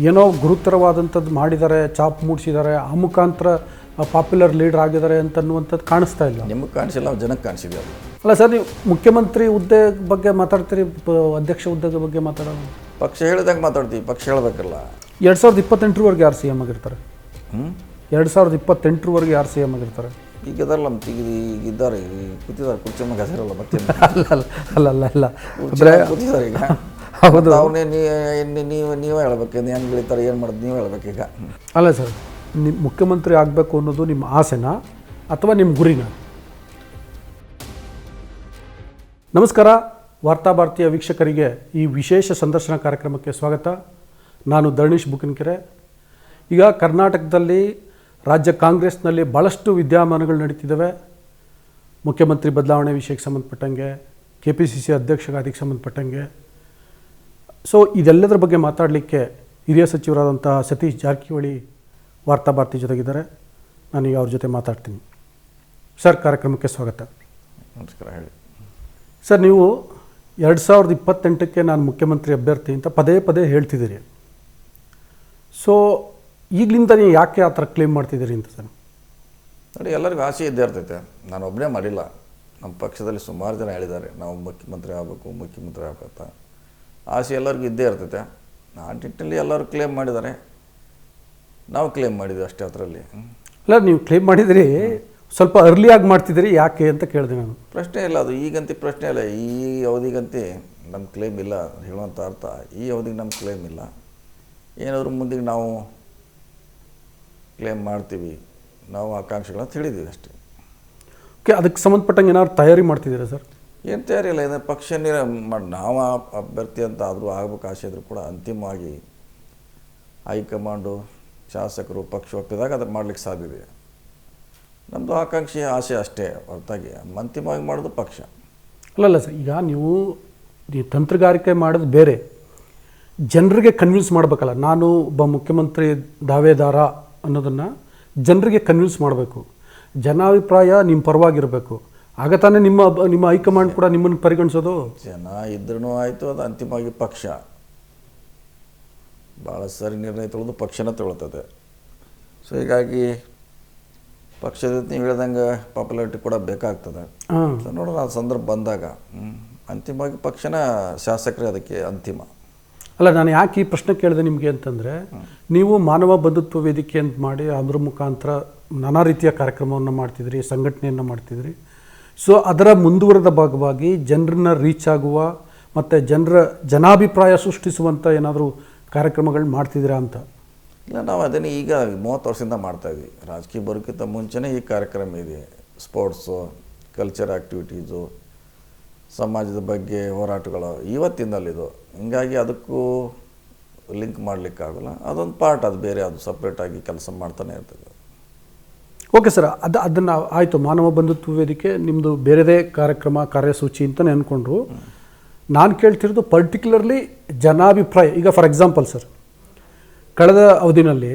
ಏನೋ ಗುರುತರವಾದಂಥದ್ದು ಮಾಡಿದ್ದಾರೆ, ಚಾಪ್ ಮೂಡಿಸಿದ್ದಾರೆ, ಆ ಮುಖಾಂತರ ಪಾಪ್ಯುಲರ್ ಲೀಡರ್ ಆಗಿದ್ದಾರೆ ಅಂತನ್ನುವಂಥದ್ದು ಕಾಣಿಸ್ತಾ ಇಲ್ಲ. ನಿಮಗೆ ಕಾಣಿಸಿಲ್ಲ, ಜನಕ್ಕೆ ಕಾಣಿಸಿದೆ ಅದು. ಅಲ್ಲ ಸರ್, ನೀವು ಮುಖ್ಯಮಂತ್ರಿ ಹುದ್ದೆ ಬಗ್ಗೆ ಮಾತಾಡ್ತೀರಿ, ಅಧ್ಯಕ್ಷ ಹುದ್ದೆ ಬಗ್ಗೆ ಮಾತಾಡೋದು. ಪಕ್ಷ ಹೇಳಿದಾಗ ಮಾತಾಡ್ತೀವಿ, ಪಕ್ಷ ಹೇಳಬೇಕಲ್ಲ. 2028ರವರೆಗೆ ಯಾರು CM ಆಗಿರ್ತಾರೆ? 2028ರವರೆಗೆ ಯಾರು CM ಆಗಿರ್ತಾರೆ? ಈಗ ಇದಾರಲ್ಲ, ಈಗಿದ್ದಾರೆ, ಕೂತಿದ್ದಾರೆ, ಕುರ್ಚಿ ಮಗ ಹೆಸರಲ್ಲ ಮತ್ತೆ. ಅಲ್ಲ ಕೂತಿದ್ದಾರೆ ಈಗ. ಹೌದು, ಅವನೇ ನೀವೇ ಹೇಳ್ಬೇಕು, ಹೆಂಗೆ ಬೆಳೀತಾರೆ, ಏನು ಮಾಡೋದು ನೀವೇ ಹೇಳ್ಬೇಕೀಗ. ಅಲ್ಲ ಸರ್, ನಿಮ್ಮ ಮುಖ್ಯಮಂತ್ರಿ ಆಗಬೇಕು ಅನ್ನೋದು ನಿಮ್ಮ ಆಸೆನಾ ಅಥವಾ ನಿಮ್ಮ ಗುರಿನಾ? ನಮಸ್ಕಾರ, ವಾರ್ತಾಭಾರತೀಯ ವೀಕ್ಷಕರಿಗೆ ಈ ವಿಶೇಷ ಸಂದರ್ಶನ ಕಾರ್ಯಕ್ರಮಕ್ಕೆ ಸ್ವಾಗತ. ನಾನು ಧರಣೀಶ್ ಬುಕಿನಕೆರೆ. ಈಗ ಕರ್ನಾಟಕದಲ್ಲಿ ರಾಜ್ಯ ಕಾಂಗ್ರೆಸ್ನಲ್ಲಿ ಭಾಳಷ್ಟು ವಿದ್ಯಮಾನಗಳು ನಡೀತಿದ್ದಾವೆ. ಮುಖ್ಯಮಂತ್ರಿ ಬದಲಾವಣೆ ವಿಷಯಕ್ಕೆ ಸಂಬಂಧಪಟ್ಟಂಗೆ, KPCC ಅಧ್ಯಕ್ಷಗಾದಿಗೆ ಸಂಬಂಧಪಟ್ಟಂಗೆ. ಸೊ ಇದೆಲ್ಲದರ ಬಗ್ಗೆ ಮಾತಾಡಲಿಕ್ಕೆ ಹಿರಿಯ ಸಚಿವರಾದಂತಹ ಸತೀಶ್ ಜಾರಕಿಹೊಳಿ ವಾರ್ತಾಭಾರತಿ ಜೊತೆಗಿದ್ದಾರೆ. ನಾನೀಗ ಅವ್ರ ಜೊತೆ ಮಾತಾಡ್ತೀನಿ. ಸರ್, ಕಾರ್ಯಕ್ರಮಕ್ಕೆ ಸ್ವಾಗತ. ನಮಸ್ಕಾರ. ಹೇಳಿ ಸರ್, ನೀವು 2028ಕ್ಕೆ ನಾನು ಮುಖ್ಯಮಂತ್ರಿ ಅಭ್ಯರ್ಥಿ ಅಂತ ಪದೇ ಪದೇ ಹೇಳ್ತಿದ್ದೀರಿ. ಸೊ ಈಗಲಿಂದ ನೀವು ಯಾಕೆ ಆ ಥರ ಕ್ಲೇಮ್ ಮಾಡ್ತಿದ್ದೀರಿ ಅಂತ ಸರ್? ನೋಡಿ, ಎಲ್ಲರಿಗೂ ಆಸೆ ಇದ್ದೇ ಇರ್ತೈತೆ. ನಾನು ಒಬ್ಬನೇ ಮಾಡಿಲ್ಲ, ನಮ್ಮ ಪಕ್ಷದಲ್ಲಿ ಸುಮಾರು ಜನ ಹೇಳಿದ್ದಾರೆ ನಾವು ಮುಖ್ಯಮಂತ್ರಿ ಆಗಬೇಕಂತ. ಆಸೆ ಎಲ್ಲರಿಗೂ ಇದ್ದೇ ಇರ್ತೈತೆ. ಆ ನಿಟ್ಟಿನಲ್ಲಿ ಎಲ್ಲರೂ ಕ್ಲೇಮ್ ಮಾಡಿದ್ದಾರೆ, ನಾವು ಕ್ಲೇಮ್ ಮಾಡಿದ್ವಿ ಅಷ್ಟೇ. ಅದರಲ್ಲಿ ಅಲ್ಲ, ನೀವು ಕ್ಲೇಮ್ ಮಾಡಿದಿರಿ, ಸ್ವಲ್ಪ ಅರ್ಲಿಯಾಗಿ ಮಾಡ್ತಿದ್ದೀರಿ, ಯಾಕೆ ಅಂತ ಕೇಳಿದೆ ನಾನು. ಪ್ರಶ್ನೆ ಇಲ್ಲ, ಅದು ಈಗಂತೂ ಪ್ರಶ್ನೆ ಇಲ್ಲ. ಈ ಅವಧಿಗಂತೂ ನಮ್ಮ ಕ್ಲೇಮ್ ಇಲ್ಲ ಹೇಳುವಂಥ ಅರ್ಥ. ಈ ಅವಧಿಗೆ ನಮ್ಮ ಕ್ಲೇಮ್ ಇಲ್ಲ. ಏನಾದರೂ ಮುಂದಿಗೆ ನಾವು ಕ್ಲೇಮ್ ಮಾಡ್ತೀವಿ, ನಾವು ಆಕಾಂಕ್ಷೆಗಳನ್ನ ತಿಳಿದೀವಿ ಅಷ್ಟೇ. ಓಕೆ, ಅದಕ್ಕೆ ಸಂಬಂಧಪಟ್ಟಂಗೆ ಏನಾದ್ರು ತಯಾರಿ ಮಾಡ್ತಿದ್ದೀರಾ ಸರ್? ಏನು ತಯಾರಿ ಇಲ್ಲ. ಇದು ಪಕ್ಷ ನಾವು ಅಭ್ಯರ್ಥಿ ಅಂತ ಆದರೂ ಆಗಬೇಕು ಆಸೆ ಇದ್ರೂ ಕೂಡ ಅಂತಿಮವಾಗಿ ಹೈಕಮಾಂಡು, ಶಾಸಕರು, ಪಕ್ಷ ಒಪ್ಪಿದಾಗ ಅದನ್ನು ಮಾಡಲಿಕ್ಕೆ ಸಾಧ್ಯತೆ. ನಮ್ಮದು ಆಕಾಂಕ್ಷೆ ಆಸೆ ಅಷ್ಟೇ ಹೊರತಾಗಿ ಅಂತಿಮವಾಗಿ ಮಾಡೋದು ಪಕ್ಷ. ಅಲ್ಲಲ್ಲ ಸರ್, ಈಗ ನೀವು ತಂತ್ರಗಾರಿಕೆ ಮಾಡೋದು ಬೇರೆ, ಜನರಿಗೆ ಕನ್ವಿನ್ಸ್ ಮಾಡಬೇಕಲ್ಲ. ನಾನು ಒಬ್ಬ ಮುಖ್ಯಮಂತ್ರಿ ದಾವೇದಾರ ಅನ್ನೋದನ್ನು ಜನರಿಗೆ ಕನ್ವಿನ್ಸ್ ಮಾಡಬೇಕು. ಜನಾಭಿಪ್ರಾಯ ನಿಮ್ಮ ಪರವಾಗಿರಬೇಕು. ಆಗ ತಾನೇ ನಿಮ್ಮ ಹೈಕಮಾಂಡ್ ಕೂಡ ನಿಮ್ಮನ್ನು ಪರಿಗಣಿಸೋದು. ಜನ ಇದ್ರೂ ಆಯಿತು, ಅದು ಅಂತಿಮವಾಗಿ ಪಕ್ಷ ಭಾಳ ಸರಿ ನಿರ್ಣಯ ತೊಗೊಳ್ಳೋದು ಪಕ್ಷನ ತೊಗೊಳ್ತದೆ. ಸೊ ಹೀಗಾಗಿ ಪಕ್ಷದ ನೀವು ಹೇಳ್ದಂಗೆ ಪಾಪ್ಯುಲಾರಿಟಿ ಕೂಡ ಬೇಕಾಗ್ತದೆ. ಸೊ ನೋಡೋಣ, ಆ ಸಂದರ್ಭ ಬಂದಾಗ ಅಂತಿಮವಾಗಿ ಪಕ್ಷನ ಶಾಸಕರೇ ಅದಕ್ಕೆ ಅಂತಿಮ. ಅಲ್ಲ, ನಾನು ಯಾಕೆ ಈ ಪ್ರಶ್ನೆ ಕೇಳಿದೆ ನಿಮಗೆ ಅಂತಂದರೆ, ನೀವು ಮಾನವ ಬಂಧುತ್ವ ವೇದಿಕೆ ಅಂತ ಮಾಡಿ ಅದರ ಮುಖಾಂತರ ನಾನಾ ರೀತಿಯ ಕಾರ್ಯಕ್ರಮವನ್ನು ಮಾಡ್ತಿದ್ರಿ, ಸಂಘಟನೆಯನ್ನು ಮಾಡ್ತಿದ್ರಿ. ಸೊ ಅದರ ಮುಂದುವರೆದ ಭಾಗವಾಗಿ ಜನರನ್ನ ರೀಚ್ ಆಗುವ ಮತ್ತು ಜನಾಭಿಪ್ರಾಯ ಸೃಷ್ಟಿಸುವಂಥ ಏನಾದರೂ ಕಾರ್ಯಕ್ರಮಗಳು ಮಾಡ್ತಿದ್ದೀರಾ ಅಂತ? ಇಲ್ಲ, ನಾವು ಅದನ್ನೇ ಈಗ 30 ವರ್ಷದಿಂದ ಮಾಡ್ತಾಯಿದ್ವಿ. ರಾಜಕೀಯ ಬರೋಕ್ಕಿಂತ ಮುಂಚೆನೇ ಈ ಕಾರ್ಯಕ್ರಮ ಇದೆ. ಸ್ಪೋರ್ಟ್ಸು, ಕಲ್ಚರ್ ಆ್ಯಕ್ಟಿವಿಟೀಸು, ಸಮಾಜದ ಬಗ್ಗೆ ಹೋರಾಟಗಳು ಇವತ್ತಿನಲ್ಲಿದು. ಹಿಂಗಾಗಿ ಅದಕ್ಕೂ ಲಿಂಕ್ ಮಾಡಲಿಕ್ಕಾಗಲ್ಲ. ಅದೊಂದು ಪಾರ್ಟ್, ಅದು ಬೇರೆ, ಅದು ಸಪ್ರೇಟಾಗಿ ಕೆಲಸ ಮಾಡ್ತಾನೆ ಇರ್ತದೆ. ಓಕೆ ಸರ್, ಅದನ್ನು ಆಯಿತು. ಮಾನವ ಬಂಧುತ್ವ ವೇದಿಕೆ ನಿಮ್ಮದು ಬೇರೆದೇ ಕಾರ್ಯಸೂಚಿ ಅಂತಲೇ ಅಂದ್ಕೊಂಡ್ರು. ನಾನು ಕೇಳ್ತಿರೋದು ಪರ್ಟಿಕ್ಯುಲರ್ಲಿ ಜನಾಭಿಪ್ರಾಯ. ಈಗ ಫಾರ್ ಎಕ್ಸಾಂಪಲ್ ಸರ್, ಕಳೆದ ಅವಧಿನಲ್ಲಿ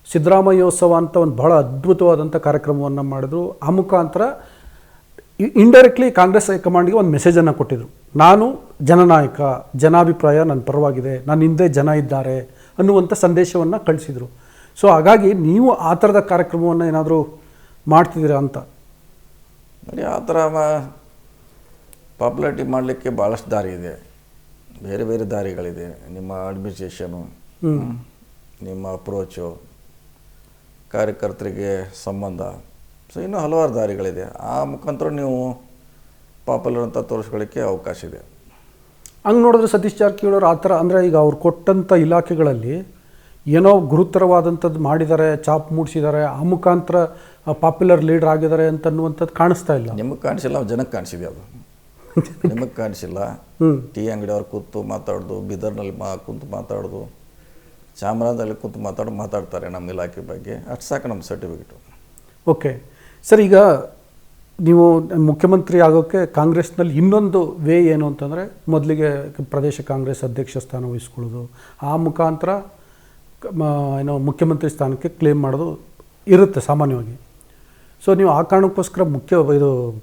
ಸಿದ್ದರಾಮಯ್ಯೋತ್ಸವ ಅಂತ ಒಂದು ಭಾಳ ಅದ್ಭುತವಾದಂಥ ಕಾರ್ಯಕ್ರಮವನ್ನು ಮಾಡಿದ್ರು. ಆ ಮುಖಾಂತರ ಇಂಡೈರೆಕ್ಟ್ಲಿ ಕಾಂಗ್ರೆಸ್ ಹೈಕಮಾಂಡ್ಗೆ ಒಂದು ಮೆಸೇಜನ್ನು ಕೊಟ್ಟಿದ್ರು. ನಾನು ಜನನಾಯಕ, ಜನಾಭಿಪ್ರಾಯ ನನ್ನ ಪರವಾಗಿದೆ, ನನ್ನ ಹಿಂದೆ ಜನ ಇದ್ದಾರೆ ಅನ್ನುವಂಥ ಸಂದೇಶವನ್ನು ಕಳಿಸಿದರು. ಸೊ ಹಾಗಾಗಿ ನೀವು ಆ ಥರದ ಕಾರ್ಯಕ್ರಮವನ್ನು ಏನಾದರೂ ಮಾಡ್ತಿದ್ದೀರಾ ಅಂತ? ನೋಡಿ, ಆ ಥರ ಪಾಪ್ಯುಲಾರಿಟಿ ಮಾಡಲಿಕ್ಕೆ ಭಾಳಷ್ಟು ದಾರಿ ಇದೆ, ಬೇರೆ ಬೇರೆ ದಾರಿಗಳಿದೆ. ನಿಮ್ಮ ಅಡ್ಮಿನಿಸ್ಟ್ರೇಷನು, ನಿಮ್ಮ ಅಪ್ರೋಚು, ಕಾರ್ಯಕರ್ತರಿಗೆ ಸಂಬಂಧ, ಸೊ ಇನ್ನೂ ಹಲವಾರು ದಾರಿಗಳಿದೆ. ಆ ಮುಖಾಂತರ ನೀವು ಪಾಪ್ಯುಲರ್ ಅಂತ ತೋರಿಸ್ಕೊಳ್ಳಿಕ್ಕೆ ಅವಕಾಶ ಇದೆ. ಹಂಗೆ ನೋಡಿದ್ರೆ ಸತೀಶ್ ಜಾರಕಿಹೊಳಿ ಅವರು ಆ ಥರ, ಅಂದರೆ ಈಗ ಅವ್ರು ಕೊಟ್ಟಂಥ ಇಲಾಖೆಗಳಲ್ಲಿ ಏನೋ ಗುರುತರವಾದಂಥದ್ದು ಮಾಡಿದ್ದಾರೆ, ಚಾಪ್ ಮೂಡಿಸಿದ್ದಾರೆ, ಆ ಮುಖಾಂತರ ಪಾಪ್ಯುಲರ್ ಲೀಡರ್ ಆಗಿದ್ದಾರೆ ಅಂತನ್ನುವಂಥದ್ದು ಕಾಣಿಸ್ತಾ ಇಲ್ಲ. ನಿಮಗೆ ಕಾಣಿಸಿಲ್ಲ, ಜನಕ್ಕೆ ಕಾಣಿಸಿದೆ. ಅದು ನಿಮಗೆ ಕಾಣಿಸಿಲ್ಲ. ಟೀ ಅಂಗಡಿಯವ್ರು ಕೂತು ಮಾತಾಡೋದು, ಬೀದರ್ನಲ್ಲಿ ಕೂತು ಮಾತಾಡೋದು, ಚಾಮರಾಜಲ್ಲಿ ಕೂತು ಮಾತಾಡ್ತಾರೆ ನಮ್ಮ ಇಲಾಖೆ ಬಗ್ಗೆ. ಅಷ್ಟು ಸಾಕು ನಮ್ಮ ಸರ್ಟಿಫಿಕೇಟು. ಓಕೆ ಸರ್, ಈಗ ನೀವು ಮುಖ್ಯಮಂತ್ರಿ ಆಗೋಕ್ಕೆ ಕಾಂಗ್ರೆಸ್ನಲ್ಲಿ ಇನ್ನೊಂದು ವೇ ಏನು ಅಂತಂದರೆ, ಮೊದಲಿಗೆ ಪ್ರದೇಶ ಕಾಂಗ್ರೆಸ್ ಅಧ್ಯಕ್ಷ ಸ್ಥಾನ ವಹಿಸ್ಕೊಳ್ಳೋದು, ಆ ಮುಖಾಂತರ ಮುಖ್ಯಮಂತ್ರಿ ಸ್ಥಾನಕ್ಕೆ ಕ್ಲೇಮ್ ಮಾಡೋದು ಇರುತ್ತೆ ಸಾಮಾನ್ಯವಾಗಿ. ಸೊ ನೀವು ಆ ಕಾರಣಕ್ಕೋಸ್ಕರ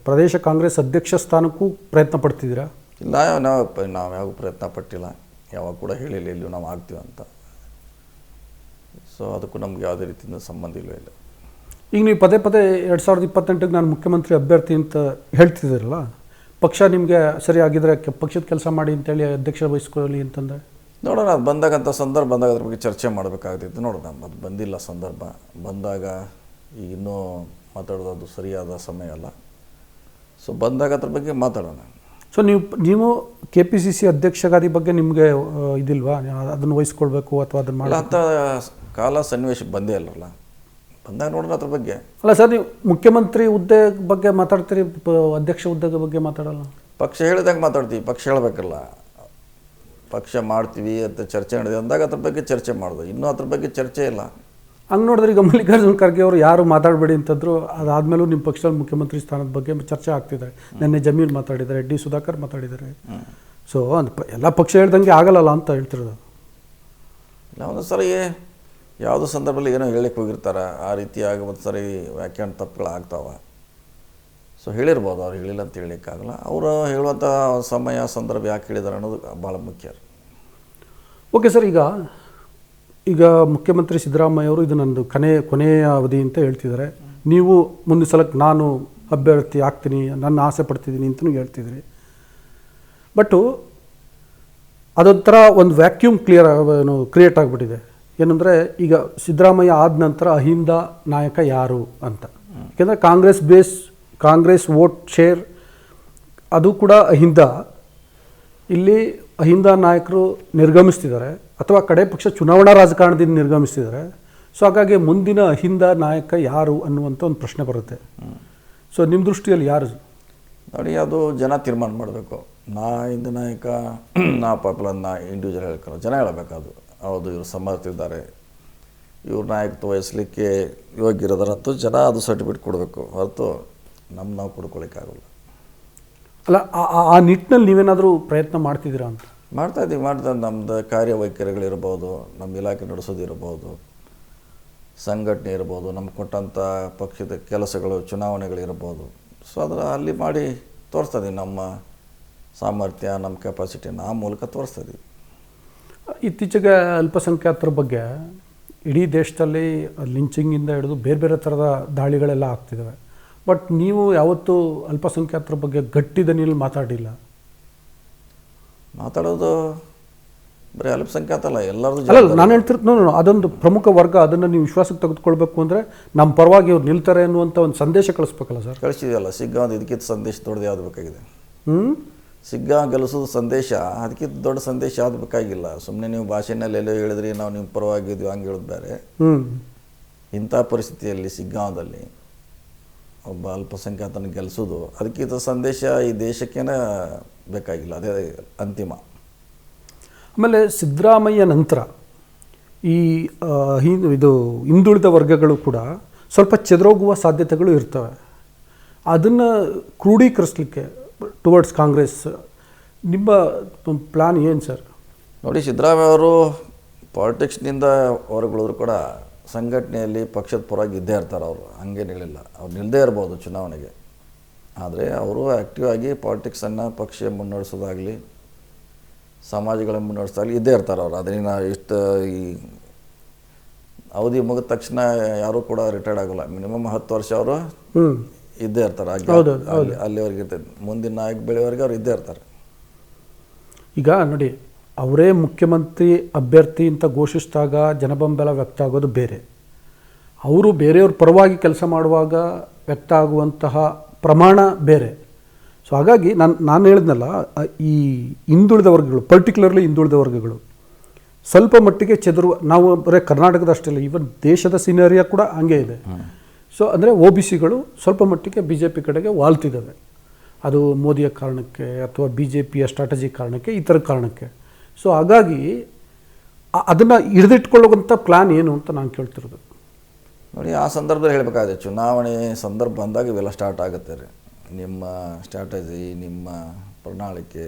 ಪ್ರದೇಶ ಕಾಂಗ್ರೆಸ್ ಅಧ್ಯಕ್ಷ ಸ್ಥಾನಕ್ಕೂ ಪ್ರಯತ್ನ ಪಡ್ತಿದ್ದೀರಾ? ಇಲ್ಲ, ನಾವು ಯಾವ ಪ್ರಯತ್ನ ಪಟ್ಟಿಲ್ಲ. ಯಾವಾಗ ಕೂಡ ಹೇಳಿಲ್ಲ ಇಲ್ಲೂ ನಾವು ಆಗ್ತೀವಿ ಅಂತ. ಸೊ ಅದಕ್ಕೂ ನಮ್ಗೆ ಯಾವುದೇ ರೀತಿಯಿಂದ ಸಂಬಂಧ ಇಲ್ಲ. ಈಗ ನೀವು ಪದೇ ಪದೇ 2028ಗೆ ನಾನು ಮುಖ್ಯಮಂತ್ರಿ ಅಭ್ಯರ್ಥಿ ಅಂತ ಹೇಳ್ತಿದ್ದೀರಲ್ಲ, ಪಕ್ಷ ನಿಮಗೆ ಸರಿಯಾಗಿದ್ದರೆ ಪಕ್ಷದ ಕೆಲಸ ಮಾಡಿ ಅಂತೇಳಿ ಅಧ್ಯಕ್ಷ ವಹಿಸ್ಕೊಳ್ಳಿ ಅಂತಂದರೆ ನೋಡೋಣ, ಅದು ಬಂದಾಗಂಥ ಸಂದರ್ಭ ಬಂದಾಗ ಅದ್ರ ಬಗ್ಗೆ ಚರ್ಚೆ ಮಾಡಬೇಕಾಗ್ತಿತ್ತು. ನೋಡೋಣ, ಅದು ಬಂದಿಲ್ಲ ಸಂದರ್ಭ. ಬಂದಾಗ ಈಗ ಇನ್ನೂ ಮಾತಾಡೋದು ಸರಿಯಾದ ಸಮಯ ಅಲ್ಲ. ಸೊ ಬಂದಾಗ ಅದ್ರ ಬಗ್ಗೆ ಮಾತಾಡೋಣ. ಸೊ ನೀವು KPCC ಅಧ್ಯಕ್ಷಗಾದಿ ಬಗ್ಗೆ ನಿಮಗೆ ಇದಿಲ್ವಾ, ಅದನ್ನು ವಹಿಸ್ಕೊಳ್ಬೇಕು ಅಥವಾ ಅದನ್ನು ಮಾಡಿ ಅಂತ ಕಾಲ ಸನ್ನಿವೇಶಕ್ಕೆ ಬಂದೇ ಅಲ್ಲಲ್ಲ. ಬಂದಾಗ ನೋಡೋಣ ಅದ್ರ ಬಗ್ಗೆ. ಅಲ್ಲ ಸರ್, ನೀವು ಮುಖ್ಯಮಂತ್ರಿ ಹುದ್ದೆ ಬಗ್ಗೆ ಮಾತಾಡ್ತೀರಿ, ಅಧ್ಯಕ್ಷ ಹುದ್ದೆ ಬಗ್ಗೆ ಮಾತಾಡಲ್ಲ? ಪಕ್ಷ ಹೇಳಿದಾಗ ಮಾತಾಡ್ತೀವಿ, ಪಕ್ಷ ಹೇಳಬೇಕಲ್ಲ. ಪಕ್ಷ ಮಾಡ್ತೀವಿ ಅಂತ ಚರ್ಚೆ ನಡೆದಿದೆ ಅಂದಾಗ ಅದ್ರ ಬಗ್ಗೆ ಚರ್ಚೆ ಮಾಡೋದು. ಇನ್ನೂ ಅದ್ರ ಬಗ್ಗೆ ಚರ್ಚೆ ಇಲ್ಲ. ಹಂಗೆ ನೋಡಿದ್ರೆ ಈಗ ಮಲ್ಲಿಕಾರ್ಜುನ ಖರ್ಗೆ ಅವರು ಯಾರು ಮಾತಾಡಬೇಡಿ ಅಂತಂದ್ರು, ಅದಾದಮೇಲೂ ನಿಮ್ಮ ಪಕ್ಷದಲ್ಲಿ ಮುಖ್ಯಮಂತ್ರಿ ಸ್ಥಾನದ ಬಗ್ಗೆ ಚರ್ಚೆ ಆಗ್ತಿದೆ. ನಿನ್ನೆ ಜಮೀರ್ ಮಾತಾಡಿದ್ದಾರೆ, D. ಸುಧಾಕರ್ ಮಾತಾಡಿದ್ದಾರೆ. ಸೊ ಎಲ್ಲ ಪಕ್ಷ ಹೇಳ್ದಂಗೆ ಆಗಲ್ಲ ಅಂತ ಹೇಳ್ತಿರೋದು. ಇಲ್ಲ, ಒಂದು ಸರಿ ಯಾವುದೋ ಸಂದರ್ಭದಲ್ಲಿ ಏನೋ ಹೇಳಕ್ಕೆ ಹೋಗಿರ್ತಾರೆ, ಆ ರೀತಿಯಾಗಿ ಒಂದು ಸರಿ ವ್ಯಾಖ್ಯಾನ ತಪ್ಪುಗಳಾಗ್ತಾವೆ. ಸೊ ಹೇಳಿರ್ಬೋದು, ಅವ್ರು ಹೇಳಿಲ್ಲ ಅಂತ ಹೇಳೋಕ್ಕಾಗಲ್ಲ. ಅವರು ಹೇಳುವಂಥ ಸಮಯ ಸಂದರ್ಭ ಯಾಕೆ ಹೇಳಿದ್ದಾರೆ ಅನ್ನೋದು ಭಾಳ ಮುಖ್ಯ. ಓಕೆ ಸರ್, ಈಗ ಮುಖ್ಯಮಂತ್ರಿ ಸಿದ್ದರಾಮಯ್ಯ ಅವರು ಇದು ನಂದು ಕೊನೆಯ ಅವಧಿ ಅಂತ ಹೇಳ್ತಿದ್ದಾರೆ. ನೀವು ಮುಂದಿನ ಸಲಕ್ಕೆ ನಾನು ಅಭ್ಯರ್ಥಿ ಆಗ್ತೀನಿ, ನನ್ನ ಆಸೆ ಪಡ್ತಿದ್ದೀನಿ ಅಂತಲೂ ಹೇಳ್ತಿದ್ರಿ. ಬಟ್ಟು ಅದೊಂಥರ ಒಂದು ವ್ಯಾಕ್ಯೂಮ್ ಕ್ರಿಯೇಟ್ ಆಗಿಬಿಟ್ಟಿದೆ. ಏನಂದರೆ ಈಗ ಸಿದ್ದರಾಮಯ್ಯ ಆದ ನಂತರ ಅಹಿಂದ ನಾಯಕ ಯಾರು ಅಂತ. ಯಾಕೆಂದರೆ ಕಾಂಗ್ರೆಸ್ ವೋಟ್ ಶೇರ್ ಅದು ಕೂಡ ಅಹಿಂದ. ಇಲ್ಲಿ ಅಹಿಂದ ನಾಯಕರು ನಿರ್ಗಮಿಸ್ತಿದ್ದಾರೆ ಅಥವಾ ಕಡೆ ಪಕ್ಷ ಚುನಾವಣಾ ರಾಜಕಾರಣದಿಂದ ನಿರ್ಗಮಿಸ್ತಿದ್ದಾರೆ. ಸೊ ಹಾಗಾಗಿ ಮುಂದಿನ ಅಹಿಂದ ನಾಯಕ ಯಾರು ಅನ್ನುವಂಥ ಒಂದು ಪ್ರಶ್ನೆ ಬರುತ್ತೆ. ಸೊ ನಿಮ್ಮ ದೃಷ್ಟಿಯಲ್ಲಿ ಯಾರು? ನೋಡಿ, ಅದು ಜನ ತೀರ್ಮಾನ ಮಾಡಬೇಕು. ನಾ ಹಿಂದ ನಾಯಕ, ನಾ ಪಾಪುಲರ್, ನಾ ಇಂಡಿವಿಜುವಲ್ ಹೇಳ್ಕೊಳ್ಳೋ ಜನ ಹೇಳಬೇಕು. ಅದು ಹೌದು, ಇವರು ಸಮರ್ಥಿದ್ದಾರೆ, ಇವ್ರ ನಾಯಕತ್ವ ವಹಿಸಲಿಕ್ಕೆ ಯೋಗ್ಯರದಾರಂತೂ ಜನ ಅದು ಸರ್ಟಿಫಿಕೇಟ್ ಕೊಡಬೇಕು, ಹೊರತು ನಾವು ಕೊಡ್ಕೊಳ್ಳಿಕ್ಕಾಗಲ್ಲ. ಅಲ್ಲ, ಆ ನಿಟ್ಟಿನಲ್ಲಿ ನೀವೇನಾದರೂ ಪ್ರಯತ್ನ ಮಾಡ್ತಿದ್ದೀರಾ ಅಂತ? ಮಾಡ್ತಾಯಿದ್ದೀವಿ. ನಮ್ಮದು ಕಾರ್ಯವೈಖರಿಗಳಿರ್ಬೋದು, ನಮ್ಮ ಇಲಾಖೆ ನಡೆಸೋದಿರ್ಬೋದು, ಸಂಘಟನೆ ಇರ್ಬೋದು, ನಮ್ಗೆ ಕೊಟ್ಟಂಥ ಪಕ್ಷದ ಕೆಲಸಗಳು, ಚುನಾವಣೆಗಳಿರ್ಬೋದು. ಸೊ ಅದರ ಅಲ್ಲಿ ಮಾಡಿ ತೋರಿಸ್ತಾಯಿದ್ದೀವಿ ನಮ್ಮ ಸಾಮರ್ಥ್ಯ, ನಮ್ಮ ಕೆಪಾಸಿಟಿನ ಆ ಮೂಲಕ ತೋರಿಸ್ತಾಯಿದ್ದೀವಿ. ಇತ್ತೀಚೆಗೆ ಅಲ್ಪಸಂಖ್ಯಾತರ ಬಗ್ಗೆ ಇಡೀ ದೇಶದಲ್ಲಿ ಲಿಂಚಿಂಗಿಂದ ಹಿಡಿದು ಬೇರೆ ಬೇರೆ ಥರದ ದಾಳಿಗಳೆಲ್ಲ ಆಗ್ತಿದ್ದಾವೆ. ಬಟ್ ನೀವು ಯಾವತ್ತೂ ಅಲ್ಪಸಂಖ್ಯಾತರ ಬಗ್ಗೆ ಗಟ್ಟಿ ದನಿಯಲ್ಲಿ ಮಾತಾಡಿಲ್ಲ. ಮಾತಾಡೋದು ಬರೀ ಅಲ್ಪಸಂಖ್ಯಾತ ಅಲ್ಲ, ಎಲ್ಲರದು. ಅಲ್ಲ, ನಾನು ಹೇಳ್ತಿರ್ತೀನಿ, ಅದೊಂದು ಪ್ರಮುಖ ವರ್ಗ, ಅದನ್ನು ನೀವು ವಿಶ್ವಾಸಕ್ಕೆ ತೆಗೆದುಕೊಳ್ಬೇಕು ಅಂದರೆ ನಮ್ಮ ಪರವಾಗಿ ಅವ್ರು ನಿಲ್ತಾರೆ ಅನ್ನುವಂಥ ಒಂದು ಸಂದೇಶ ಕಳಿಸ್ಬೇಕಲ್ಲ ಸರ್? ಕಳಿಸಿದೆಯಲ್ಲ. ಸಿಗ್ಗಾಂವ್ ಇದಕ್ಕಿಂತ ಸಂದೇಶ ದೊಡ್ಡದು ಯಾವುದು ಬೇಕಾಗಿದೆ? ಸಿಗ್ಗಾಂವ್ ಗೆಲ್ಲಿಸೋದು ಸಂದೇಶ, ಅದಕ್ಕಿಂತ ದೊಡ್ಡ ಸಂದೇಶ ಯಾವುದು ಬೇಕಾಗಿಲ್ಲ. ಸುಮ್ಮನೆ ನೀವು ಭಾಷೆನಲ್ಲಿ ಎಲ್ಲೋ ಹೇಳಿದ್ರಿ, ನಾವು ನಿಮ್ಮ ಪರವಾಗಿದ್ವಿ ಹಂಗೆ ಹೇಳೋದು ಬೇರೆ. ಇಂಥ ಪರಿಸ್ಥಿತಿಯಲ್ಲಿ ಸಿಗ್ಗಾಂವದಲ್ಲಿ ಒಬ್ಬ ಅಲ್ಪಸಂಖ್ಯಾತನ ಗೆಲ್ಲಿಸೋದು, ಅದಕ್ಕಿಂತ ಸಂದೇಶ ಈ ದೇಶಕ್ಕೇನೆ ಬೇಕಾಗಿಲ್ಲ. ಅದೇ ಅಂತಿಮ. ಆಮೇಲೆ ಸಿದ್ದರಾಮಯ್ಯ ನಂತರ ಈ ಹಿಂದುಳಿದ ವರ್ಗಗಳು ಕೂಡ ಸ್ವಲ್ಪ ಚೆದರೋಗುವ ಸಾಧ್ಯತೆಗಳು ಇರ್ತವೆ. ಅದನ್ನು ಕ್ರೋಢೀಕರಿಸಲಿಕ್ಕೆ ಟುವರ್ಡ್ಸ್ ಕಾಂಗ್ರೆಸ್ ನಿಮ್ಮ ಪ್ಲಾನ್ ಏನು ಸರ್? ನೋಡಿ, ಸಿದ್ದರಾಮಯ್ಯ ಅವರು ಪಾಲಿಟಿಕ್ಸ್ನಿಂದ ಹೊರಗುಳಿದ್ರು ಕೂಡ ಸಂಘಟನೆಯಲ್ಲಿ ಪಕ್ಷದ ಪರವಾಗಿ ಇದ್ದೇ ಇರ್ತಾರೆ. ಅವರು ಹಂಗೇನು ಹೇಳಿಲ್ಲ. ಅವ್ರು ನಿಲ್ಲದೇ ಇರ್ಬೋದು ಚುನಾವಣೆಗೆ, ಆದರೆ ಅವರು ಆ್ಯಕ್ಟಿವ್ ಆಗಿ ಪಾಲಿಟಿಕ್ಸನ್ನು ಪಕ್ಷ ಮುನ್ನಡೆಸೋದಾಗಲಿ, ಸಮಾಜಗಳನ್ನು ಮುನ್ನಡೆಸೋದಾಗಲಿ ಇದ್ದೇ ಇರ್ತಾರೆ ಅವರು. ಅದರಿಂದ ಇಷ್ಟು ಈ ಅವಧಿ ಮುಗಿದ ತಕ್ಷಣ ಯಾರೂ ಕೂಡ ರಿಟೈರ್ಡ್ ಆಗೋಲ್ಲ. ಮಿನಿಮಮ್ 10 ವರ್ಷ ಅವರು ಇದ್ದೇ ಇರ್ತಾರೆ. ಅಲ್ಲಿವರೆಗೆ ಇರ್ತದೆ. ಮುಂದಿನ ನಾಯಕ ಬೆಳೆಯವರೆಗೆ ಅವ್ರು ಇದ್ದೇ ಇರ್ತಾರೆ. ಈಗ ನೋಡಿ, ಅವರೇ ಮುಖ್ಯಮಂತ್ರಿ ಅಭ್ಯರ್ಥಿ ಅಂತ ಘೋಷಿಸಿದಾಗ ಜನಬೆಂಬಲ ವ್ಯಕ್ತ ಆಗೋದು ಬೇರೆ, ಅವರು ಬೇರೆಯವ್ರ ಪರವಾಗಿ ಕೆಲಸ ಮಾಡುವಾಗ ವ್ಯಕ್ತ ಆಗುವಂತಹ ಪ್ರಮಾಣ ಬೇರೆ. ಸೊ ಹಾಗಾಗಿ ನಾನು ಹೇಳಿದ್ನಲ್ಲ, ಈ ಹಿಂದುಳಿದ ವರ್ಗಗಳು, ಪರ್ಟಿಕ್ಯುಲರ್ಲಿ ಹಿಂದುಳಿದ ವರ್ಗಗಳು ಸ್ವಲ್ಪ ಮಟ್ಟಿಗೆ ನಾವು ಬರೀ ಕರ್ನಾಟಕದ ಅಷ್ಟೇ ಅಲ್ಲ, ಈವನ್ ದೇಶದ ಸಿನಾರಿಯಾ ಕೂಡ ಹಂಗೆ ಇದೆ. ಸೊ ಅಂದರೆ OBCಗಳು ಸ್ವಲ್ಪ ಮಟ್ಟಿಗೆ BJP ಕಡೆಗೆ ವಾಲ್ತಿದ್ದಾವೆ. ಅದು ಮೋದಿಯ ಕಾರಣಕ್ಕೆ ಅಥವಾ BJPಯ ಸ್ಟ್ರಾಟಜಿ ಕಾರಣಕ್ಕೆ, ಈ ಥರ ಕಾರಣಕ್ಕೆ. ಸೊ ಹಾಗಾಗಿ ಅದನ್ನು ಹಿಡಿದಿಟ್ಕೊಳ್ಳುವಂಥ ಪ್ಲ್ಯಾನ್ ಏನು ಅಂತ ನಾನು ಕೇಳ್ತಿರೋದು. ನೋಡಿ, ಆ ಸಂದರ್ಭದಲ್ಲಿ ಹೇಳಬೇಕಾದ್ರೆ ಚುನಾವಣೆ ಸಂದರ್ಭ ಬಂದಾಗ ಇವೆಲ್ಲ ಸ್ಟಾರ್ಟ್ ಆಗುತ್ತೆ ರೀ. ನಿಮ್ಮ ಸ್ಟ್ರಾಟಜಿ, ನಿಮ್ಮ ಪ್ರಣಾಳಿಕೆ,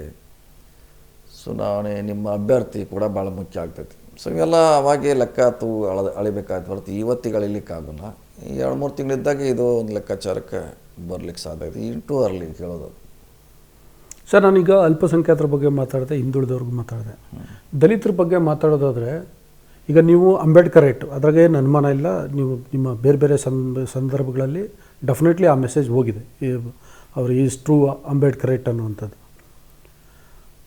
ಚುನಾವಣೆ, ನಿಮ್ಮ ಅಭ್ಯರ್ಥಿ ಕೂಡ ಭಾಳ ಮುಖ್ಯ ಆಗ್ತೈತಿ. ಸೊ ಇವೆಲ್ಲ ಅವಾಗೇ ಲೆಕ್ಕ ಅಳಿಬೇಕಾಯ್ತು ಹೊರತು ಇವತ್ತಿಗೆ ಅಳಿಲಿಕ್ಕಾಗಲ್ಲ. ಈ 2-3 ತಿಂಗಳಿದ್ದಾಗ ಇದು ಒಂದು ಲೆಕ್ಕಾಚಾರಕ್ಕೆ ಬರ್ಲಿಕ್ಕೆ ಸಾಧ್ಯ ಇದೆ. ಟು ಅರ್ಲಿ ಕೇಳೋದು. ಸರ್, ನಾನೀಗ ಅಲ್ಪಸಂಖ್ಯಾತರ ಬಗ್ಗೆ ಮಾತಾಡಿದೆ, ಹಿಂದುಳಿದವ್ರಿಗೆ ಮಾತಾಡಿದೆ. ದಲಿತರ ಬಗ್ಗೆ ಮಾತಾಡೋದಾದರೆ, ಈಗ ನೀವು ಅಂಬೇಡ್ಕರ್ ರೈಟ್, ಅದ್ರಾಗೆ ಏನು ಅನುಮಾನ ಇಲ್ಲ. ನೀವು ನಿಮ್ಮ ಬೇರೆ ಬೇರೆ ಸಂದರ್ಭಗಳಲ್ಲಿ ಡೆಫಿನೆಟ್ಲಿ ಆ ಮೆಸೇಜ್ ಹೋಗಿದೆ, ಅವರು ಈಸ್ ಟ್ರೂ ಅಂಬೇಡ್ಕರ್ ರೈಟ್ ಅನ್ನುವಂಥದ್ದು.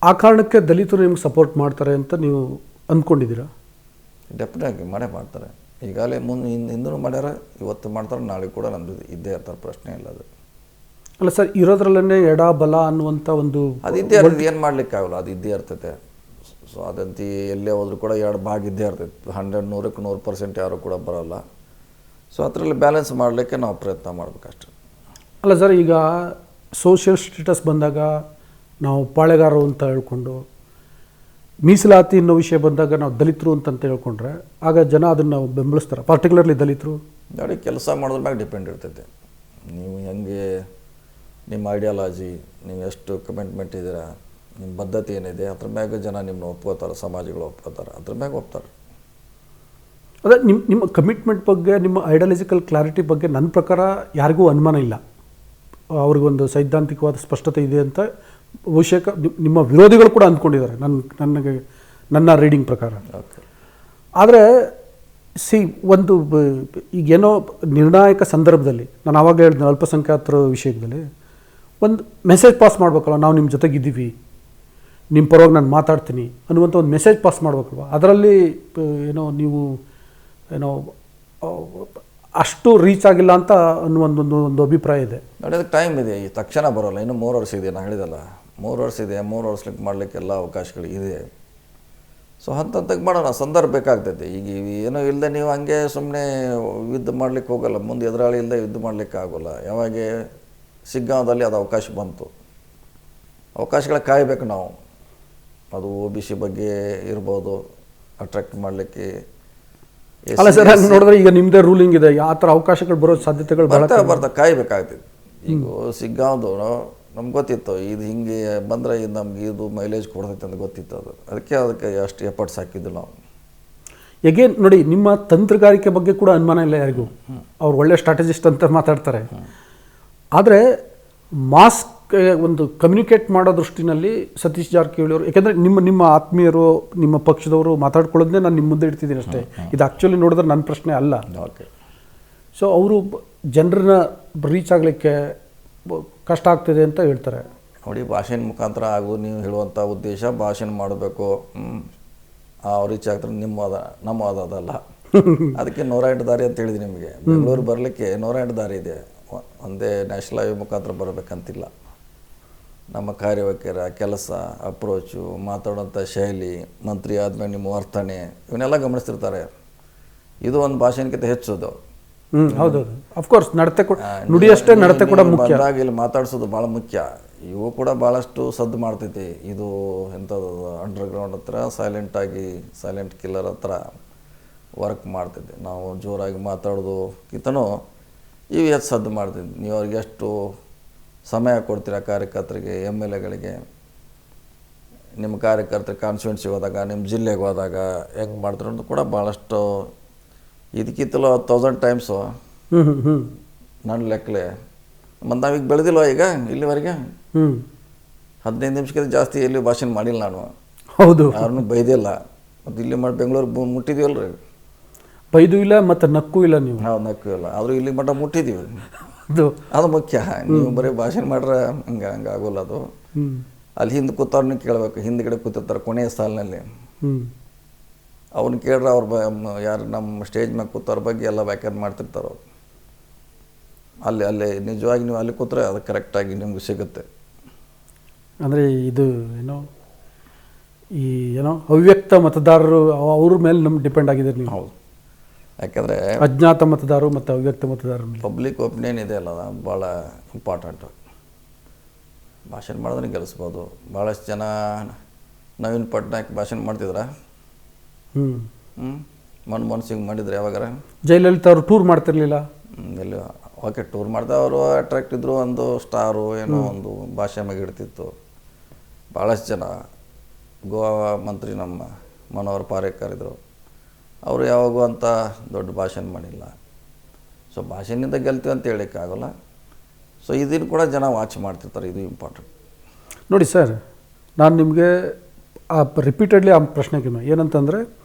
ಆ ಕಾರಣಕ್ಕೆ ದಲಿತರು ನಿಮ್ಗೆ ಸಪೋರ್ಟ್ ಮಾಡ್ತಾರೆ ಅಂತ ನೀವು ಅಂದ್ಕೊಂಡಿದ್ದೀರಾ? ಡೆಫಿನೆಟ್ಲಿ ಮಾಡೇ ಮಾಡ್ತಾರೆ. ಈಗಾಗಲೇ ಮುಂದೆ ಹಿಂದೂ ಮಾಡ್ಯಾರ, ಇವತ್ತು ಮಾಡ್ತಾರೆ, ನಾಳೆ ಕೂಡ ನಮ್ಮದು ಇದ್ದೇ ಇರ್ತಾರೆ, ಪ್ರಶ್ನೆ ಇಲ್ಲ ಅದು. ಅಲ್ಲ ಸರ್, ಇರೋದ್ರಲ್ಲೇ ಎಡ ಬಲ ಅನ್ನುವಂಥ ಒಂದು ಅದು ಇದ್ದೇ ಇರ್ತದೆ, ಏನು ಮಾಡಲಿಕ್ಕಾಗಲ್ಲ, ಅದು ಇದ್ದೇ ಇರ್ತೈತೆ. ಸೊ ಅದಂತ ಎಲ್ಲೇ ಹೋದ್ರೂ ಕೂಡ ಎರಡು ಭಾಗ ಇದ್ದೇ ಇರ್ತೈತೆ. 100% ಯಾರು ಕೂಡ ಬರೋಲ್ಲ. ಸೊ ಅದರಲ್ಲಿ ಬ್ಯಾಲೆನ್ಸ್ ಮಾಡಲಿಕ್ಕೆ ನಾವು ಪ್ರಯತ್ನ ಮಾಡಬೇಕಷ್ಟೆ. ಅಲ್ಲ ಸರ್, ಈಗ ಸೋಷಿಯಲ್ ಸ್ಟೇಟಸ್ ಬಂದಾಗ ನಾವು ಪಾಳೆಗಾರರು ಅಂತ ಹೇಳ್ಕೊಂಡು, ಮೀಸಲಾತಿ ಅನ್ನೋ ವಿಷಯ ಬಂದಾಗ ನಾವು ದಲಿತರು ಅಂತ ಹೇಳ್ಕೊಂಡ್ರೆ ಆಗ ಜನ ಅದನ್ನು ಬೆಂಬಲಿಸ್ತಾರೆ, ಪರ್ಟಿಕ್ಯುಲರ್ಲಿ ದಲಿತರು. ನೋಡಿ, ಕೆಲಸ ಮಾಡೋದ್ರ ಮ್ಯಾಗ ಡಿಪೆಂಡ್ ಇರ್ತೈತೆ. ನೀವು ಹೆಂಗೆ, ನಿಮ್ಮ ಐಡಿಯಾಲಜಿ, ನೀವು ಎಷ್ಟು ಕಮಿಟ್ಮೆಂಟ್ ಇದ್ದೀರಾ, ನಿಮ್ಮ ಬದ್ಧತೆ ಏನಿದೆ, ಅದ್ರ ಮ್ಯಾಗ ಜನ ನಿಮ್ಮನ್ನ ಒಪ್ಕೋತಾರೆ, ಸಮಾಜಗಳು ಒಪ್ಕೋತಾರೆ, ಅದ್ರ ಮ್ಯಾಗ ಒಪ್ತಾರೆ. ಅದೇ ನಿಮ್ಮ ಕಮಿಟ್ಮೆಂಟ್ ಬಗ್ಗೆ, ನಿಮ್ಮ ಐಡಿಯಾಲಜಿಕಲ್ ಕ್ಲಾರಿಟಿ ಬಗ್ಗೆ ನನ್ನ ಪ್ರಕಾರ ಯಾರಿಗೂ ಅನುಮಾನ ಇಲ್ಲ. ಅವ್ರಿಗೊಂದು ಸೈದ್ಧಾಂತಿಕವಾದ ಸ್ಪಷ್ಟತೆ ಇದೆ ಅಂತ ಬಹುಶಃ ನಿಮ್ಮ ವಿರೋಧಿಗಳು ಕೂಡ ಅಂದ್ಕೊಂಡಿದ್ದಾರೆ, ನನ್ನ ರೀಡಿಂಗ್ ಪ್ರಕಾರ. ಓಕೆ. ಆದರೆ ಒಂದು ಈಗೇನೋ ನಿರ್ಣಾಯಕ ಸಂದರ್ಭದಲ್ಲಿ, ನಾನು ಆವಾಗಲೇ ಹೇಳಿದ್ದೆ ಅಲ್ಪಸಂಖ್ಯಾತರ ವಿಷಯದಲ್ಲಿ ಒಂದು ಮೆಸೇಜ್ ಪಾಸ್ ಮಾಡಬೇಕಲ್ಲ, ನಾವು ನಿಮ್ಮ ಜೊತೆಗಿದ್ದೀವಿ, ನಿಮ್ಮ ಪರವಾಗಿ ನಾನು ಮಾತಾಡ್ತೀನಿ ಅನ್ನುವಂಥ ಒಂದು ಮೆಸೇಜ್ ಪಾಸ್ ಮಾಡಬೇಕಲ್ವ. ಅದರಲ್ಲಿ ನೀವು ಅಷ್ಟು ರೀಚ್ ಆಗಿಲ್ಲ ಅಂತ ಅನ್ನುವಂಥದ್ದು ಅಭಿಪ್ರಾಯ ಇದೆ. ನೋಡಿ, ಅದಕ್ಕೆ ಟೈಮ್ ಇದೆ, ಈ ತಕ್ಷಣ ಬರೋಲ್ಲ, ಇನ್ನೂ 3 ವರ್ಷ ಇದೆ. ನಾನು ಹೇಳಿದಲ್ಲ, 3 ವರ್ಷ ಇದೆ, 3 ವರ್ಷಕ್ಕೆ ಮಾಡಲಿಕ್ಕೆಲ್ಲ ಅವಕಾಶಗಳು ಇದೆ. ಸೊ ಹಂತಕ್ಕೆ ಮಾಡೋಣ, ಸಂದರ್ಭ ಬೇಕಾಗ್ತೈತೆ. ಈಗ ಏನೋ ಇಲ್ಲದೆ ನೀವು ಹಂಗೆ ಸುಮ್ಮನೆ ಯುದ್ಧ ಮಾಡ್ಲಿಕ್ಕೆ ಹೋಗಲ್ಲ, ಮುಂದೆ ಎದುರಾಳಿ ಇಲ್ಲದೆ ಯುದ್ಧ ಮಾಡಲಿಕ್ಕೆ ಆಗೋಲ್ಲ. ಯಾವಾಗ ಸಿಗ್ಗಾಂವದಲ್ಲಿ ಅದು ಅವಕಾಶ ಬಂತು, ಅವಕಾಶಗಳ ಕಾಯಬೇಕು ನಾವು. ಅದು OBC ಬಗ್ಗೆ ಇರ್ಬೋದು, ಅಟ್ರಾಕ್ಟ್ ಮಾಡಲಿಕ್ಕೆ. ಅಲ್ಲ ಸರ್, ಹಂಗೆ ನೋಡಿದ್ರೆ ಈಗ ನಿಮ್ಮದೇ ರೂಲಿಂಗ್ ಇದೆ, ಆ ಥರ ಅವಕಾಶಗಳು ಬರೋ ಸಾಧ್ಯತೆಗಳು ಬರ್ತಾ ಕಾಯಬೇಕಾಗ್ತದೆ. ಈಗ ಸಿಗ್ಗಾಂವ್ದು ನಮ್ಗೆ ಗೊತ್ತಿತ್ತು, ಇದು ಹಿಂಗೆ ಬಂದರೆ ಇದು ನಮ್ಗೆ ಇದು ಮೈಲೇಜ್ ಕೊಡ್ತೈತೆ ಅಂತ ಗೊತ್ತಿತ್ತು. ಅದಕ್ಕೆ ಅಷ್ಟು ಎಫರ್ಟ್ಸ್ ಹಾಕಿದ್ದು ನಾವು. ಎಗೇನ್ ನೋಡಿ, ನಿಮ್ಮ ತಂತ್ರಗಾರಿಕೆ ಬಗ್ಗೆ ಕೂಡ ಅನುಮಾನ ಇಲ್ಲ ಯಾರಿಗೂ. ಅವ್ರು ಒಳ್ಳೆ ಸ್ಟ್ರಾಟಜಿಸ್ಟ್ ಅಂತ ಮಾತಾಡ್ತಾರೆ. ಆದರೆ ಮಾಸ್ ಒಂದು ಕಮ್ಯುನಿಕೇಟ್ ಮಾಡೋ ದೃಷ್ಟಿನಲ್ಲಿ ಸತೀಶ್ ಜಾರಕಿಹೊಳಿ ಅವರು, ಯಾಕೆಂದರೆ ನಿಮ್ಮ ಆತ್ಮೀಯರು, ನಿಮ್ಮ ಪಕ್ಷದವರು ಮಾತಾಡ್ಕೊಳ್ಳೋದನ್ನೇ ನಾನು ನಿಮ್ಮ ಮುಂದೆ ಇಡ್ತಿದ್ದೀನಿ ಅಷ್ಟೇ. ಇದು ಆ್ಯಕ್ಚುಲಿ ನೋಡಿದ್ರೆ ನನ್ನ ಪ್ರಶ್ನೆ ಅಲ್ಲ. ಓಕೆ. ಸೊ ಅವರು ಜನರನ್ನ ರೀಚ್ ಆಗಲಿಕ್ಕೆ ಕಷ್ಟ ಆಗ್ತಿದೆ ಅಂತ ಹೇಳ್ತಾರೆ. ನೋಡಿ, ಭಾಷೆನ ಮುಖಾಂತರ ಆಗೋದು ನೀವು ಹೇಳುವಂಥ ಉದ್ದೇಶ, ಭಾಷೆನ ಮಾಡಬೇಕು, ರೀಚ್ ಆಗ್ತಾರೆ, ನಮ್ಮ ಅದಲ್ಲ. ಅದಕ್ಕೆ 108 ದಾರಿ ಅಂತ ಹೇಳಿದೆ ನಿಮಗೆ. ಬೆಂಗಳೂರು ಬರಲಿಕ್ಕೆ 108 ದಾರಿ ಇದೆ, ಒಂದೇ ನ್ಯಾಷನಲ್ ಹೈವೇ ಮುಖಾಂತರ ಬರಬೇಕಂತಿಲ್ಲ. ನಮ್ಮ ಕಾರ್ಯವೈಖರ, ಕೆಲಸ, ಅಪ್ರೋಚು, ಮಾತಾಡೋಂಥ ಶೈಲಿ, ಮಂತ್ರಿ ಆದಮೇಲೆ ನಿಮ್ಮ ವರ್ತನೆ, ಇವನ್ನೆಲ್ಲ ಗಮನಿಸ್ತಿರ್ತಾರೆ. ಇದು ಒಂದು ಭಾಷೆಗಿಂತ ಹೆಚ್ಚೋದು. ಹೌದೌದು, ಅಫ್ಕೋರ್ಸ್. ನಡತೆ ಕೂಡ, ನುಡಿಯಷ್ಟೇ ನಡತೆ ಕೂಡ ಮುಖ್ಯ. ಬಂದಾಗ ಇಲ್ಲಿ ಮಾತಾಡಿಸೋದು ಭಾಳ ಮುಖ್ಯ. ಇವು ಕೂಡ ಭಾಳಷ್ಟು ಸದ್ದು ಮಾಡ್ತೈತಿ. ಇದು ಎಂಥದ್ದು, ಅಂಡರ್ಗ್ರೌಂಡ್ ಹತ್ರ ಸೈಲೆಂಟ್ ಕಿಲ್ಲರ್ ಹತ್ರ ವರ್ಕ್ ಮಾಡ್ತೈತಿ. ನಾವು ಜೋರಾಗಿ ಮಾತಾಡೋದು ಕಿತ್ತನೂ ಇವು ಹೆಚ್ಚು ಸದ್ದು ಮಾಡ್ತೈತಿ. ನೀವು ಅವ್ರಿಗೆ ಎಷ್ಟು ಸಮಯ ಕೊಡ್ತೀರಾ ಕಾರ್ಯಕರ್ತರಿಗೆ, MLAಗಳಿಗೆ, ನಿಮ್ಮ ಕಾರ್ಯಕರ್ತರಿಗೆ ಕಾನ್ಸ್ಟಿಟ್ಯೂನ್ಸಿಗೆ ಹೋದಾಗ, ನಿಮ್ಮ ಜಿಲ್ಲೆಗೆ ಹೋದಾಗ ಹೆಂಗೆ ಮಾಡ್ತಾರೆ ಅಂತ ಕೂಡ ಭಾಳಷ್ಟು. ಇದಕ್ಕಿತ್ತಲೋ 1000 ಟೈಮ್ಸು ನನ್ನ ಲೆಕ್ಕಲೆ. ಮತ್ತು ನಾವೀಗ ಬೆಳೆದಿಲ್ವ ಈಗ ಇಲ್ಲಿವರೆಗೆ 15 ನಿಮಿಷಕ್ಕಿಂತ ಜಾಸ್ತಿ ಎಲ್ಲಿ ಭಾಷಣ ಮಾಡಿಲ್ಲ ನಾನು. ಹೌದು, ಯಾರನ್ನೂ ಬೈದಿಲ್ಲ. ಮತ್ತು ಇಲ್ಲಿ ಮಾಡಿ ಬೆಂಗಳೂರಿಗೆ ಮುಟ್ಟಿದ್ದೀವಲ್ಲ ರೀ, ಬೈದು ಇಲ್ಲ ಮತ್ತು ನಕ್ಕೂ ಇಲ್ಲ ನೀವು. ನಾವು ನಕ್ಕೂ ಇಲ್ಲ, ಆದರೂ ಇಲ್ಲಿ ಮಟ್ಟ ಮುಟ್ಟಿದ್ದೀವಿ. ಅದು ಮುಖ್ಯ. ನೀವು ಬರೀ ಭಾಷಣ ಮಾಡ್ರೆ ಹಂಗೆ ಆಗೋಲ್ಲ ಅದು. ಅಲ್ಲಿ ಹಿಂದೆ ಕೂತವ್ರನ್ನ ಕೇಳಬೇಕು, ಹಿಂದ್ಗಡೆ ಕೂತಿರ್ತಾರೆ ಕೊನೆಯ ಸಾಲಿನಲ್ಲಿ. ಅವ್ರನ್ನ ಕೇಳ್ರೆ ಯಾರು ನಮ್ಮ ಸ್ಟೇಜ್ ಮ್ಯಾಗೆ ಕೂತವ್ರ ಬಗ್ಗೆ ಎಲ್ಲ ವ್ಯಾಖ್ಯಾನ ಮಾಡ್ತಿರ್ತಾರೆ ಅವ್ರು. ಅಲ್ಲಿ ನಿಜವಾಗಿ ನೀವು ಅಲ್ಲಿ ಕೂತ್ರೆ ಅದು ಕರೆಕ್ಟಾಗಿ ನಿಮ್ಗೆ ಸಿಗುತ್ತೆ. ಅಂದರೆ ಇದು ಅವ್ಯಕ್ತ ಮತದಾರರು, ಅವ್ರ ಮೇಲೆ ನಮ್ಗೆ ಡಿಪೆಂಡ್ ಆಗಿದೆ ನೀವು. ಹೌದು, ಯಾಕೆಂದರೆ ಅಜ್ಞಾತ ಮತದಾರರು ಮತ್ತು ಅವ್ಯಕ್ತ ಮತದಾರರು ಪಬ್ಲಿಕ್ ಒಪಿನಿಯನ್ ಇದೆ ಅಲ್ಲ, ಭಾಳ ಇಂಪಾರ್ಟೆಂಟು. ಭಾಷಣ ಮಾಡಿದ್ರೆ ಗೆಲ್ಲಿಸ್ಬೋದು. ಭಾಳಷ್ಟು ಜನ ನವೀನ್ ಪಟ್ನಾಯಕ್ ಭಾಷಣ ಮಾಡ್ತಿದ್ರ, ಮನಮೋಹನ್ ಸಿಂಗ್ ಮಾಡಿದ್ರೆ ಯಾವಾಗಾರ. ಜಯಲಲಿತಾ ಅವರು ಟೂರ್ ಮಾಡ್ತಿರ್ಲಿಲ್ಲ ಎಲ್ಲಿ. ಓಕೆ, ಟೂರ್ ಮಾಡಿದೆ, ಅವರು ಅಟ್ರಾಕ್ಟ್ ಇದ್ದರು, ಒಂದು ಸ್ಟಾರು ಏನೋ ಒಂದು ಭಾಷೆ ಮ್ಯಾಗ ಇಡ್ತಿತ್ತು. ಭಾಳಷ್ಟು ಜನ ಗೋವಾ ಮಂತ್ರಿ ನಮ್ಮ ಮನೋಹರ್ ಪಾರೇಕರ್ ಇದ್ದರು, ಅವರು ಯಾವಾಗೂ ಅಂತ ದೊಡ್ಡ ಭಾಷಣ ಮಾಡಿಲ್ಲ. ಸೊ ಭಾಷೆಯಿಂದ ಗೆಲ್ತೀವಿ ಅಂತ ಹೇಳೋಕ್ಕಾಗಲ್ಲ. ಸೊ ಇದನ್ನು ಕೂಡ ಜನ ವಾಚ್ ಮಾಡ್ತಿರ್ತಾರೆ, ಇದು ಇಂಪಾರ್ಟೆಂಟ್. ನೋಡಿ ಸರ್, ನಾನು ನಿಮಗೆ ರಿಪೀಟೆಡ್ಲಿ ಆ ಪ್ರಶ್ನೆಗೆ ಏನಂತಂದರೆ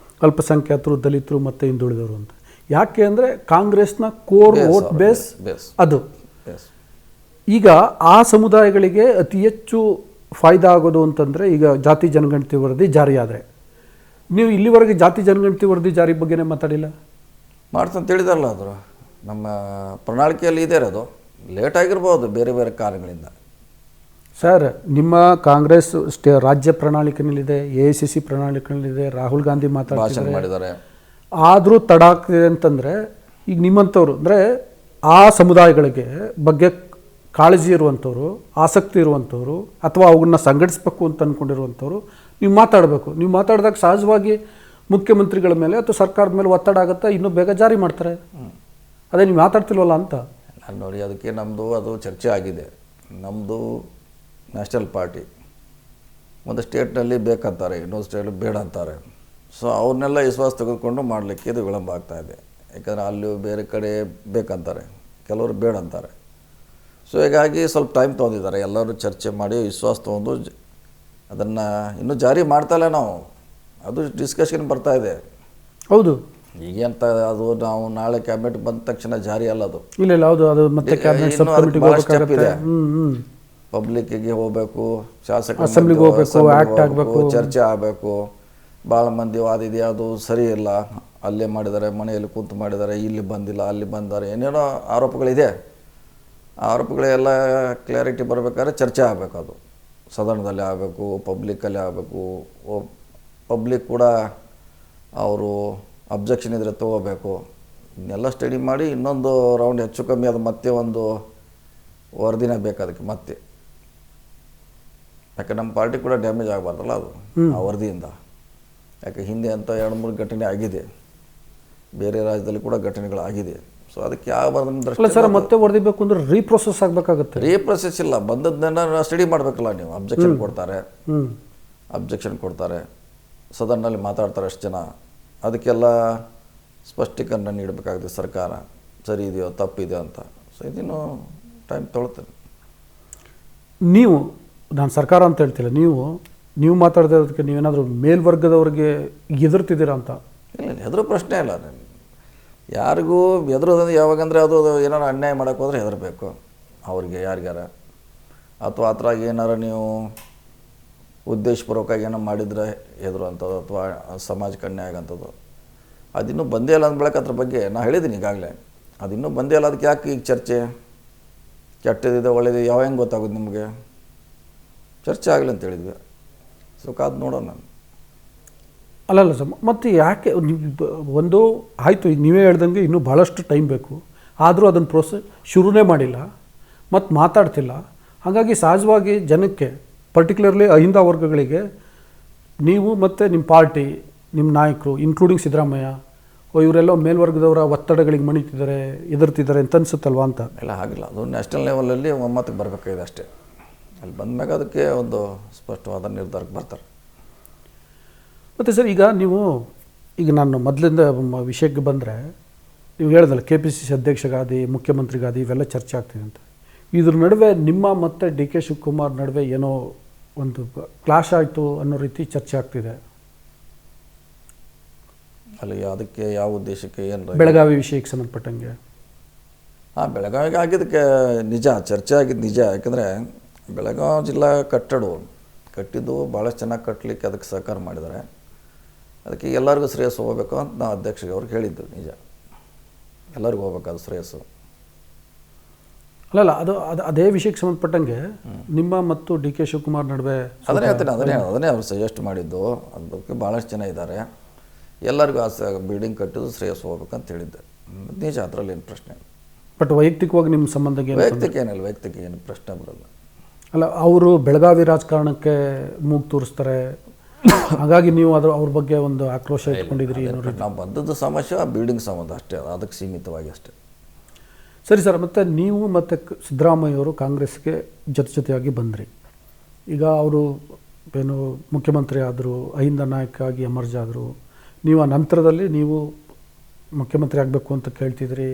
ಅಲ್ಪಸಂಖ್ಯಾತರು, ದಲಿತರು ಮತ್ತು ಹಿಂದುಳಿದವರು ಅಂತ. ಯಾಕೆ ಅಂದರೆ ಕಾಂಗ್ರೆಸ್ನ ಕೋರ್ ವೋಟ್ ಬೇಸ್ ಅದು. ಈಗ ಆ ಸಮುದಾಯಗಳಿಗೆ ಅತಿ ಹೆಚ್ಚು ಫಾಯ್ದಾ ಆಗೋದು ಅಂತಂದರೆ, ಈಗ ಜಾತಿ ಜನಗಣತಿ ವರದಿ ಜಾರಿ ಆದರೆ, ನೀವು ಇಲ್ಲಿವರೆಗೆ ಜಾತಿ ಜನಗಣತಿ ವರದಿ ಜಾರಿ ಬಗ್ಗೆನೇ ಮಾತಾಡಿಲ್ಲ. ಮಾಡ್ತಂತ ಹೇಳಿದಾರಲ್ಲ, ಅದು ನಮ್ಮ ಪ್ರಣಾಳಿಕೆಯಲ್ಲಿ ಇದೆ. ಅದು ಲೇಟ್ ಆಗಿರ್ಬೋದು ಬೇರೆ ಬೇರೆ ಕಾರಣಗಳಿಂದ. ಸರ್, ನಿಮ್ಮ ಕಾಂಗ್ರೆಸ್ ರಾಜ್ಯ ಪ್ರಣಾಳಿಕೆಯಲ್ಲಿದೆ, AICC ಪ್ರಣಾಳಿಕೆಯಲ್ಲಿದೆ, ರಾಹುಲ್ ಗಾಂಧಿ ಮಾಡಿದ್ದಾರೆ. ಆದರೂ ತಡ ಆಗ್ತಿದೆ ಅಂತಂದರೆ, ಈಗ ನಿಮ್ಮಂಥವ್ರು ಅಂದರೆ ಆ ಸಮುದಾಯಗಳಿಗೆ ಬಗ್ಗೆ ಕಾಳಜಿ ಇರುವಂಥವ್ರು, ಆಸಕ್ತಿ ಇರುವಂಥವ್ರು, ಅಥವಾ ಅವನ್ನ ಸಂಘಟಿಸ್ಬೇಕು ಅಂತ ಅಂದ್ಕೊಂಡಿರುವಂಥವ್ರು ನೀವು ಮಾತಾಡಬೇಕು. ನೀವು ಮಾತಾಡಿದಾಗ ಸಹಜವಾಗಿ ಮುಖ್ಯಮಂತ್ರಿಗಳ ಮೇಲೆ ಅಥವಾ ಸರ್ಕಾರದ ಮೇಲೆ ಒತ್ತಡ ಆಗುತ್ತೆ, ಇನ್ನೂ ಬೇಗ ಜಾರಿ ಮಾಡ್ತಾರೆ. ಅದೇ ನೀವು ಮಾತಾಡ್ತಿಲ್ವಲ್ಲ ಅಂತ. ನಾನು ನೋಡಿ, ಅದಕ್ಕೆ ನಮ್ಮದು ಅದು ಚರ್ಚೆ ಆಗಿದೆ. ನಮ್ಮದು ನ್ಯಾಷನಲ್ ಪಾರ್ಟಿ ಒಂದು ಸ್ಟೇಟ್ನಲ್ಲಿ ಬೇಕಂತಾರೆ, ಇನ್ನೊಂದು ಸ್ಟೇಟಲ್ಲಿ ಬೇಡ ಅಂತಾರೆ. ಸೊ ಅವ್ರನ್ನೆಲ್ಲ ವಿಶ್ವಾಸ ತೆಗೆದುಕೊಂಡು ಮಾಡಲಿಕ್ಕೆ ಇದು ವಿಳಂಬ ಆಗ್ತಾಯಿದೆ. ಯಾಕಂದರೆ ಅಲ್ಲಿ ಬೇರೆ ಕಡೆ ಬೇಕಂತಾರೆ, ಕೆಲವರು ಬೇಡ ಅಂತಾರೆ. ಸೊ ಹೀಗಾಗಿ ಸ್ವಲ್ಪ ಟೈಮ್ ತೊಗೊಂಡಿದ್ದಾರೆ. ಎಲ್ಲರೂ ಚರ್ಚೆ ಮಾಡಿ ವಿಶ್ವಾಸ ತೊಗೊಂಡು ಅದನ್ನು ಇನ್ನೂ ಜಾರಿ ಮಾಡ್ತಾಯಿಲ್ಲ ನಾವು. ಅದು ಡಿಸ್ಕಷನ್ ಬರ್ತಾಯಿದೆ. ಹೌದು, ಈಗಂತ ಅದು ನಾವು ನಾಳೆ ಕ್ಯಾಬಿನೆಟ್ ಬಂದ ತಕ್ಷಣ ಜಾರಿ ಅಲ್ಲ ಅದು. ಇಲ್ಲ ಹೌದು, ಅದು ಮತ್ತೆ ಕ್ಯಾಬಿನೆಟ್ ಸಬ್ ಕಮಿಟಿಗೆ ಹೋಗಬೇಕಾಗುತ್ತೆ. ಪಬ್ಲಿಕ್ಕಿಗೆ ಹೋಗಬೇಕು, ಶಾಸಕ ಅಸೆಂಬ್ಲಿಗೆ ಹೋಗಬೇಕು, ಆ್ಯಕ್ಟ್ ಆಗಬೇಕು, ಚರ್ಚೆ ಆಗಬೇಕು. ಭಾಳ ಮಂದಿ ವಾದಿದೆಯಾ, ಅದು ಸರಿ ಇಲ್ಲ, ಅಲ್ಲೇ ಮಾಡಿದ್ದಾರೆ, ಮನೆಯಲ್ಲಿ ಕೂತು ಮಾಡಿದ್ದಾರೆ, ಇಲ್ಲಿ ಬಂದಿಲ್ಲ, ಅಲ್ಲಿ ಬಂದಾರೆ, ಏನೇನೋ ಆರೋಪಗಳಿದೆ. ಆ ಆರೋಪಗಳೆಲ್ಲ ಕ್ಲಾರಿಟಿ ಬರಬೇಕಾದ್ರೆ ಚರ್ಚೆ ಆಗಬೇಕು. ಅದು ಸದನದಲ್ಲಿ ಆಗಬೇಕು, ಪಬ್ಲಿಕ್ಕಲ್ಲಿ ಆಗಬೇಕು. ಪಬ್ಲಿಕ್ ಕೂಡ ಅವರು ಅಬ್ಜೆಕ್ಷನ್ ಇದ್ದರೆ ತೊಗೋಬೇಕು. ಇನ್ನೆಲ್ಲ ಸ್ಟಡಿ ಮಾಡಿ ಇನ್ನೊಂದು ರೌಂಡ್ ಹೆಚ್ಚು ಕಮ್ಮಿ ಅದು ಮತ್ತೆ ಒಂದು ವರದಿನೇ ಬೇಕು ಅದಕ್ಕೆ ಮತ್ತೆ. ಯಾಕೆ ನಮ್ಮ ಪಾರ್ಟಿ ಕೂಡ ಡ್ಯಾಮೇಜ್ ಆಗಬಾರ್ದಲ್ಲ ಅದು ಆ ವರದಿಯಿಂದ. ಯಾಕೆ ಹಿಂದೆ ಅಂತ 2-3 ಘಟನೆ ಆಗಿದೆ, ಬೇರೆ ರಾಜ್ಯದಲ್ಲಿ ಕೂಡ ಘಟನೆಗಳಾಗಿದೆ. ಸೊ ಅದಕ್ಕೆ ಯಾವ ಸರ್ ಮತ್ತೆ ವರದಿ ಬೇಕು ಅಂದರೆ ರೀಪ್ರೊಸೆಸ್ ಆಗಬೇಕಾಗುತ್ತೆ. ರೀಪ್ರೊಸೆಸ್ ಇಲ್ಲ, ಬಂದದ್ದನ್ನ ಸ್ಟಡಿ ಮಾಡಬೇಕಲ್ಲ ನೀವು. ಅಬ್ಜೆಕ್ಷನ್ ಕೊಡ್ತಾರೆ, ಸದನಲ್ಲಿ ಮಾತಾಡ್ತಾರೆ ಅಷ್ಟು ಜನ. ಅದಕ್ಕೆಲ್ಲ ಸ್ಪಷ್ಟೀಕರಣ ನೀಡಬೇಕಾಗುತ್ತೆ ಸರ್ಕಾರ, ಸರಿ ಇದೆಯೋ ತಪ್ಪಿದೆಯೋ ಅಂತ. ಸೊ ಇದನ್ನು ಟೈಮ್ ತೊಗೊಳ್ತೇನೆ. ನೀವು, ನಾನು ಸರ್ಕಾರ ಅಂತ ಹೇಳ್ತಿಲ್ಲ, ನೀವು ಮಾತಾಡ್ತಿರೋದಕ್ಕೆ ನೀವೇನಾದರೂ ಮೇಲ್ವರ್ಗದವ್ರಿಗೆ ಎದುರ್ತಿದ್ದೀರಾ ಅಂತ? ಇಲ್ಲ, ಹೆದರೋ ಪ್ರಶ್ನೆ ಇಲ್ಲ. ಯಾರಿಗೂ ಹೆದರೋದಂದ್ರೆ ಯಾವಾಗಂದರೆ ಅದು ಏನಾರು ಅನ್ಯಾಯ ಮಾಡೋಕ್ಕೆ ಹೋದರೆ ಹೆದರಬೇಕು ಅವ್ರಿಗೆ, ಯಾರಿಗಾರ. ಅಥವಾ ಆ ಥರ ಏನಾರು ನೀವು ಉದ್ದೇಶಪೂರ್ವಕವಾಗಿ ಏನೋ ಮಾಡಿದರೆ ಹೆದರು ಅಂಥದ್ದು, ಅಥವಾ ಸಮಾಜಕ್ಕೆ ಅನ್ಯಾಯ ಆಗಂಥದ್ದು. ಅದಿನ್ನೂ ಬಂದೇ ಇಲ್ಲ ಅಂದ್ಬಳಕ್ಕೆ ಅದ್ರ ಬಗ್ಗೆ ನಾನು ಹೇಳಿದ್ದೀನಿ ಈಗಾಗಲೇ. ಅದಿನ್ನೂ ಬಂದೇ ಇಲ್ಲ, ಅದಕ್ಕೆ ಯಾಕೆ ಈಗ ಚರ್ಚೆ? ಕೆಟ್ಟದಿದೆ ಒಳ್ಳೆಯದು ಯಾವ ಹೆಂಗೆ ಗೊತ್ತಾಗೋದು ನಿಮಗೆ? ಚರ್ಚೆ ಆಗಲಿ ಅಂತ ಹೇಳಿದ್ವಿ. ಸೊ ಕಾದು ನೋಡೋಣ. ಅಲ್ಲಲ್ಲ ಸರ್, ಮತ್ತು ಯಾಕೆ ಒಂದು ಆಯಿತು, ನೀವೇ ಹೇಳ್ದಂಗೆ ಇನ್ನೂ ಭಾಳಷ್ಟು ಟೈಮ್ ಬೇಕು. ಆದರೂ ಅದನ್ನು ಪ್ರೋಸೆಸ್ ಶುರುನೇ ಮಾಡಿಲ್ಲ ಮತ್ತು ಮಾತಾಡ್ತಿಲ್ಲ. ಹಾಗಾಗಿ ಸಹಜವಾಗಿ ಜನಕ್ಕೆ, ಪರ್ಟಿಕ್ಯುಲರ್ಲಿ ಅಹಿಂದ ವರ್ಗಗಳಿಗೆ, ನೀವು ಮತ್ತು ನಿಮ್ಮ ಪಾರ್ಟಿ, ನಿಮ್ಮ ನಾಯಕರು, ಇನ್ಕ್ಲೂಡಿಂಗ್ ಸಿದ್ದರಾಮಯ್ಯ, ಇವರೆಲ್ಲ ಮೇಲ್ವರ್ಗದವರ ಒತ್ತಡಗಳಿಗೆ ಮಣಿತಿದ್ದಾರೆ, ಎದುರ್ತಿದ್ದಾರೆ ಅಂತ ಅನಿಸುತ್ತಲ್ವಾ ಅಂತ? ಎಲ್ಲ ಆಗಿಲ್ಲ. ಅದು ನ್ಯಾಷನಲ್ ಲೆವೆಲಲ್ಲಿ ಒಮ್ಮತಕ್ಕೆ ಬರಬೇಕಾಗಿದೆ ಅಷ್ಟೇ. ಅಲ್ಲಿ ಬಂದಮ್ಯಾಗ ಅದಕ್ಕೆ ಒಂದು ಸ್ಪಷ್ಟವಾದ ನಿರ್ಧಾರಕ್ಕೆ ಬರ್ತಾರೆ. ಮತ್ತು ಸರ್, ಈಗ ನಾನು ಮೊದಲಿಂದ ವಿಷಯಕ್ಕೆ ಬಂದರೆ, ನೀವು ಹೇಳಿದಲ್ಲ KPCC ಅಧ್ಯಕ್ಷಗಾದಿ, ಮುಖ್ಯಮಂತ್ರಿಗಾದಿ ಇವೆಲ್ಲ ಚರ್ಚೆ ಆಗ್ತಿದೆ ಅಂತ. ಇದ್ರ ನಡುವೆ ನಿಮ್ಮ ಮತ್ತು DK ಶಿವಕುಮಾರ್ ನಡುವೆ ಏನೋ ಒಂದು ಕ್ಲಾಶ್ ಆಯಿತು ಅನ್ನೋ ರೀತಿ ಚರ್ಚೆ ಆಗ್ತಿದೆ. ಅಲ್ಲಿ ಅದಕ್ಕೆ ಯಾವ ಉದ್ದೇಶಕ್ಕೆ ಏನು? ಬೆಳಗಾವಿ ವಿಷಯಕ್ಕೆ ಸಂಬಂಧಪಟ್ಟಂಗೆ. ಬೆಳಗಾವಿಗೆ ಆಗಿದ್ದಕ್ಕೆ ನಿಜ, ಚರ್ಚೆ ಆಗಿದ್ದು ನಿಜ. ಯಾಕಂದರೆ ಬೆಳಗಾವಿ ಜಿಲ್ಲಾ ಕಟ್ಟಿದ್ದು ಭಾಳಷ್ಟು ಚೆನ್ನಾಗಿ ಕಟ್ಟಲಿಕ್ಕೆ ಅದಕ್ಕೆ ಸಹಕಾರ ಮಾಡಿದ್ದಾರೆ. ಅದಕ್ಕೆ ಎಲ್ಲರಿಗೂ ಶ್ರೇಯಸ್ಸು ಹೋಗಬೇಕು ಅಂತ ನಾವು ಅಧ್ಯಕ್ಷರಿಗೆ ಅವ್ರಿಗೆ ಹೇಳಿದ್ದು ನಿಜ. ಎಲ್ಲರಿಗೂ ಹೋಗ್ಬೇಕಾದ ಶ್ರೇಯಸ್ಸು. ಅಲ್ಲಲ್ಲ, ಅದೇ ವಿಷಯಕ್ಕೆ ಸಂಬಂಧಪಟ್ಟಂಗೆ ನಿಮ್ಮ ಮತ್ತು DK ಶಿವಕುಮಾರ್ ನಡುವೆ ಅದನ್ನೇ ಹೇಳ್ತೀನಿ. ಅದನ್ನೇ ಅವ್ರು ಸಜೆಸ್ಟ್ ಮಾಡಿದ್ದು. ಅದ್ರ ಬಗ್ಗೆ ಭಾಳಷ್ಟು ಜನ ಇದ್ದಾರೆ. ಎಲ್ಲರಿಗೂ ಬಿಲ್ಡಿಂಗ್ ಕಟ್ಟಿದ್ದು ಶ್ರೇಯಸ್ಸು ಹೋಗ್ಬೇಕಂತ ಹೇಳಿದ್ದೆ. ನಿಜ, ಅದರಲ್ಲಿ ಏನು ಪ್ರಶ್ನೆ ಇಲ್ಲ. ಬಟ್ ವೈಯಕ್ತಿಕವಾಗಿ ನಿಮ್ಮ ಸಂಬಂಧ ವೈಯಕ್ತಿಕ ಏನು ಪ್ರಶ್ನೆ ಬರಲ್ಲ. ಅಲ್ಲ, ಅವರು ಬೆಳಗಾವಿ ರಾಜಕಾರಣಕ್ಕೆ ಮೂಗು ತೋರಿಸ್ತಾರೆ, ಹಾಗಾಗಿ ನೀವು ಅವ್ರ ಬಗ್ಗೆ ಒಂದು ಆಕ್ರೋಶ ಇಟ್ಕೊಂಡಿದ್ರಿ. ನಾವು ಬಂದದ್ದು ಸಮಸ್ಯೆ ಆ ಬಿಲ್ಡಿಂಗ್ ಸಂಬಂಧ ಅಷ್ಟೇ, ಅದಕ್ಕೆ ಸೀಮಿತವಾಗಿ ಅಷ್ಟೇ. ಸರಿ ಸರ್, ಮತ್ತು ನೀವು ಮತ್ತು ಸಿದ್ದರಾಮಯ್ಯವರು ಕಾಂಗ್ರೆಸ್ಗೆ ಜೊತೆಯಾಗಿ ಬಂದ್ರಿ. ಈಗ ಅವರು ಏನು ಮುಖ್ಯಮಂತ್ರಿ ಆದರು, ಅಹಿಂದ ನಾಯಕ ಆಗಿ ಎಮರ್ಜ್ ಆದರು. ನೀವು ಆ ನಂತರದಲ್ಲಿ ನೀವು ಮುಖ್ಯಮಂತ್ರಿ ಆಗಬೇಕು ಅಂತ ಕೇಳ್ತಿದ್ರಿ.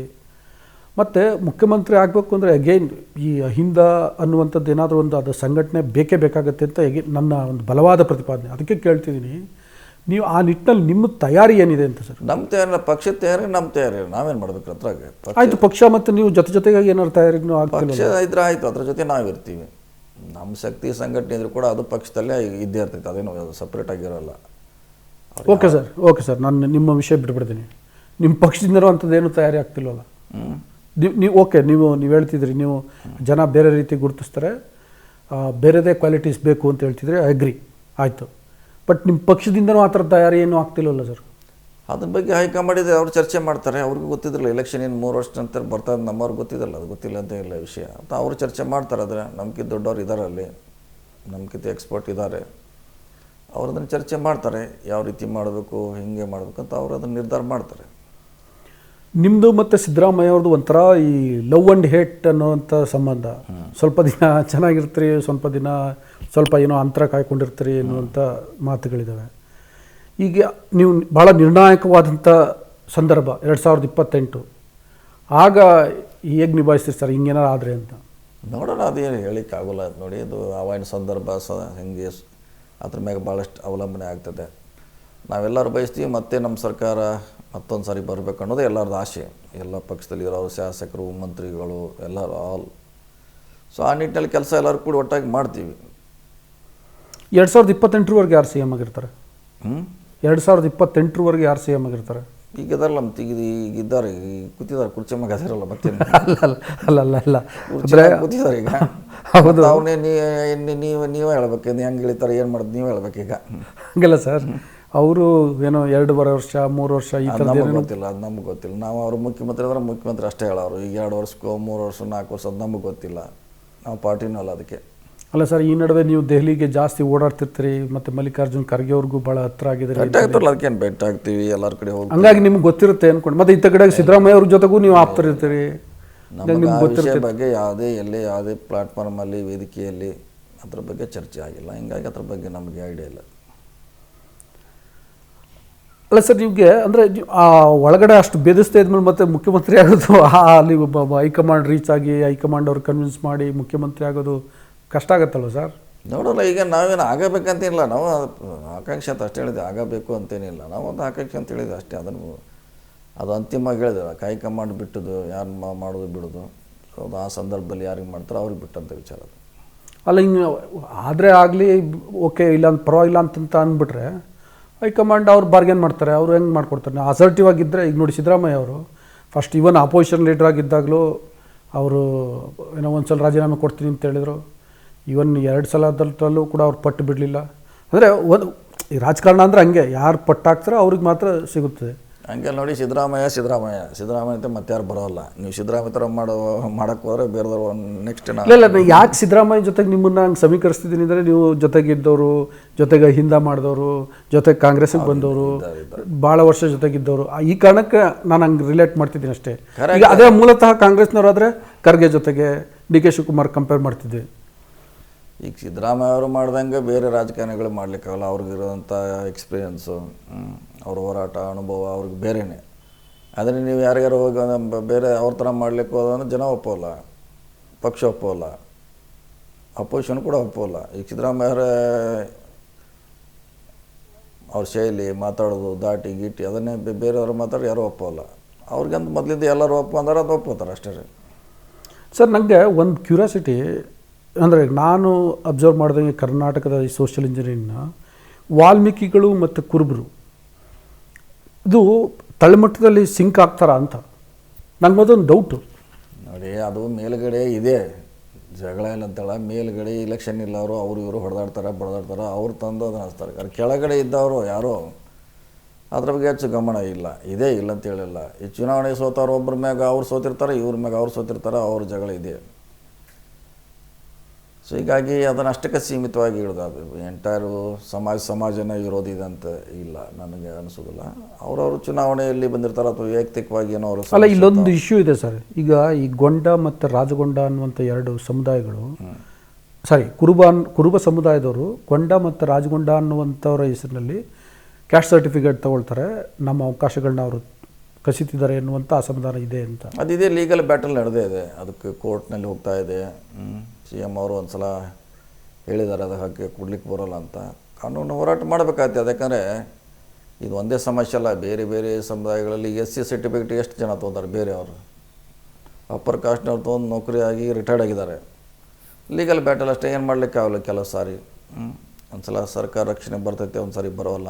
ಮತ್ತು ಮುಖ್ಯಮಂತ್ರಿ ಆಗಬೇಕು ಅಂದರೆ ಅಗೈನ್ ಈ ಅಹಿಂದ ಅನ್ನುವಂಥದ್ದು ಏನಾದರೂ ಒಂದು ಅದು ಸಂಘಟನೆ ಬೇಕೇ ಬೇಕಾಗತ್ತೆ ಅಂತ ನನ್ನ ಒಂದು ಬಲವಾದ ಪ್ರತಿಪಾದನೆ. ಅದಕ್ಕೆ ಕೇಳ್ತಿದ್ದೀನಿ, ನೀವು ಆ ನಿಟ್ಟಿನಲ್ಲಿ ನಿಮ್ಮ ತಯಾರಿ ಏನಿದೆ ಅಂತ ಸರ್? ನಮ್ಮ ತಯಾರಿ, ಪಕ್ಷದ ತಯಾರಿ ನಮ್ಮ ತಯಾರಿ, ನಾವೇನು ಮಾಡಬೇಕು ಅದ್ರಾಗ? ಆಯಿತು, ಪಕ್ಷ ಮತ್ತು ನೀವು ಜೊತೆಗಾಗಿ ಏನಾದ್ರು ತಯಾರಿನೂ ಆಗ್ತಿಲ್ಲ? ಪಕ್ಷ ಇದ್ರೆ ಆಯಿತು, ಅದ್ರ ಜೊತೆ ನಾವಿರ್ತೀವಿ. ನಮ್ಮ ಶಕ್ತಿ ಸಂಘಟನೆ ಇದ್ರೂ ಕೂಡ ಅದು ಪಕ್ಷದಲ್ಲೇ ಇದ್ದೇ ಇರ್ತೈತೆ, ಅದೇನು ಸಪ್ರೇಟ್ ಆಗಿರೋಲ್ಲ. ಓಕೆ ಸರ್, ನಾನು ನಿಮ್ಮ ವಿಷಯ ಬಿಟ್ಬಿಡ್ತೀನಿ. ನಿಮ್ಮ ಪಕ್ಷದಿಂದಲೂ ಅಂಥದ್ದೇನು ತಯಾರಿ ಆಗ್ತಿಲ್ವಲ್ಲ? ನೀವು ಹೇಳ್ತಿದ್ರಿ, ನೀವು ಜನ ಬೇರೆ ರೀತಿ ಗುರುತಿಸ್ತಾರೆ, ಬೇರೆದೇ ಕ್ವಾಲಿಟೀಸ್ ಬೇಕು ಅಂತ ಹೇಳ್ತಿದ್ರೆ ಅಗ್ರಿ, ಆಯಿತು. ಬಟ್ ನಿಮ್ಮ ಪಕ್ಷದಿಂದನೂ ಆ ಥರ ತಯಾರಿ ಏನೂ ಆಗ್ತಿಲ್ವಲ್ಲ ಸರ್? ಅದ್ರ ಬಗ್ಗೆ ಹೈಕಮಾಂಡ್ ಇದೆ, ಅವ್ರು ಚರ್ಚೆ ಮಾಡ್ತಾರೆ. ಅವ್ರಿಗೂ ಗೊತ್ತಿದ್ರಲ್ಲ, ಎಲೆಕ್ಷನ್ ಏನು 3 ವರ್ಷ ನಂತರ ಬರ್ತದೆ, ನಮ್ಮವ್ರಿಗೆ ಗೊತ್ತಿದ್ದಲ್ಲ, ಅದು ಗೊತ್ತಿಲ್ಲ ಅಂತ ಇಲ್ಲ ವಿಷಯ ಅಂತ ಅವರು ಚರ್ಚೆ ಮಾಡ್ತಾರೆ. ಆದರೆ ನಮ್ಗಿಂತ ದೊಡ್ಡವ್ರು ಇದ್ದಾರೆ, ಅಲ್ಲಿ ನಮ್ಗಿಂತ ಎಕ್ಸ್ಪರ್ಟ್ ಇದ್ದಾರೆ, ಅವ್ರು ಅದನ್ನು ಚರ್ಚೆ ಮಾಡ್ತಾರೆ, ಯಾವ ರೀತಿ ಮಾಡಬೇಕು, ಹಿಂಗೆ ಮಾಡಬೇಕು ಅಂತ ಅವ್ರು ಅದನ್ನು ನಿರ್ಧಾರ ಮಾಡ್ತಾರೆ. ನಿಮ್ಮದು ಮತ್ತು ಸಿದ್ದರಾಮಯ್ಯ ಅವ್ರದ್ದು ಒಂಥರ ಈ ಲವ್ ಆ್ಯಂಡ್ ಹೇಟ್ ಅನ್ನೋವಂಥ ಸಂಬಂಧ. ಸ್ವಲ್ಪ ದಿನ ಚೆನ್ನಾಗಿರ್ತೀರಿ, ಸ್ವಲ್ಪ ಏನೋ ಅಂತರ ಕಾಯ್ಕೊಂಡಿರ್ತೀರಿ ಎನ್ನುವಂಥ ಮಾತುಗಳಿದ್ದಾವೆ. ಈಗ ನೀವು ಭಾಳ ನಿರ್ಣಾಯಕವಾದಂಥ ಸಂದರ್ಭ 2028, ಆಗ ಹೇಗೆ ನಿಭಾಯಿಸ್ತೀರಿ ಸರ್ ಹಿಂಗೇನಾರು ಆದರೆ ಅಂತ? ನೋಡೋಣ, ಅದೇನು ಹೇಳಿಕ್ಕಾಗೋಲ್ಲ. ನೋಡಿ, ಅದು ಆವಾಗಿನ ಸಂದರ್ಭ ಹೆಂಗೆ ಅದ್ರ ಮ್ಯಾಗ ಭಾಳಷ್ಟು ಅವಲಂಬನೆ ಆಗ್ತದೆ. ನಾವೆಲ್ಲರೂ ಬಯಸ್ತೀವಿ ಮತ್ತೆ ನಮ್ಮ ಸರ್ಕಾರ ಮತ್ತೊಂದು ಸಾರಿ ಬರಬೇಕು ಅನ್ನೋದು ಎಲ್ಲರದ್ದು ಆಸೆ, ಎಲ್ಲ ಪಕ್ಷದಲ್ಲಿ ಇರೋರು, ಶಾಸಕರು, ಮಂತ್ರಿಗಳು, ಎಲ್ಲರೂ ಆಲ್. ಸೊ ಆ ನಿಟ್ಟಿನಲ್ಲಿ ಕೆಲಸ ಎಲ್ಲರೂ ಕೂಡ ಒಟ್ಟಾಗಿ ಮಾಡ್ತೀವಿ. 2028ರವರೆಗೆ ಯಾರು ಸಿ ಎಮ್ ಆಗಿರ್ತಾರೆ? 2028ರವರೆಗೆ ಯಾರು ಸಿ ಎಮ್ ಆಗಿರ್ತಾರೆ? ಈಗ ಇದಲ್ಲ, ಮತ್ತೆ ಈಗಿದ್ದಾರೆ, ಈಗ ಕೂತಿದ್ದಾರೆ ಕುರ್ಚಿ ಮ್ಯಾಗ, ಅದಿರಲ್ಲ ಮತ್ತೆ ಅಲ್ಲ ಕೂತಿದ್ದಾರೆ ಈಗ. ಹೌದು, ಅವನೇ ನೀವೇ ಹೇಳ್ಬೇಕು, ಹೆಂಗೆ ಹೇಳ್ತಾರೆ, ಏನು ಮಾಡೋದು ನೀವೇ ಹೇಳ್ಬೇಕೀಗ. ಹಂಗಲ್ಲ ಸರ್, ಅವರು ಏನೋ 2.5 ವರ್ಷ 3 ವರ್ಷ ಈ ಥರ ನಮಗೆ ಗೊತ್ತಿಲ್ಲ, ಅದು ನಮ್ಗೆ ಗೊತ್ತಿಲ್ಲ. ನಾವು ಅವರು ಮುಖ್ಯಮಂತ್ರಿ ಅಂದ್ರೆ ಮುಖ್ಯಮಂತ್ರಿ ಅಷ್ಟೇ ಹೇಳೋರು. ಈಗ 2 ವರ್ಷಕ್ಕೋ 3 ವರ್ಷ 4 ವರ್ಷ ಅದು ನಮಗೆ ಗೊತ್ತಿಲ್ಲ, ನಾವು ಪಾರ್ಟಿನೂ ಅಲ್ಲ ಅದಕ್ಕೆ. ಅಲ್ಲ ಸರ್, ಈ ನಡುವೆ ನೀವು ದೆಹಲಿಗೆ ಜಾಸ್ತಿ ಓಡಾಡ್ತಿರ್ತೀರಿ, ಮತ್ತು ಮಲ್ಲಿಕಾರ್ಜುನ್ ಖರ್ಗೆ ಅವ್ರಿಗೂ ಭಾಳ ಹತ್ರ ಆಗಿದ್ದಾರೆ. ಬೆಟ್ಟ ಆಗ್ತಾರಲ್ಲ, ಅದಕ್ಕೇನು ಬೆಟ್ಟ ಆಗ್ತೀವಿ, ಎಲ್ಲರ ಕಡೆ ಹೋಗಿ. ಹಂಗಾಗಿ ನಿಮ್ಗೆ ಗೊತ್ತಿರುತ್ತೆ ಅಂದ್ಕೊಂಡು, ಮತ್ತು ಇತ್ತ ಕಡೆ ಸಿದ್ದರಾಮಯ್ಯ ಅವ್ರ ಜೊತೆಗೂ ನೀವು ಆಪ್ತರಿರ್ತೀರಿ. ನಮಗೆ ಆ ವಿಷಯ ಬಗ್ಗೆ ಯಾವುದೇ ಪ್ಲಾಟ್ಫಾರ್ಮಲ್ಲಿ, ವೇದಿಕೆಯಲ್ಲಿ ಅದ್ರ ಬಗ್ಗೆ ಚರ್ಚೆ ಆಗಿಲ್ಲ. ಹಿಂಗಾಗಿ ಅದ್ರ ಬಗ್ಗೆ ನಮಗೆ ಐಡಿಯಾ ಇಲ್ಲ. ಅಲ್ಲ ಸರ್, ನಿಮಗೆ ಅಂದರೆ ಆ ಒಳಗಡೆ ಅಷ್ಟು ಬೆದಸ್ತಾ ಇದ್ಮೇಲೆ ಮತ್ತೆ ಮುಖ್ಯಮಂತ್ರಿ ಆಗೋದು, ಅಲ್ಲಿ ಒಬ್ಬ ಹೈಕಮಾಂಡ್ ರೀಚ್ ಆಗಿ ಹೈಕಮಾಂಡ್ ಅವ್ರು ಕನ್ವಿನ್ಸ್ ಮಾಡಿ ಮುಖ್ಯಮಂತ್ರಿ ಆಗೋದು ಕಷ್ಟ ಆಗತ್ತಲ್ವ ಸರ್? ನೋಡೋಲ್ಲ, ಈಗ ನಾವೇನು ಆಗಬೇಕಂತೇನಿಲ್ಲ, ನಾವು ಆಕಾಂಕ್ಷೆ ಅಂತ ಅಷ್ಟೇ ಹೇಳಿದೆ, ಆಗಬೇಕು ಅಂತೇನಿಲ್ಲ. ನಾವು ಒಂದು ಆಕಾಂಕ್ಷೆ ಅಂತ ಹೇಳಿದೆ ಅಷ್ಟೇ. ಅದು ಅಂತಿಮವಾಗಿ ಹೇಳಿದೆ, ಹೈಕಮಾಂಡ್ ಬಿಟ್ಟದು, ಯಾರು ಮಾಡೋದು ಬಿಡೋದು, ಅದು ಆ ಸಂದರ್ಭದಲ್ಲಿ ಯಾರಿಗೆ ಮಾಡ್ತಾರೋ ಅವ್ರಿಗೆ ಬಿಟ್ಟಂಥ ವಿಚಾರ. ಅಲ್ಲ, ಹಿಂಗೆ ಆದರೆ ಆಗಲಿ, ಓಕೆ, ಇಲ್ಲ ಅಂತ ಪರವಾಗಿಲ್ಲ ಅಂತ ಅಂದ್ಬಿಟ್ರೆ ಹೈಕಮಾಂಡ್ ಅವ್ರು ಬಾರ್ಗೇನ್ ಮಾಡ್ತಾರೆ, ಅವರು ಹೆಂಗೆ ಮಾಡ್ಕೊಡ್ತಾರೆ? ಅಸರ್ಟಿವ್ ಆಗಿದ್ದರೆ, ಈಗ ನೋಡಿ ಸಿದ್ದರಾಮಯ್ಯ ಅವರು ಫಸ್ಟ್ ಇವನ್ ಅಪೋಸಿಷನ್ ಲೀಡರ್ ಆಗಿದ್ದಾಗಲೂ ಅವರು ಏನೋ ಒಂದು ಸಲ ರಾಜೀನಾಮೆ ಕೊಡ್ತೀನಿ ಅಂತ ಹೇಳಿದರು. ಇವನ್ 2 ಸಲದಲ್ಲೂ ಕೂಡ ಅವ್ರು ಪಟ್ಟು ಬಿಡಲಿಲ್ಲ. ಅಂದರೆ ಈ ರಾಜಕಾರಣ ಅಂದರೆ ಹಂಗೆ, ಯಾರು ಪಟ್ಟು ಹಾಕ್ತಾರೋ ಅವ್ರಿಗೆ ಮಾತ್ರ ಸಿಗುತ್ತದೆ. ಹಂಗೆ ನೋಡಿ, ಸಿದ್ದರಾಮಯ್ಯ ಅಂತ ಮತ್ತೆ ಯಾರು ಬರೋಲ್ಲ. ನೀವು ಸಿದ್ದರಾಮಯ್ಯ ಥರ ಮಾಡೋಕ್ಕೆ ಹೋದರೆ ಬೇರೆದವ್ರು ನೆಕ್ಸ್ಟ್ ಇಲ್ಲ, ಯಾಕೆ ಸಿದ್ದರಾಮಯ್ಯ ಜೊತೆಗೆ ನಿಮ್ಮನ್ನು ಹಂಗೆ ಸಮೀಕರಿಸ್ತಿದ್ದೀನಿ ಅಂದರೆ, ನೀವು ಜೊತೆಗಿದ್ದವರು, ಜೊತೆಗೆ ಹಿಂದ ಮಾಡಿದವರು, ಜೊತೆಗೆ ಕಾಂಗ್ರೆಸ್ಸಿಗೆ ಬಂದವರು, ಭಾಳ ವರ್ಷ ಜೊತೆಗಿದ್ದವರು, ಈ ಕಾರಣಕ್ಕೆ ನಾನು ಹಂಗೆ ರಿಲೇಟ್ ಮಾಡ್ತಿದ್ದೀನಿ ಅಷ್ಟೇ. ಈಗ ಅದೇ ಮೂಲತಃ ಕಾಂಗ್ರೆಸ್ನವರಾದರೆ ಖರ್ಗೆ ಜೊತೆಗೆ ಡಿ ಕೆ ಶಿವಕುಮಾರ್ ಕಂಪೇರ್ ಮಾಡ್ತಿದ್ವಿ. ಈಗ ಸಿದ್ದರಾಮಯ್ಯ ಅವರು ಮಾಡ್ದಂಗೆ ಬೇರೆ ರಾಜಕಾರಣಿಗಳು ಮಾಡಲಿಕ್ಕಾಗಲ್ಲ. ಅವ್ರಿಗಿರೋಂಥ ಎಕ್ಸ್ಪೀರಿಯನ್ಸು, ಅವ್ರ ಹೋರಾಟ ಅನುಭವ ಅವ್ರಿಗೆ ಬೇರೆಯೇ. ಆದರೆ ನೀವು ಯಾರ್ಯಾರು ಹೋಗಿ ಬೇರೆ ಅವ್ರ ಥರ ಮಾಡಲಿಕ್ಕೆ ಹೋದ್ರೆ ಜನ ಒಪ್ಪೋಲ್ಲ, ಪಕ್ಷ ಒಪ್ಪೋಲ್ಲ, ಅಪೋಸಿಷನ್ ಕೂಡ ಒಪ್ಪೋಲ್ಲ. ಈಗ ಸಿದ್ದರಾಮಯ್ಯವರೇ ಅವ್ರ ಶೈಲಿ ಮಾತಾಡೋದು, ದಾಟಿ ಗೀಟಿ ಅದನ್ನೇ ಬೇರೆಯವರು ಮಾತಾಡಿ ಯಾರೂ ಒಪ್ಪೋಲ್ಲ. ಅವ್ರಿಗಂತ ಮೊದಲಿಂದ ಎಲ್ಲರೂ ಒಪ್ಪಂದ್ರೆ ಅದು ಒಪ್ಪೋತಾರೆ ಅಷ್ಟೇ ರೀ. ಸರ್, ನನಗೆ ಒಂದು ಕ್ಯೂರಿಯಾಸಿಟಿ ಅಂದರೆ, ನಾನು ಅಬ್ಸರ್ವ್ ಮಾಡಿದಂಗೆ ಕರ್ನಾಟಕದ ಈ ಸೋಷಿಯಲ್ ಇಂಜಿನಿಯರಿಂಗ್ನ ವಾಲ್ಮೀಕಿಗಳು ಮತ್ತು ಕುರುಬರು ಇದು ತಳಮಟ್ಟದಲ್ಲಿ ಸಿಂಕ್ ಆಗ್ತಾರ ಅಂತ ನನಗೊಂದು ಡೌಟು. ನೋಡಿ, ಅದು ಮೇಲುಗಡೆ ಇದೆ ಜಗಳ ಇಲ್ಲ ಅಂತೇಳ, ಮೇಲುಗಡೆ ಇಲೆಕ್ಷನ್ ಇಲ್ಲ, ಅವರು ಇವರು ಹೊಡೆದಾಡ್ತಾರೆ ಅವ್ರು ತಂದು ಅದನ್ನು ಹಚ್ತಾರೆ. ಯಾರು ಕೆಳಗಡೆ ಇದ್ದವರು ಯಾರೋ ಅದ್ರ ಬಗ್ಗೆ ಹೆಚ್ಚು ಗಮನ ಇಲ್ಲ, ಇದೇ ಇಲ್ಲ ಅಂತ ಹೇಳಿಲ್ಲ. ಈ ಚುನಾವಣೆ ಸೋತವ್ರು ಒಬ್ಬರ ಮ್ಯಾಗ ಅವ್ರು ಸೋತಿರ್ತಾರೆ, ಇವ್ರ ಮ್ಯಾಗ ಅವ್ರು ಸೋತಿರ್ತಾರೆ, ಅವ್ರ ಜಗಳ ಇದೆ. ಸೊ ಹೀಗಾಗಿ ಅದನ್ನು ಅಷ್ಟಕ್ಕೆ ಸೀಮಿತವಾಗಿ ಹಿಡಿದು, ಅದು ಎಂಟೈರು ಸಮಾಜನ ವಿರೋಧಿದೆ ಅಂತ ಇಲ್ಲ, ನನಗೆ ಅನಿಸೋದಿಲ್ಲ. ಅವರವರು ಚುನಾವಣೆಯಲ್ಲಿ ಬಂದಿರ್ತಾರೆ ಅಥವಾ ವೈಯಕ್ತಿಕವಾಗಿ ಏನೋ ಅವರು. ಅಲ್ಲ, ಇಲ್ಲೊಂದು ಇಶ್ಯೂ ಇದೆ ಸರ್. ಈಗ ಈ ಗೊಂಡ ಮತ್ತು ರಾಜಗೊಂಡ ಅನ್ನುವಂಥ 2 ಸಮುದಾಯಗಳು, ಸಾರಿ ಕುರುಬ ಸಮುದಾಯದವರು ಗೊಂಡ ಮತ್ತು ರಾಜಗೊಂಡ ಅನ್ನುವಂಥವ್ರ ಹೆಸರಿನಲ್ಲಿ ಕ್ಯಾಸ್ಟ್ ಸರ್ಟಿಫಿಕೇಟ್ ತೊಗೊಳ್ತಾರೆ. ನಮ್ಮ ಅವಕಾಶಗಳನ್ನ ಅವರು ಕಸಿತಿದ್ದಾರೆ ಎನ್ನುವಂಥ ಅಸಮಾಧಾನ ಇದೆ ಅಂತ. ಅದಿದೆ, ಲೀಗಲ್ ಬ್ಯಾಟಲ್ ನಡೆದೇ ಇದೆ, ಅದಕ್ಕೆ ಕೋರ್ಟ್ನಲ್ಲಿ ಹೋಗ್ತಾ ಇದೆ. ಸಿ ಎಮ್ ಅವರು ಒಂದು ಸಲ ಹೇಳಿದ್ದಾರೆ ಅದು ಹಾಕಿ ಕೊಡ್ಲಿಕ್ಕೆ ಬರೋಲ್ಲ ಅಂತ. ಕಾನೂನು ಹೋರಾಟ ಮಾಡಬೇಕಾಗ್ತದೆ. ಯಾಕಂದರೆ ಇದು ಒಂದೇ ಸಮಸ್ಯೆ ಅಲ್ಲ, ಬೇರೆ ಬೇರೆ ಸಮುದಾಯಗಳಲ್ಲಿ SC ಸರ್ಟಿಫಿಕೇಟ್ ಎಷ್ಟು ಜನ ತೊಗೊಂತಾರೆ ಬೇರೆಯವರು. ಅಪ್ಪರ್ ಕಾಸ್ಟ್ನವ್ರು ತೊಗೊಂಡು ನೌಕರಿ ಆಗಿ ರಿಟೈರ್ಡ್ ಆಗಿದ್ದಾರೆ. ಲೀಗಲ್ ಬ್ಯಾಟಲ್ ಅಷ್ಟೇ, ಏನು ಮಾಡಲಿಕ್ಕೆ ಆಗಲ್ಲ. ಕೆಲವು ಸಾರಿ ಒಂದು ಸಲ ಸರ್ಕಾರ ರಕ್ಷಣೆ ಬರ್ತೈತೆ, ಒಂದು ಸಾರಿ ಬರೋಲ್ಲ.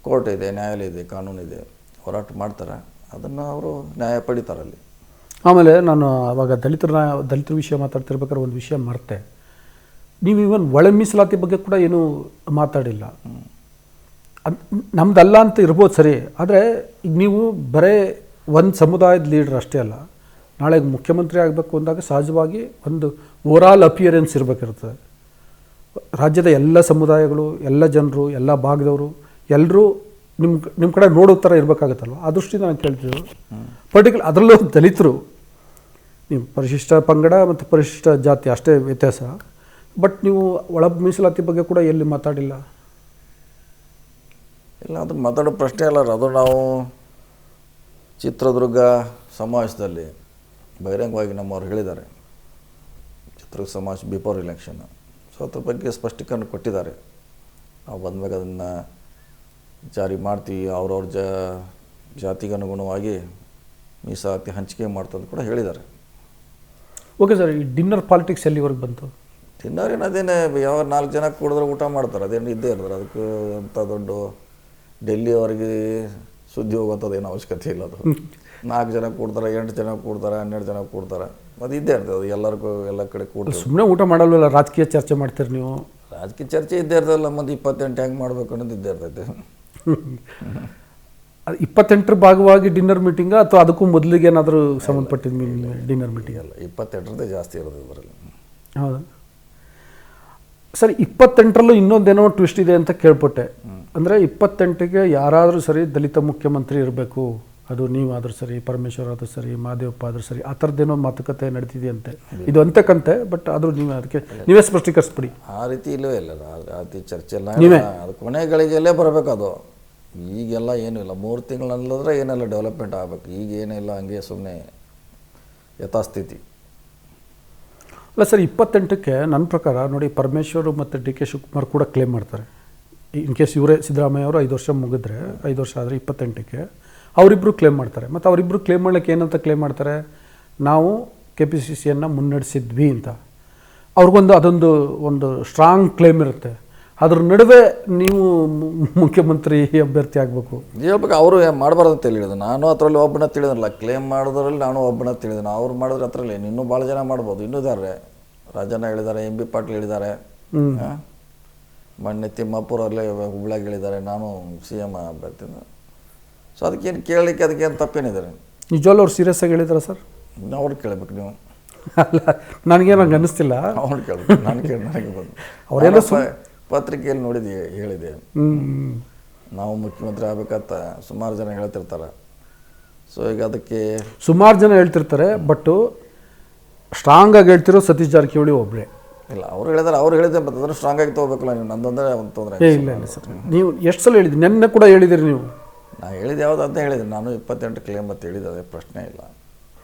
ಕೋರ್ಟ್ ಇದೆ, ನ್ಯಾಯಾಲಯ ಇದೆ, ಕಾನೂನಿದೆ, ಹೋರಾಟ ಮಾಡ್ತಾರೆ, ಅದನ್ನು ಅವರು ನ್ಯಾಯ ಪಡಿತಾರಲ್ಲಿ. ಆಮೇಲೆ ನಾನು ಆವಾಗ ದಲಿತರ ವಿಷಯ ಮಾತಾಡ್ತಿರ್ಬೇಕಾದ್ರೆ ಒಂದು ವಿಷಯ ಮರ್ತೆ. ನೀವು ಇವನ್ ಒಳ ಮೀಸಲಾತಿ ಬಗ್ಗೆ ಕೂಡ ಏನೂ ಮಾತಾಡಿಲ್ಲ. ನಮ್ದಲ್ಲ ಅಂತ ಇರ್ಬೋದು ಸರಿ, ಆದರೆ ಈಗ ನೀವು ಬರೇ ಒಂದು ಸಮುದಾಯದ ಲೀಡರ್ ಅಷ್ಟೇ ಅಲ್ಲ, ನಾಳೆ ಮುಖ್ಯಮಂತ್ರಿ ಆಗಬೇಕು ಅಂದಾಗ ಸಹಜವಾಗಿ ಒಂದು ಓವರಾಲ್ ಅಪಿಯರೆನ್ಸ್ ಇರಬೇಕಿರ್ತದೆ. ರಾಜ್ಯದ ಎಲ್ಲ ಸಮುದಾಯಗಳು, ಎಲ್ಲ ಜನರು, ಎಲ್ಲ ಭಾಗದವರು ಎಲ್ಲರೂ ನಿಮ್ಮ ಕಡೆ ನೋಡೋ ಥರ ಇರಬೇಕಾಗತ್ತಲ್ವ. ಆ ದೃಷ್ಟಿಯಿಂದ ನಾನು ಕೇಳ್ತಿದ್ರು. ಪರ್ಟಿಕ್ಯುಲರ್ ಅದರಲ್ಲೂ ದಲಿತರು, ನೀವು ಪರಿಶಿಷ್ಟ ಪಂಗಡ ಮತ್ತು ಪರಿಶಿಷ್ಟ ಜಾತಿ ಅಷ್ಟೇ ವ್ಯತ್ಯಾಸ. ಬಟ್ ನೀವು ಒಳ ಮೀಸಲಾತಿ ಬಗ್ಗೆ ಕೂಡ ಎಲ್ಲಿ ಮಾತಾಡಿಲ್ಲ. ಇಲ್ಲ, ಅದು ಮಾತಾಡೋ ಪ್ರಶ್ನೆ ಅಲ್ಲ. ಅದು ನಾವು ಚಿತ್ರದುರ್ಗ ಸಮಾವೇಶದಲ್ಲಿ ಬಹಿರಂಗವಾಗಿ ನಮ್ಮವ್ರು ಹೇಳಿದ್ದಾರೆ. ಚಿತ್ರದುರ್ಗ ಸಮಾವೇಶ ಬಿಫೋರ್ ಎಲೆಕ್ಷನ್. ಸೊ ಅದ್ರ ಬಗ್ಗೆ ಸ್ಪಷ್ಟೀಕರಣ ಕೊಟ್ಟಿದ್ದಾರೆ. ನಾವು ಬಂದಾಗ ಅದನ್ನು ಜಾರಿ ಮಾಡ್ತೀವಿ, ಅವ್ರವ್ರ ಜಾತಿಗೆ ಅನುಗುಣವಾಗಿ ಮೀಸಲಾತಿ ಹಂಚಿಕೆ ಮಾಡ್ತಂದು ಕೂಡ ಹೇಳಿದ್ದಾರೆ. ಓಕೆ ಸರ್, ಈ ಡಿನ್ನರ್ ಪಾಲಿಟಿಕ್ಸ್ ಎಲ್ಲಿವರೆಗೆ ಬಂತು? ಡಿನ್ನರ್ ಅದೇನೇ ಯಾವ 4 ಜನ ಕೂಡಿದ್ರೆ ಊಟ ಮಾಡ್ತಾರೆ, ಅದೇನು ಇದ್ದೇ ಇರ್ತಾರೆ. ಅದಕ್ಕೆ ಅಂಥ ದೊಡ್ಡ ಡೆಲ್ಲಿಯವರೆಗೆ ಸುದ್ದಿ ಹೋಗೋಂಥದ್ದೇನು ಅವಶ್ಯಕತೆ ಇಲ್ಲ. ಅದು 4 ಜನ ಕೂಡ್ತಾರೆ, 8 ಜನ ಕೂಡ್ತಾರೆ, 12 ಜನ ಕೂಡ್ತಾರೆ, ಅದು ಇದ್ದೇ ಇರ್ತದೆ. ಅದು ಎಲ್ಲರಿಗೂ ಎಲ್ಲ ಕಡೆ ಕೂಡ್ತಾರೆ. ಸುಮ್ಮನೆ ಊಟ ಮಾಡಲ್ವಲ್ಲ, ರಾಜಕೀಯ ಚರ್ಚೆ ಮಾಡ್ತೀರಿ ನೀವು. ರಾಜಕೀಯ ಚರ್ಚೆ ಇದ್ದೇ ಇರ್ತದಲ್ಲ, ಮತ್ತು 28 ಹೆಂಗೆ ಮಾಡಬೇಕು ಅನ್ನೋದು ಇದ್ದೇ ಇರ್ತೈತೆ. ಅದು 28ರ ಭಾಗವಾಗಿ ಡಿನ್ನರ್ ಮೀಟಿಂಗಾ ಅಥವಾ ಅದಕ್ಕೂ ಮೊದಲಿಗೆ ಏನಾದರೂ ಸಂಬಂಧಪಟ್ಟಿದ್ದು ಡಿನ್ನರ್ ಮೀಟಿಂಗ್? ಅಲ್ಲ, 28ರದ್ದೇ ಜಾಸ್ತಿ ಇರೋದು ಇದರಲ್ಲಿ. ಹೌದಾ ಸರ್? 28ರಲ್ಲೂ ಇನ್ನೊಂದೇನೋ ಟ್ವಿಸ್ಟ್ ಇದೆ ಅಂತ ಕೇಳ್ಪಟ್ಟೆ. ಅಂದರೆ 28ಗೆ ಯಾರಾದರೂ ಸರಿ ದಲಿತ ಮುಖ್ಯಮಂತ್ರಿ ಇರಬೇಕು, ಅದು ನೀವಾದರೂ ಸರಿ, ಪರಮೇಶ್ವರ್ ಆದರೂ ಸರಿ, ಮಹದೇವಪ್ಪ ಆದರೂ ಸರಿ, ಆ ಥರದ್ದೇನೋ ಮಾತುಕತೆ ನಡೀತಿದೆಯಂತೆ. ಇದು ಅಂತಕ್ಕಂತೆ, ಬಟ್ ಆದರೂ ನೀವು ಅದಕ್ಕೆ ನೀವೇ ಸ್ಪಷ್ಟೀಕರಿಸ್ಬಿಡಿ. ಆ ರೀತಿ ಇಲ್ಲವೇ ಇಲ್ಲ, ಆ ರೀತಿ ಚರ್ಚೆ ಎಲ್ಲ. ಅದು ಕೊನೆಗಳಿಗೆಲ್ಲೇ ಬರಬೇಕು. ಅದು ಈಗೆಲ್ಲ ಏನೂ ಇಲ್ಲ. 3 ತಿಂಗಳಲ್ಲದ್ರೆ ಏನೆಲ್ಲ ಡೆವಲಪ್ಮೆಂಟ್ ಆಗಬೇಕು. ಈಗ ಏನಿಲ್ಲ, ಹಂಗೆ ಸುಮ್ಮನೆ ಯಥಾಸ್ಥಿತಿ. ಅಲ್ಲ ಸರ್, 28ಕ್ಕೆ ನನ್ನ ಪ್ರಕಾರ ನೋಡಿ, ಪರಮೇಶ್ವರ್ ಮತ್ತು DK ಶಿವಕುಮಾರ್ ಕೂಡ ಕ್ಲೇಮ್ ಮಾಡ್ತಾರೆ. ಇನ್ ಕೇಸ್ ಇವರೇ ಸಿದ್ದರಾಮಯ್ಯ ಅವರು 5 ವರ್ಷ ಮುಗಿದ್ರೆ, 5 ವರ್ಷ ಆದರೆ 28ಕ್ಕೆ ಅವರಿಬ್ಬರು ಕ್ಲೇಮ್ ಮಾಡ್ತಾರೆ. ಮತ್ತು ಅವರಿಬ್ಬರು ಕ್ಲೇಮ್ ಮಾಡ್ಲಿಕ್ಕೆ ಏನಂತ ಕ್ಲೇಮ್ ಮಾಡ್ತಾರೆ? ನಾವು KPCCಯನ್ನು ಮುನ್ನಡೆಸಿದ್ವಿ ಅಂತ. ಅವ್ರಿಗೊಂದು ಅದೊಂದು ಸ್ಟ್ರಾಂಗ್ ಕ್ಲೇಮ್ ಇರುತ್ತೆ. ಅದ್ರ ನಡುವೆ ನೀವು ಮುಖ್ಯಮಂತ್ರಿ ಅಭ್ಯರ್ಥಿ ಆಗಬೇಕು ಹೇಳ್ಬೇಕು. ಅವರು ಮಾಡಬಾರ್ದು ಅಂತ ಹೇಳಿದ್ರು. ನಾನು ಅದರಲ್ಲಿ ಒಬ್ಬನ ತಿಳಿದ್ರಲ್ಲ, ಕ್ಲೇಮ್ ಮಾಡೋದ್ರಲ್ಲಿ ನಾನು ಒಬ್ಬನ ತಿಳಿದನು. ಅವ್ರು ಮಾಡಿದ್ರೆ ಅದರಲ್ಲಿ ಇನ್ನೂ ಭಾಳ ಜನ ಮಾಡ್ಬೋದು. ಇನ್ನೂ ಇದ್ದಾರೆ, ರಾಜಣ್ಣ ಹೇಳಿದ್ದಾರೆ, MB ಪಾಟೀಲ್ ಹೇಳಿದ್ದಾರೆ, ಮೊನ್ನೆ ತಿಮ್ಮಾಪುರಲ್ಲೇ ಹುಬ್ಳ್ಯಾಗ ಹೇಳಿದ್ದಾರೆ ನಾನು CM ಅಭ್ಯರ್ಥಿ. ಸೊ ಅದಕ್ಕೇನು ಕೇಳಲಿಕ್ಕೆ ಅದಕ್ಕೇನು ತಪ್ಪೇನಿದ್ದಾರೆ? ನಿಜವಾಗ್ಲೂ ಅವ್ರು ಸೀರಿಯಸ್ ಆಗಿ ಹೇಳಿದಾರ ಸರ್? ಅವ್ರು ಕೇಳಬೇಕು ನೀವು. ಅಲ್ಲ, ನನಗೇನು ಹಂಗೆ ಅನ್ನಿಸ್ತಿಲ್ಲ. ಅವ್ರು ಕೇಳಬೇಕು, ನನಗೆ ಬಂದು ಅವರೆಲ್ಲ ಪತ್ರಿಕೆಯಲ್ಲಿ ನೋಡಿದ್ವಿ, ಹೇಳಿದೆ. ನಾವು ಮುಖ್ಯಮಂತ್ರಿ ಆಗ್ಬೇಕಂತ ಸುಮಾರು ಜನ ಹೇಳ್ತಿರ್ತಾರೆ. ಸೊ ಈಗ ಅದಕ್ಕೆ ಸುಮಾರು ಜನ ಹೇಳ್ತಿರ್ತಾರೆ, ಬಟ್ ಸ್ಟ್ರಾಂಗ್ ಆಗಿ ಹೇಳ್ತಿರೋ ಸತೀಶ್ ಜಾರಕಿಹೊಳಿ ಒಬ್ಬರೇ. ಇಲ್ಲ, ಅವ್ರು ಹೇಳಿದೆ ಮತ್ತು ಅದನ್ನು ಸ್ಟ್ರಾಂಗ್ ಆಗಿ ತೊಗೋಬೇಕಲ್ಲ ನೀವು. ನಂದೊಂದರೆ ಒಂದು ತೊಂದರೆ ಇಲ್ಲ ಸರ್. ನೀವು ಎಷ್ಟು ಸಲ ಹೇಳಿದ್ರಿ? ನೆನ್ನೆ ಕೂಡ ಹೇಳಿದಿರಿ ನೀವು. ನಾನು ಹೇಳಿದೆ ಯಾವುದು ಅಂತ ಹೇಳಿದ್ದೀನಿ. ನಾನು 28 ಕ್ಲೇಮ್ ಅಂತ ಹೇಳಿದೆ, ಅದೇ ಪ್ರಶ್ನೆ ಇಲ್ಲ.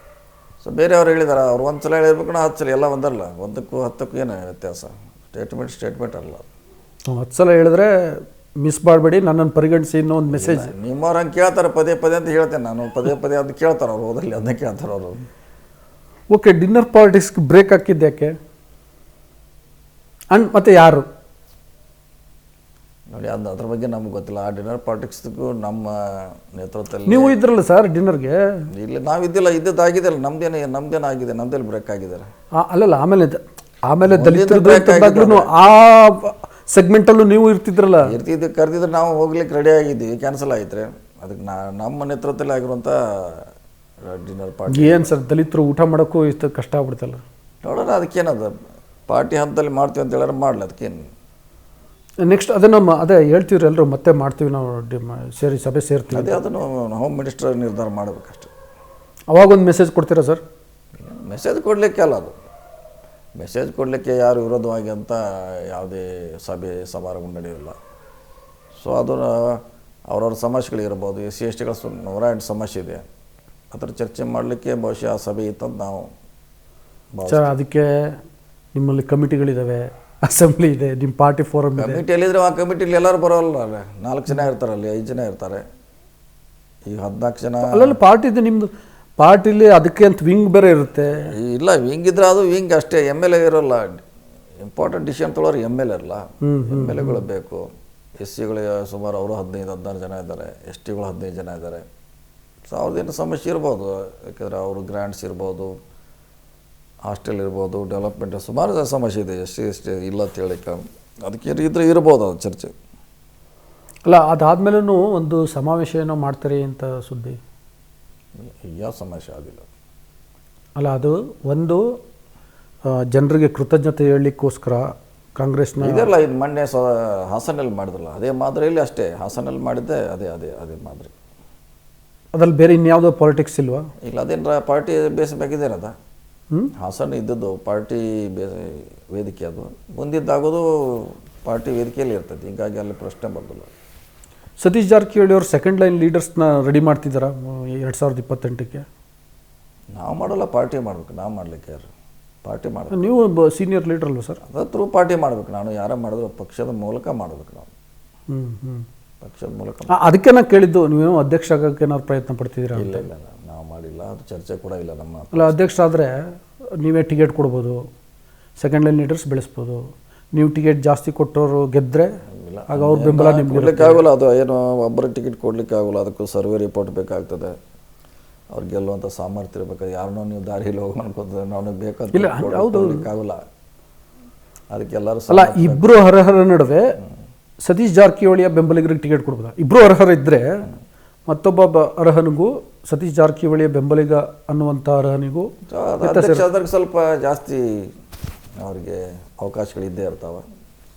ಸೊ ಬೇರೆಯವ್ರು ಹೇಳಿದಾರೆ, ಅವ್ರು ಒಂದು ಸಲ ಹೇಳಿರ್ಬೇಕು, 10 ಸಲ ಎಲ್ಲ ಒಂದಲ್ಲ. 1ಕ್ಕೂ 10ಕ್ಕೂ ಏನು ವ್ಯತ್ಯಾಸ? ಸ್ಟೇಟ್ಮೆಂಟ್ ಅಲ್ಲ. 10 ಸಲ ಹೇಳಿದ್ರೆ ಮಿಸ್ ಮಾಡಬೇಡಿ, ನನ್ನನ್ನು ಪರಿಗಣಿಸಿ ಇನ್ನೂ ಒಂದು ಮೆಸೇಜ್. ನಿಮ್ಮವ್ರು ಹಂಗೆ ಕೇಳ್ತಾರೆ ಪದೇ ಅಂತ ಹೇಳ್ತೇನೆ ನಾನು. ಪದೇ ಅದು ಕೇಳ್ತಾರೆ ಅವ್ರು, ಹೋದಲ್ಲಿ ಅದನ್ನೇ ಕೇಳ್ತಾರೆ ಅವರು. ಓಕೆ, ಡಿನ್ನರ್ ಪಾಲಿಟಿಕ್ಸ್ಗೆ ಬ್ರೇಕ್ ಹಾಕಿದ್ದು ಯಾಕೆ? ಮತ್ತು ಯಾರು ನೋಡಿ, ಅದ್ರ ಬಗ್ಗೆ ನಮ್ಗೆ ಗೊತ್ತಿಲ್ಲ. ಆ ಡಿನ್ನರ್ ಪಾಲಿಟಿಕ್ಸ್ಗೂ ನಮ್ಮ ನೇತೃತ್ವದಲ್ಲಿ ನೀವು ಇದ್ರಲ್ಲ ಸರ್ ಡಿನ್ನರ್ಗೆ? ಇಲ್ಲ, ನಾವಿದ್ದಿಲ್ಲ. ಇದ್ದದ್ದಾಗಿದೆ ಅಲ್ಲ, ನಮ್ದೇನು ಆಗಿದೆ, ನಮ್ದಲ್ಲಿ ಬ್ರೇಕ್ ಆಗಿದ್ದಾರೆ. ಅಲ್ಲಲ್ಲ, ಆಮೇಲೆ ದಲಿತರು ಆ ಸೆಗ್ಮೆಂಟಲ್ಲೂ ನೀವು ಇರ್ತಿದ್ರಲ್ಲ? ಕರೆದಿದ್ರೆ ನಾವು ಹೋಗ್ಲಿಕ್ಕೆ ರೆಡಿ ಆಗಿದ್ದೀವಿ, ಕ್ಯಾನ್ಸಲ್ ಆಯ್ತು. ಅದಕ್ಕೆ ನಮ್ಮ ನೇತೃತ್ವದಲ್ಲಿ ಆಗಿರುವಂಥ ಡಿನ್ನರ್ ಪಾರ್ಟಿ. ಏನು ಸರ್, ದಲಿತರು ಊಟ ಮಾಡೋಕ್ಕೂ ಇಷ್ಟು ಕಷ್ಟ ಆಗ್ಬಿಡ್ತಲ್ಲ? ನೋಡೋಣ, ಅದಕ್ಕೇನದು ಪಾರ್ಟಿ ಹಂತದಲ್ಲಿ ಮಾಡ್ತೀವಿ ಅಂತ ಹೇಳಿದ್ರೆ ಮಾಡಲಿ, ಅದಕ್ಕೇನು. ನೆಕ್ಸ್ಟ್ ಅದೇ ಹೇಳ್ತೀವ್ರಿ ಎಲ್ಲರೂ, ಮತ್ತೆ ಮಾಡ್ತೀವಿ ನಾವು ಸಭೆ ಸೇರ್ತೀವಿ. ಅದೇ ಅದನ್ನು ಹೋಮ್ ಮಿನಿಸ್ಟರ್ ನಿರ್ಧಾರ ಮಾಡಬೇಕಷ್ಟೆ. ಅವಾಗೊಂದು ಮೆಸೇಜ್ ಕೊಡ್ತೀರಾ ಸರ್? ಮೆಸೇಜ್ ಕೊಡಲಿಕ್ಕೆ ಅಲ್ಲ, ಅದು ಮೆಸೇಜ್ ಕೊಡಲಿಕ್ಕೆ ಯಾರು ವಿರೋಧವಾಗಿ ಅಂತ ಯಾವುದೇ ಸಭೆ ಸಮಾರಂಭ ನಡೆಯೋಲ್ಲ. ಸೊ ಅದನ್ನು ಅವ್ರವ್ರ ಸಮಸ್ಯೆಗಳಿರ್ಬೋದು, SC/STಗಳ 108 ಸಮಸ್ಯೆ ಇದೆ. ಅದರ ಚರ್ಚೆ ಮಾಡಲಿಕ್ಕೆ ಬಹುಶಃ ಆ ಸಭೆ ಇತ್ತಂತ ನಾವು ಸರ್ ಅದಕ್ಕೆ ನಿಮ್ಮಲ್ಲಿ ಕಮಿಟಿಗಳಿದ್ದಾವೆ, ಅಸೆಂಬ್ಲಿ ಇದೆ, ನಿಮ್ಮ ಪಾರ್ಟಿ ಫೋರಮ್ ಇದೆ. ಕಮಿಟಿಯಲ್ಲಿದ್ದರೆ ಆ ಕಮಿಟಿಲಿ ಎಲ್ಲರೂ ಬರೋಲ್ಲ, 4 ಜನ ಇರ್ತಾರಲ್ಲಿ, 5 ಜನ ಇರ್ತಾರೆ. ಈಗ 14 ಜನ ಅಲ್ಲಲ್ಲಿ ಪಾರ್ಟಿ ಇದೆ ನಿಮ್ಮದು. ಪಾರ್ಟಿಲಿ ಅದಕ್ಕೆ ಅಂತ ವಿಂಗ್ ಬೇರೆ ಇರುತ್ತೆ. ಇಲ್ಲ, ವಿಂಗ್ ಇದ್ರೆ ಅದು ವಿಂಗ್ ಅಷ್ಟೇ, MLA ಇರೋಲ್ಲ. ಇಂಪಾರ್ಟೆಂಟ್ ಡಿಸಿಷನ್ ತೊಗೊಳೋರು MLA ಇರಲ್ಲ, MLAಗಳು ಬೇಕು. SCಗಳು ಸುಮಾರು ಅವರು 15-16 ಜನ ಇದ್ದಾರೆ, STಗಳು 15 ಜನ ಇದ್ದಾರೆ. ಸೊ ಅವ್ರದ್ದೇನು ಸಮಸ್ಯೆ ಇರ್ಬೋದು, ಯಾಕಂದರೆ ಅವರು ಗ್ರ್ಯಾಂಟ್ಸ್ ಇರ್ಬೋದು, ಹಾಸ್ಟೆಲ್ ಇರ್ಬೋದು, ಡೆವಲಪ್ಮೆಂಟ್ ಸುಮಾರು ಸಮಸ್ಯೆ ಇದೆ. SC/ST ಇಲ್ಲ ಅಂತ ಹೇಳಿಕ್ಕೆ ಅದಕ್ಕೆ ಇದ್ರೆ ಇರ್ಬೋದು ಅದು ಚರ್ಚೆ. ಅಲ್ಲ ಅದಾದಮೇಲೂ ಒಂದು ಸಮಾವೇಶ ಏನೋ ಮಾಡ್ತಾರೆ ಅಂತ ಸುದ್ದಿ. ಯಾವ ಸಮಸ್ಯೆ ಆಗಿಲ್ಲ. ಅಲ್ಲ ಅದು ಒಂದು ಜನರಿಗೆ ಕೃತಜ್ಞತೆ ಹೇಳಲಿಕ್ಕೋಸ್ಕರ ಕಾಂಗ್ರೆಸ್ನ ಇದೆಲ್ಲ ಇದು ಮೊನ್ನೆ ಹಾಸನಲ್ಲಿ ಮಾಡಿದ್ರಲ್ಲ, ಅದೇ ಮಾದರಿಯಲ್ಲಿ ಅಷ್ಟೇ. ಹಾಸನಲ್ಲಿ ಮಾಡಿದ್ದೆ ಅದೇ ಮಾದರಿ. ಅದ್ರಲ್ಲಿ ಬೇರೆ ಇನ್ಯಾವುದೋ ಪಾಲಿಟಿಕ್ಸ್ ಇಲ್ವಾ? ಇಲ್ಲ, ಅದೇನು ಪಾರ್ಟಿ ಬೇಸ್ ಬೇಕಿದ್ದೇನದ. ಹಾಸನ ಇದ್ದದ್ದು ಪಾರ್ಟಿ ವೇದಿಕೆ, ಅದು ಮುಂದಿದ್ದಾಗೋದು ಪಾರ್ಟಿ ವೇದಿಕೆಯಲ್ಲಿ ಇರ್ತದೆ. ಹೀಗಾಗಿ ಅಲ್ಲಿ ಪ್ರಶ್ನೆ ಬರೋದಿಲ್ಲ. ಸತೀಶ್ ಜಾರಕಿಹೊಳಿ ಅವರು ಸೆಕೆಂಡ್ ಲೈನ್ ಲೀಡರ್ಸ್ನ ರೆಡಿ ಮಾಡ್ತಿದ್ದಾರಾ 2028ಕ್ಕೆ? ನಾವು ಮಾಡೋಲ್ಲ, ಪಾರ್ಟಿ ಮಾಡ್ಬೇಕು. ನಾವು ಮಾಡಲಿಕ್ಕೆ ಯಾರು ಪಾರ್ಟಿ ಮಾಡಬೇಕು. ನೀವು ಸೀನಿಯರ್ ಲೀಡರ್ ಅಲ್ವಾ ಸರ್? ಅದ್ರ ಥ್ರೂ ಪಾರ್ಟಿ ಮಾಡಬೇಕು. ನಾನು ಯಾರ ಮಾಡಿದ್ರು ಪಕ್ಷದ ಮೂಲಕ ಮಾಡಬೇಕು. ನಾವು ಪಕ್ಷದ ಮೂಲಕ. ಅದಕ್ಕೆ ನಾನು ಕೇಳಿದ್ದು, ನೀವೇನೋ ಅಧ್ಯಕ್ಷ ಆಗೋಕ್ಕೆ ಏನಾದ್ರು ಪ್ರಯತ್ನ ಪಡ್ತಿದ್ದೀರಾ? ಇಲ್ಲ ಇಲ್ಲ, ನಾವು ಮಾಡಿಲ್ಲ, ಅದು ಚರ್ಚೆ ಕೂಡ ಇಲ್ಲ ನಮ್ಮ. ಅಲ್ಲ ಅಧ್ಯಕ್ಷರಾದರೆ ನೀವೇ ಟಿಕೆಟ್ ಕೊಡ್ಬೋದು, ಸೆಕೆಂಡ್ ಲೈನ್ ಲೀಡರ್ಸ್ ಬೆಳೆಸ್ಬೋದು. ನೀವು ಟಿಕೆಟ್ ಜಾಸ್ತಿ ಕೊಟ್ಟವರು ಗೆದ್ದರೆ ಆಗ ಅವ್ರ ಬೆಂಬಲ ನಿಮ್ಗೆ ಕೊಡ್ಲಿಕ್ಕೆ ಆಗೋಲ್ಲ. ಅದು ಏನು ಒಬ್ಬರಿಗೆ ಟಿಕೆಟ್ ಕೊಡ್ಲಿಕ್ಕೆ ಆಗೋಲ್ಲ, ಅದಕ್ಕೂ ಸರ್ವೆ ರಿಪೋರ್ಟ್ ಬೇಕಾಗ್ತದೆ. ಅವ್ರು ಗೆಲ್ಲುವಂಥ ಸಾಮರ್ಥ್ಯ ಇರಬೇಕು. ಯಾರನ್ನೋ ನೀವು ದಾರಿಯಲ್ಲಿ ಹೋಗಿ ಅನ್ಕೋತದೆ ನನಗೆ ಬೇಕಂತ ಆಗೋಲ್ಲ. ಅದಕ್ಕೆ ಎಲ್ಲರೂ ಅಲ್ಲ, ಇಬ್ಬರು ಅರ್ಹರ ನಡುವೆ ಸತೀಶ್ ಜಾರಕಿಹೊಳಿಯ ಬೆಂಬಲಿಗರಿಗೆ ಟಿಕೆಟ್ ಕೊಡ್ಬೋದಾ? ಇಬ್ಬರು ಅರ್ಹರ ಇದ್ದರೆ ಮತ್ತೊಬ್ಬ ಅರ್ಹನಿಗೂ ಸತೀಶ್ ಜಾರಕಿಹೊಳಿಯ ಬೆಂಬಲಿಗ ಅನ್ನುವಂಥ ಅರ್ಹನಿಗೂ ಅಧ್ಯಕ್ಷರಾದಾಗ ಸ್ವಲ್ಪ ಜಾಸ್ತಿ ಅವ್ರಿಗೆ ಅವಕಾಶಗಳಿದ್ದೇ ಇರ್ತಾವೆ.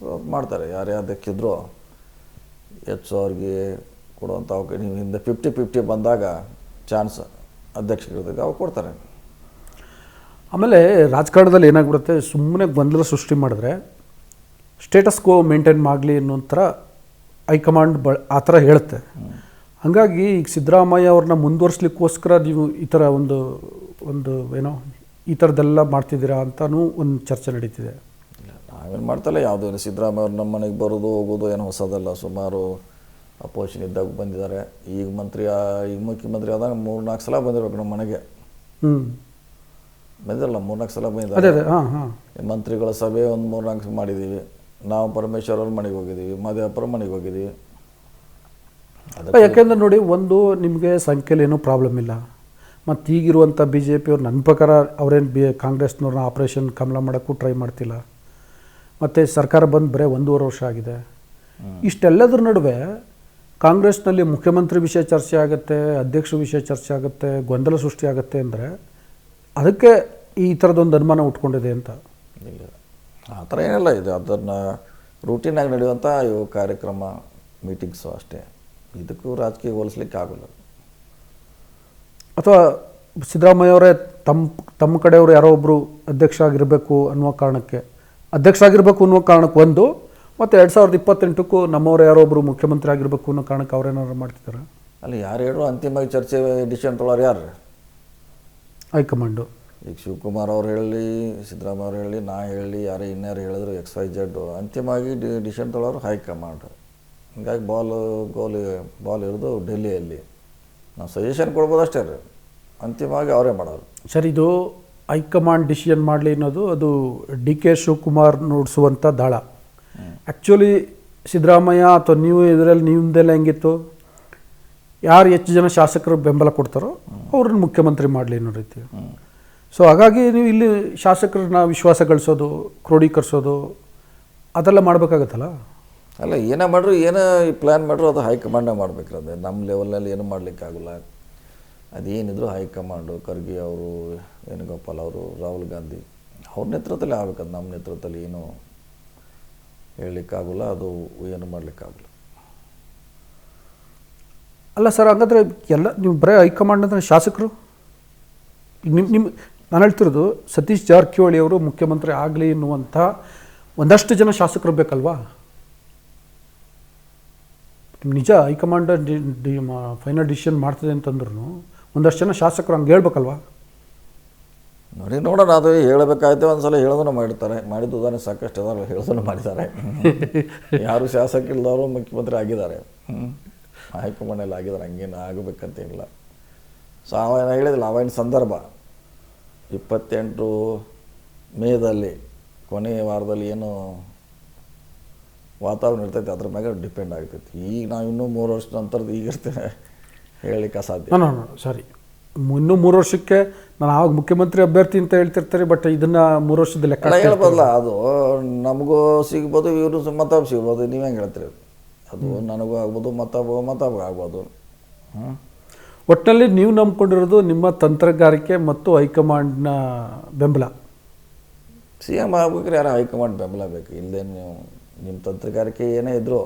ಸೊ ಮಾಡ್ತಾರೆ. ಯಾರೇ ಅಧ್ಯಕ್ಷಿದ್ರು ಹೆಚ್ಚು ಅವ್ರಿಗೆ ಕೊಡುವಂಥ ಅವಕಾಶ. ನೀವು ಹಿಂದೆ 50-50 ಬಂದಾಗ ಚಾನ್ಸ್ ಅಧ್ಯಕ್ಷರಿರ್ತದೆ, ಅವ್ರು ಕೊಡ್ತಾರೆ. ಆಮೇಲೆ ರಾಜಕಾರಣದಲ್ಲಿ ಏನಾಗ್ಬಿಡುತ್ತೆ, ಸುಮ್ಮನೆ ಗೊಂದಲ ಸೃಷ್ಟಿ ಮಾಡಿದ್ರೆ ಸ್ಟೇಟಸ್ ಕೋ ಮೇಂಟೈನ್ ಮಾಡಲಿ ಅನ್ನೋ ಥರ ಹೈಕಮಾಂಡ್ ಆ ಥರ ಹೇಳುತ್ತೆ. ಹಾಗಾಗಿ ಈಗ ಸಿದ್ದರಾಮಯ್ಯ ಅವ್ರನ್ನ ಮುಂದುವರ್ಸ್ಲಿಕ್ಕೋಸ್ಕರ ನೀವು ಈ ಥರ ಒಂದು ಏನೋ ಈ ಥರದ್ದೆಲ್ಲ ಮಾಡ್ತಿದ್ದೀರಾ ಅಂತಲೂ ಒಂದು ಚರ್ಚೆ ನಡೀತಿದೆ. ನಾವೇನು ಮಾಡ್ತಲ್ಲ, ಯಾವುದೂ ಸಿದ್ದರಾಮಯ್ಯ ಅವ್ರು ನಮ್ಮ ಮನೆಗೆ ಬರೋದು ಹೋಗೋದು ಏನು ಹೊಸದಲ್ಲ. ಸುಮಾರು ಅಪೋಸಿಷನ್ ಇದ್ದಾಗ ಬಂದಿದ್ದಾರೆ. ಈಗ ಮುಖ್ಯಮಂತ್ರಿ ಆದಾಗ 3-4 ಸಲ ಬಂದಿರ್ಬೇಕು ನಮ್ಮ ಮನೆಗೆ. ಬಂದಿರಲ್ಲ, 3-4 ಸಲ ಬಂದಿದ್ದಾರೆ. ಮಂತ್ರಿಗಳ ಸಭೆ ಒಂದು 3-4 ಮಾಡಿದ್ದೀವಿ. ನಾವು ಪರಮೇಶ್ವರ್ ಅವ್ರ ಮನೆಗೆ ಹೋಗಿದ್ದೀವಿ, ಮಾದೇವಪ್ಪರ ಮನೆಗೆ ಹೋಗಿದ್ದೀವಿ. ಯಾಕೆಂದ್ರೆ ನೋಡಿ, ಒಂದು ನಿಮಗೆ ಸಂಖ್ಯೆಯಲ್ಲಿ ಏನೂ ಪ್ರಾಬ್ಲಮ್ ಇಲ್ಲ. ಮತ್ತು ಈಗಿರುವಂಥ BJP ಅವ್ರು ನನ್ನ ಪ್ರಕಾರ ಅವರೇನು ಕಾಂಗ್ರೆಸ್ನವ್ರನ್ನ ಆಪರೇಷನ್ ಕಮಲ ಮಾಡೋಕ್ಕೂ ಟ್ರೈ ಮಾಡ್ತಿಲ್ಲ. ಮತ್ತು ಸರ್ಕಾರ ಬಂದು ಬರೀ 1.5 ವರ್ಷ ಆಗಿದೆ. ಇಷ್ಟೆಲ್ಲದ್ರ ನಡುವೆ ಕಾಂಗ್ರೆಸ್ನಲ್ಲಿ ಮುಖ್ಯಮಂತ್ರಿ ವಿಷಯ ಚರ್ಚೆ ಆಗುತ್ತೆ, ಅಧ್ಯಕ್ಷ ವಿಷಯ ಚರ್ಚೆ ಆಗುತ್ತೆ, ಗೊಂದಲ ಸೃಷ್ಟಿ ಆಗುತ್ತೆ ಅಂದರೆ ಅದಕ್ಕೆ ಈ ಥರದೊಂದು ಅನುಮಾನ ಉಟ್ಕೊಂಡಿದೆ ಅಂತ. ಇಲ್ಲ, ಆ ಥರ ಏನಿಲ್ಲ. ಇದು ಅದನ್ನು ರೂಟೀನಾಗಿ ನಡೆಯುವಂಥ ಇವು ಕಾರ್ಯಕ್ರಮ, ಮೀಟಿಂಗ್ಸು ಅಷ್ಟೇ. ಇದಕ್ಕೂ ರಾಜಕೀಯ ಹೋಲಿಸ್ಲಿಕ್ಕೆ ಆಗೋಲ್ಲ. ಅಥವಾ ಸಿದ್ದರಾಮಯ್ಯ ಅವರೇ ತಮ್ಮ ಕಡೆಯವರು ಯಾರೋ ಒಬ್ಬರು ಅಧ್ಯಕ್ಷ ಆಗಿರಬೇಕು ಅನ್ನುವ ಕಾರಣಕ್ಕೆ ಒಂದು, ಮತ್ತು 2028ಕ್ಕೂ ನಮ್ಮವ್ರು ಯಾರೋ ಒಬ್ಬರು ಮುಖ್ಯಮಂತ್ರಿ ಆಗಿರಬೇಕು ಅನ್ನೋ ಕಾರಣಕ್ಕೆ ಅವ್ರೇನಾದ್ರು ಮಾಡ್ತಿದ್ದಾರೆ? ಅಲ್ಲಿ ಯಾರು ಹೇಳೋ ಅಂತಿಮವಾಗಿ ಚರ್ಚೆ ಡಿಸಿಷನ್ ತೊಗೊಳೋರು ಯಾರು? ಹೈಕಮಾಂಡು. ಈಗ ಶಿವಕುಮಾರ್ ಅವ್ರು ಹೇಳಿ, ಸಿದ್ದರಾಮಯ್ಯ ಅವ್ರು ಹೇಳಿ, ನಾ ಹೇಳಿ, ಯಾರೇ ಇನ್ಯಾರು ಹೇಳಿದ್ರು XYZ, ಅಂತಿಮವಾಗಿ ಡಿಸಿಷನ್ ತೊಗೊಳೋರು ಹೈಕಮಾಂಡ್. ಹೀಗಾಗಿ ಬಾಲ್ ಇರೋದು ಡೆಲ್ಲಿಯಲ್ಲಿ. ನಾವು ಸಜೆಷನ್ ಕೊಡ್ಬೋದು ಅಷ್ಟೇ ರೀ, ಅಂತಿಮವಾಗಿ ಅವರೇ ಮಾಡೋರು. ಸರ್, ಇದು ಹೈಕಮಾಂಡ್ ಡಿಸಿಷನ್ ಮಾಡಲಿ ಅನ್ನೋದು ಅದು DK ಶಿವಕುಮಾರ್ ನುಡಿಸುವಂಥ ದಾಳ. ಆ್ಯಕ್ಚುಲಿ ಸಿದ್ದರಾಮಯ್ಯ ಅಥವಾ ನೀವು ಇದರಲ್ಲಿ ನಿಮ್ಮದೆಲ್ಲ ಹೆಂಗಿತ್ತು, ಯಾರು ಹೆಚ್ಚು ಜನ ಶಾಸಕರು ಬೆಂಬಲ ಕೊಡ್ತಾರೋ ಅವ್ರನ್ನ ಮುಖ್ಯಮಂತ್ರಿ ಮಾಡಲಿ ಅನ್ನೋ ರೀತಿ. ಸೊ ಹಾಗಾಗಿ ನೀವು ಇಲ್ಲಿ ಶಾಸಕರನ್ನ ವಿಶ್ವಾಸ ಗಳಿಸೋದು, ಕ್ರೋಢೀಕರಿಸೋದು ಅದೆಲ್ಲ ಮಾಡಬೇಕಾಗತ್ತಲ್ಲ. ಅಲ್ಲ, ಏನೇ ಮಾಡ್ರು, ಏನೇ ಪ್ಲ್ಯಾನ್ ಮಾಡ್ರು ಅದು ಹೈಕಮಾಂಡೇ ಮಾಡಬೇಕ್ರದೆ. ನಮ್ಮ ಲೆವೆಲ್ನಲ್ಲಿ ಏನೂ ಮಾಡಲಿಕ್ಕಾಗಲ್ಲ. ಅದೇನಿದ್ರು ಹೈಕಮಾಂಡು, ಖರ್ಗೆ ಅವರು, ವೇಣುಗೋಪಾಲ್ ಅವರು, ರಾಹುಲ್ ಗಾಂಧಿ ಅವ್ರ ನೇತೃತ್ವದಲ್ಲಿ ಆಗಬೇಕದು. ನಮ್ಮ ನೇತೃತ್ವದಲ್ಲಿ ಏನೂ ಹೇಳಲಿಕ್ಕಾಗಲ್ಲ, ಅದು ಏನು ಮಾಡಲಿಕ್ಕಾಗಲ್ಲ. ಅಲ್ಲ ಸರ್, ಹಾಗಾದರೆ ಎಲ್ಲ ನೀವು ಬರೀ ಹೈಕಮಾಂಡ್ ಅಂದರೆ ಶಾಸಕರು ನಿಮ್ಮ ನಾನು ಹೇಳ್ತಿರೋದು, ಸತೀಶ್ ಜಾರಕಿಹೊಳಿ ಅವರು ಮುಖ್ಯಮಂತ್ರಿ ಆಗಲಿ ಎನ್ನುವಂಥ ಒಂದಷ್ಟು ಜನ ಶಾಸಕರು ಬೇಕಲ್ವಾ? ನಿಜ ಹೈಕಮಾಂಡ್ ಫೈನಲ್ ಡಿಸಿಷನ್ ಮಾಡ್ತದೆ ಅಂತಂದ್ರೂ ಒಂದಷ್ಟು ಜನ ಶಾಸಕರು ಹಂಗೆ ಹೇಳ್ಬೇಕಲ್ವಾ? ನೋಡಿ ನೋಡೋಣ, ಅದು ಹೇಳಬೇಕಾಯ್ತು ಒಂದ್ಸಲ ಹೇಳೋದನ್ನು ಮಾಡಿರ್ತಾರೆ, ಮಾಡಿದ್ದು ಉದಾಹರಣೆ ಸಾಕಷ್ಟು ಅದಾರ, ಹೇಳೋದನ್ನು ಮಾಡಿದ್ದಾರೆ. ಯಾರು ಶಾಸಕ ಇಲ್ಲದವರು ಮುಖ್ಯಮಂತ್ರಿ ಆಗಿದ್ದಾರೆ, ಹೈಕಮಾಂಡಲ್ಲಿ ಆಗಿದ್ದಾರೆ, ಹಂಗೇನು ಆಗಬೇಕಂತೇನಿಲ್ಲ. ಸೊ ಅವೇನು ಹೇಳಿದಿಲ್ಲ, ಅವಾಗಿನ ಸಂದರ್ಭ 28 ಮೇದಲ್ಲಿ ಕೊನೆಯ ವಾರದಲ್ಲಿ ಏನು ವಾತಾವರಣ ಇರ್ತೈತೆ ಅದ್ರ ಮ್ಯಾಗ ಡಿಪೆಂಡ್ ಆಗ್ತೈತಿ. ಈಗ ನಾವು ಇನ್ನೂ 3 ವರ್ಷದ ನಂತರದ್ದು ಈಗ ಇರ್ತೇವೆ ಹೇಳಲಿಕ್ಕೆ ಅಸಾಧ್ಯ. ಸಾರಿ, ಇನ್ನೂ 3 ವರ್ಷಕ್ಕೆ ನಾನು ಆವಾಗ ಮುಖ್ಯಮಂತ್ರಿ ಅಭ್ಯರ್ಥಿ ಅಂತ ಹೇಳ್ತಿರ್ತಾರೆ, ಬಟ್ ಇದನ್ನು 3 ವರ್ಷದ ಲೆಕ್ಕ ಹೇಳ್ಬೋದಲ್ಲ. ಅದು ನಮಗೂ ಸಿಗ್ಬೋದು, ಇವರು ಮತ್ತೊಬ್ಬ ಸಿಗ್ಬೋದು, ನೀವು ಹೆಂಗೆ ಹೇಳ್ತೀರಿ? ಅದು ನನಗೂ ಆಗ್ಬೋದು, ಮತ್ತೊಬ್ಬ ಆಗ್ಬೋದು. ಒಟ್ಟಿನಲ್ಲಿ ನೀವು ನಂಬ್ಕೊಂಡಿರೋದು ನಿಮ್ಮ ತಂತ್ರಗಾರಿಕೆ ಮತ್ತು ಹೈಕಮಾಂಡ್ನ ಬೆಂಬಲ. CM ಆಗ್ಬೇಕಾದ್ರೆ ಯಾರು ಹೈಕಮಾಂಡ್ ಬೆಂಬಲ ಬೇಕು, ಇಲ್ಲದೆ ನೀವು ನಿಮ್ಮ ತಂತ್ರಗಾರಿಕೆ ಏನೇ ಇದ್ದರೂ,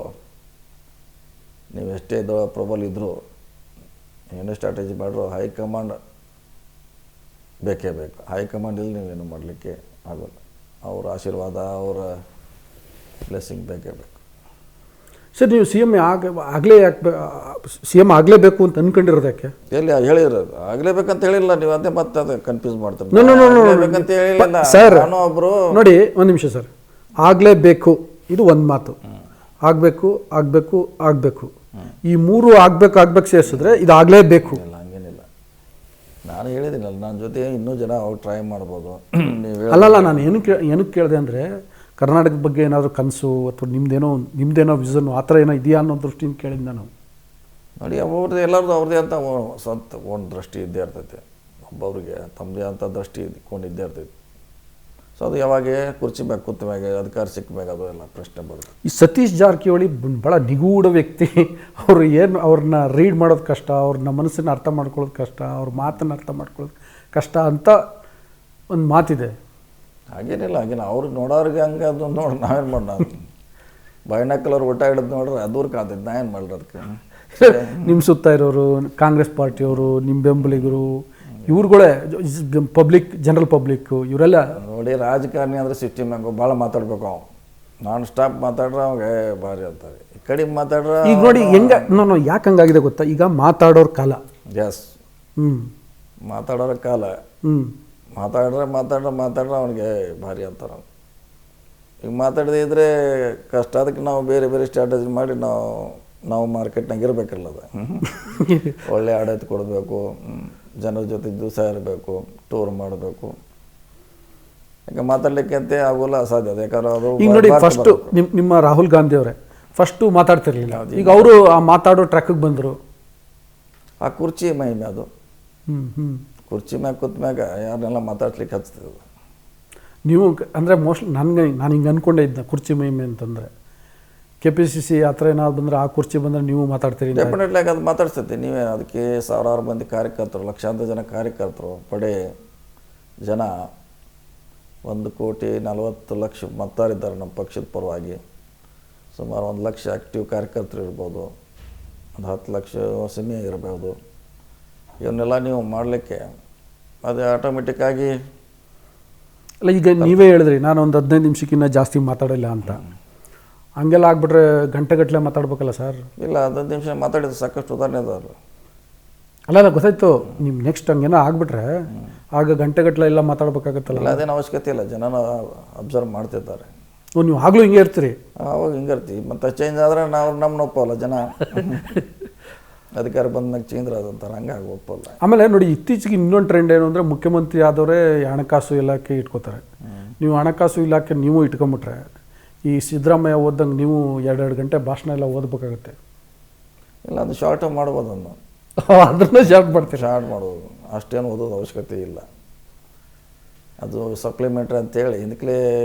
ನೀವು ಎಷ್ಟೇ ಪ್ರಬಲ ಇದ್ದರೂ, ಏನೇ ಸ್ಟ್ರಾಟಜಿ ಮಾಡಿದ್ರು ಹೈಕಮಾಂಡ್ ಬೇಕೇ ಬೇಕು. ಹೈಕಮಾಂಡ್ ಇಲ್ಲಿ ನೀವೇನು ಮಾಡಲಿಕ್ಕೆ ಆಗೋಲ್ಲ. ಅವರ ಆಶೀರ್ವಾದ, ಅವರ ಬ್ಲೆಸ್ಸಿಂಗ್ ಬೇಕೇ ಬೇಕು. ಸರ್, ನೀವು CM ಆಗಲೇಬೇಕು ಅಂತ ಅಂದ್ಕೊಂಡಿರೋದು ಯಾಕೆ? ಎಲ್ಲಿ ಹೇಳಿರೋದು ಆಗಲೇಬೇಕಂತ ಹೇಳಿಲ್ಲ ನೀವು, ಅದೇ ಮತ್ತೆ ಅದು ಕನ್ಫ್ಯೂಸ್ ಮಾಡ್ತಾರೆ. ಸರ್ ಒಬ್ಬರು ನೋಡಿ, ಒಂದು ನಿಮಿಷ ಸರ್. ಆಗಲೇಬೇಕು ಇದು ಒಂದು ಮಾತು, ಆಗಬೇಕು ಆಗಬೇಕು ಆಗಬೇಕು, ಈ 3 ಆಗ್ಬೇಕು ಸೇರಿಸಿದ್ರೆ ಇದು ಆಗಲೇಬೇಕು. ಇಲ್ಲ, ಹಂಗೇನಿಲ್ಲ. ನಾನು ಹೇಳಿದ್ದೀನಲ್ಲ, ನನ್ನ ಜೊತೆ ಇನ್ನೂ ಜನ ಅವ್ರು ಟ್ರೈ ಮಾಡ್ಬೋದು. ನೀವು ಅಲ್ಲಲ್ಲ, ನಾನು ಏನಕ್ಕೆ ಕೇಳಿದೆ ಅಂದರೆ, ಕರ್ನಾಟಕದ ಬಗ್ಗೆ ಏನಾದರೂ ಕನಸು ಅಥವಾ ನಿಮ್ಮದೇನೋ ವಿಷನ್ ಆ ಥರ ಏನೋ ಇದೆಯಾ ಅನ್ನೋ ದೃಷ್ಟಿಯಿಂದ ಕೇಳಿದ್ದು ನಾನು. ನೋಡಿ, ಒಬ್ಬರದ್ದು ಎಲ್ಲರದ್ದು ಅವ್ರದ್ದೇ ಅಂತ ಸ್ವಂತ ಒಂದು ದೃಷ್ಟಿ ಇದ್ದೇ ಇರ್ತೈತೆ. ಒಬ್ಬೊಬ್ರಿಗೆ ತಮ್ಮದೇ ಅಂತ ದೃಷ್ಟಿ ಇದ್ದೇ ಇರ್ತೈತೆ. ಸೊ ಅದು ಯಾವಾಗ ಕುರ್ಚಿ ಮ್ಯಾಗ ಕೂತ ಮ್ಯಾಗ ಅಧಿಕಾರ ಸಿಕ್ಕ ಮ್ಯಾಗ ಅದು ಎಲ್ಲ ಪ್ರಶ್ನೆ ಬರುತ್ತೆ. ಈ ಸತೀಶ್ ಜಾರಕಿಹೊಳಿ ಭಾಳ ನಿಗೂಢ ವ್ಯಕ್ತಿ. ಅವ್ರನ್ನ ರೀಡ್ ಮಾಡೋದು ಕಷ್ಟ, ಅವ್ರನ್ನ ಮನಸ್ಸನ್ನು ಅರ್ಥ ಮಾಡ್ಕೊಳ್ಳೋದು ಕಷ್ಟ, ಅವ್ರ ಮಾತನ್ನು ಅರ್ಥ ಮಾಡ್ಕೊಳ್ಳೋದು ಕಷ್ಟ ಅಂತ ಒಂದು ಮಾತಿದೆ. ಹಾಗೇನಿಲ್ಲ, ಅವ್ರಿಗೆ ನೋಡೋರಿಗೆ ಹಂಗೆ ಅದು ನೋಡಿ ನಾವೇನು ಮಾಡೋಣ. ಬೈನಾಕಲವ್ರು ಊಟ ಹಿಡಿದು ನೋಡ್ರೆ ಅದೂರು ಕಾತೈತೆ, ನಾ ಏನು ಮಾಡ್ರಿ ಅದಕ್ಕೆ. ನಿಮ್ಮ ಸುತ್ತ ಇರೋರು ಕಾಂಗ್ರೆಸ್ ಪಾರ್ಟಿಯವರು, ನಿಮ್ಮ ಬೆಂಬಲಿಗರು, ಇವ್ರುಗಳೇ ಜನರಲ್ ಪಬ್ಲಿಕ್ಕು, ಇವರೆಲ್ಲ ನೋಡಿ, ರಾಜಕಾರಣಿ ಅಂದರೆ ಸಿಸ್ಟಮ್ ಮ್ಯಾಗ ಭಾಳ ಮಾತಾಡ್ಬೇಕು. ಅವು ನಾನ್ ಸ್ಟಾಪ್ ಮಾತಾಡ್ರೆ ಅವಾಗ ಭಾರಿ ಅಂತಾರೆ, ಈ ಕಡೆ ಮಾತಾಡ್ರೆ ಈಗ ನೋಡಿ ಹೆಂಗೆ. ನಾನು ಯಾಕೆ ಹಂಗಾಗಿದೆ ಗೊತ್ತಾ, ಈಗ ಮಾತಾಡೋರ ಕಾಲ. ಎಸ್, ಮಾತಾಡೋರ ಕಾಲ. ಮಾತಾಡ್ರೆ ಅವನಿಗೆ ಭಾರಿ ಅಂತಾರೆ. ಈಗ ಮಾತಾಡದೇ ಇದ್ದರೆ ಕಷ್ಟ. ಅದಕ್ಕೆ ನಾವು ಬೇರೆ ಬೇರೆ ಸ್ಟ್ರಾಟಜಿ ಮಾಡಿ ನಾವು ಮಾರ್ಕೆಟ್ನಾಗ ಇರಬೇಕಲ್ಲ. ಅದು ಒಳ್ಳೆ ಆಡಳಿತ ಕೊಡಬೇಕು, ಜನರ ಜೊತೆ ದಿವಸ ಇರಬೇಕು, ಟೂರ್ ಮಾಡಬೇಕು. ಯಾಕೆ ಮಾತಾಡಲಿಕ್ಕೆ ಅಂತ ಆಗೋಲ್ಲ, ಅಸಾಧ್ಯ. ಅದು ಯಾಕಂದ್ರೆ ಅದು ಈಗ ನೋಡಿ, ಫಸ್ಟು ನಿಮ್ಮ ರಾಹುಲ್ ಗಾಂಧಿ ಅವರೇ ಫಸ್ಟು ಮಾತಾಡ್ತಿರ್ಲಿಲ್ಲ, ಈಗ ಅವರು ಆ ಮಾತಾಡೋ ಟ್ರ್ಯಾಕಿಗೆ ಬಂದರು. ಆ ಕುರ್ಚಿ ಮಹಿಮೆ ಅದು. ಕುರ್ಚಿ ಮ್ಯಾಗ ಕೂತ ಮ್ಯಾಗ ಯಾರನ್ನೆಲ್ಲ ಮಾತಾಡ್ಲಿಕ್ಕೆ ಹಚ್ತದೆ. ನೀವು ಅಂದರೆ ಮೋಸ್ಟ್ಲಿ ನಾನು ಹಿಂಗೆ ಅಂದ್ಕೊಂಡೇ ಇದ್ದೆ, ಕುರ್ಚಿ ಮಹಿಮೆ ಅಂತಂದರೆ KPCC ಆ ಥರ ಏನಾದ್ರು ಬಂದರೆ, ಆ ಕುರ್ಚಿ ಬಂದರೆ ನೀವು ಮಾತಾಡ್ತೀರಿ. ಡೆಫಿನೆಟ್ಲಿ ಅದು ಮಾತಾಡ್ತೈತಿ. ನೀವೇ ಅದಕ್ಕೆ ಸಾವಿರಾರು ಮಂದಿ ಕಾರ್ಯಕರ್ತರು, ಲಕ್ಷಾಂತರ ಜನ ಕಾರ್ಯಕರ್ತರು, ಪಡೆ ಜನ, 1,40,00,000 ಮತದಾರಿದ್ದಾರೆ ನಮ್ಮ ಪಕ್ಷದ ಪರವಾಗಿ. ಸುಮಾರು 1 ಲಕ್ಷ ಆ್ಯಕ್ಟಿವ್ ಕಾರ್ಯಕರ್ತರು ಇರ್ಬೋದು, ಒಂದು 10 ಲಕ್ಷ ಸಿಮೆ ಇರ್ಬೋದು. ಇವನ್ನೆಲ್ಲ ನೀವು ಮಾಡಲಿಕ್ಕೆ ಅದು ಆಟೋಮೆಟಿಕ್ಕಾಗಿ ಅಲ್ಲ. ಈಗ ನೀವೇ ಹೇಳಿದ್ರಿ ನಾನು ಒಂದು 15 ನಿಮಿಷಕ್ಕಿಂತ ಜಾಸ್ತಿ ಮಾತಾಡಿಲ್ಲ ಅಂತ. ಹಂಗೆಲ್ಲ ಆಗ್ಬಿಟ್ರೆ ಗಂಟೆಗಟ್ಟಲೆ ಮಾತಾಡ್ಬೇಕಲ್ಲ ಸರ್? ಇಲ್ಲ, 15 ನಿಮಿಷ ಮಾತಾಡಿದ್ರೆ ಸಾಕಷ್ಟು ಉದಾಹರಣೆ ಅದಾರ. ಅಲ್ಲ ಗೊತ್ತಾಯ್ತು. ನಿಮ್ಮ ನೆಕ್ಸ್ಟ್ ಹಂಗೇನೋ ಆಗ್ಬಿಟ್ರೆ ಆಗ ಗಂಟೆಗಟ್ಟಲೆ ಎಲ್ಲ ಮಾತಾಡ್ಬೇಕಾಗತ್ತಲ್ಲ. ಇಲ್ಲ, ಅದೇನು ಅವಶ್ಯಕತೆ ಇಲ್ಲ. ಜನನ ಅಬ್ಸರ್ವ್ ಮಾಡ್ತಿರ್ತಾರೆ. ನೀವು ಆಗಲೂ ಹಿಂಗೆ ಇರ್ತೀರಿ? ಅವಾಗ ಹಿಂಗೆ ಇರ್ತೀವಿ. ಮತ್ತು ಚೇಂಜ್ ಆದರೆ ನಾವು ನಮ್ಮನ್ನ ಒಪ್ಪಲ್ಲ ಜನ. ಅಧಿಕಾರ ಬಂದಾಗ ಚೇಂಜ್ ಆದಂತಾರೆ, ಹಂಗಾಗಿ ಒಪ್ಪಲ್ಲ. ಆಮೇಲೆ ನೋಡಿ, ಇತ್ತೀಚೆಗೆ ಇನ್ನೊಂದು ಟ್ರೆಂಡ್ ಏನು ಅಂದರೆ, ಮುಖ್ಯಮಂತ್ರಿ ಆದವರೇ ಹಣಕಾಸು ಇಲಾಖೆ ಇಟ್ಕೋತಾರೆ. ನೀವು ಹಣಕಾಸು ಇಲಾಖೆ ನೀವು ಇಟ್ಕೊಂಬಿಟ್ರೆ, ಈ ಸಿದ್ದರಾಮಯ್ಯ ಓದಂಗೆ ನೀವು 2 ಗಂಟೆ ಭಾಷಣ ಎಲ್ಲ ಓದಬೇಕಾಗತ್ತೆ. ಇಲ್ಲ, ಅದು ಶಾರ್ಟ್ ಮಾಡ್ಬೋದು. ಅದನ್ನು ಶಾರ್ಟ್ ಮಾಡ್ತೀವಿ. ಶಾರ್ಟ್ ಮಾಡ್ಬೋದು, ಅಷ್ಟೇನು ಓದೋದು ಅವಶ್ಯಕತೆ ಇಲ್ಲ. ಅದು ಸಪ್ಲಿಮೆಂಟ್ರಿ ಅಂತೇಳಿ ಇದಕ್ಕೆ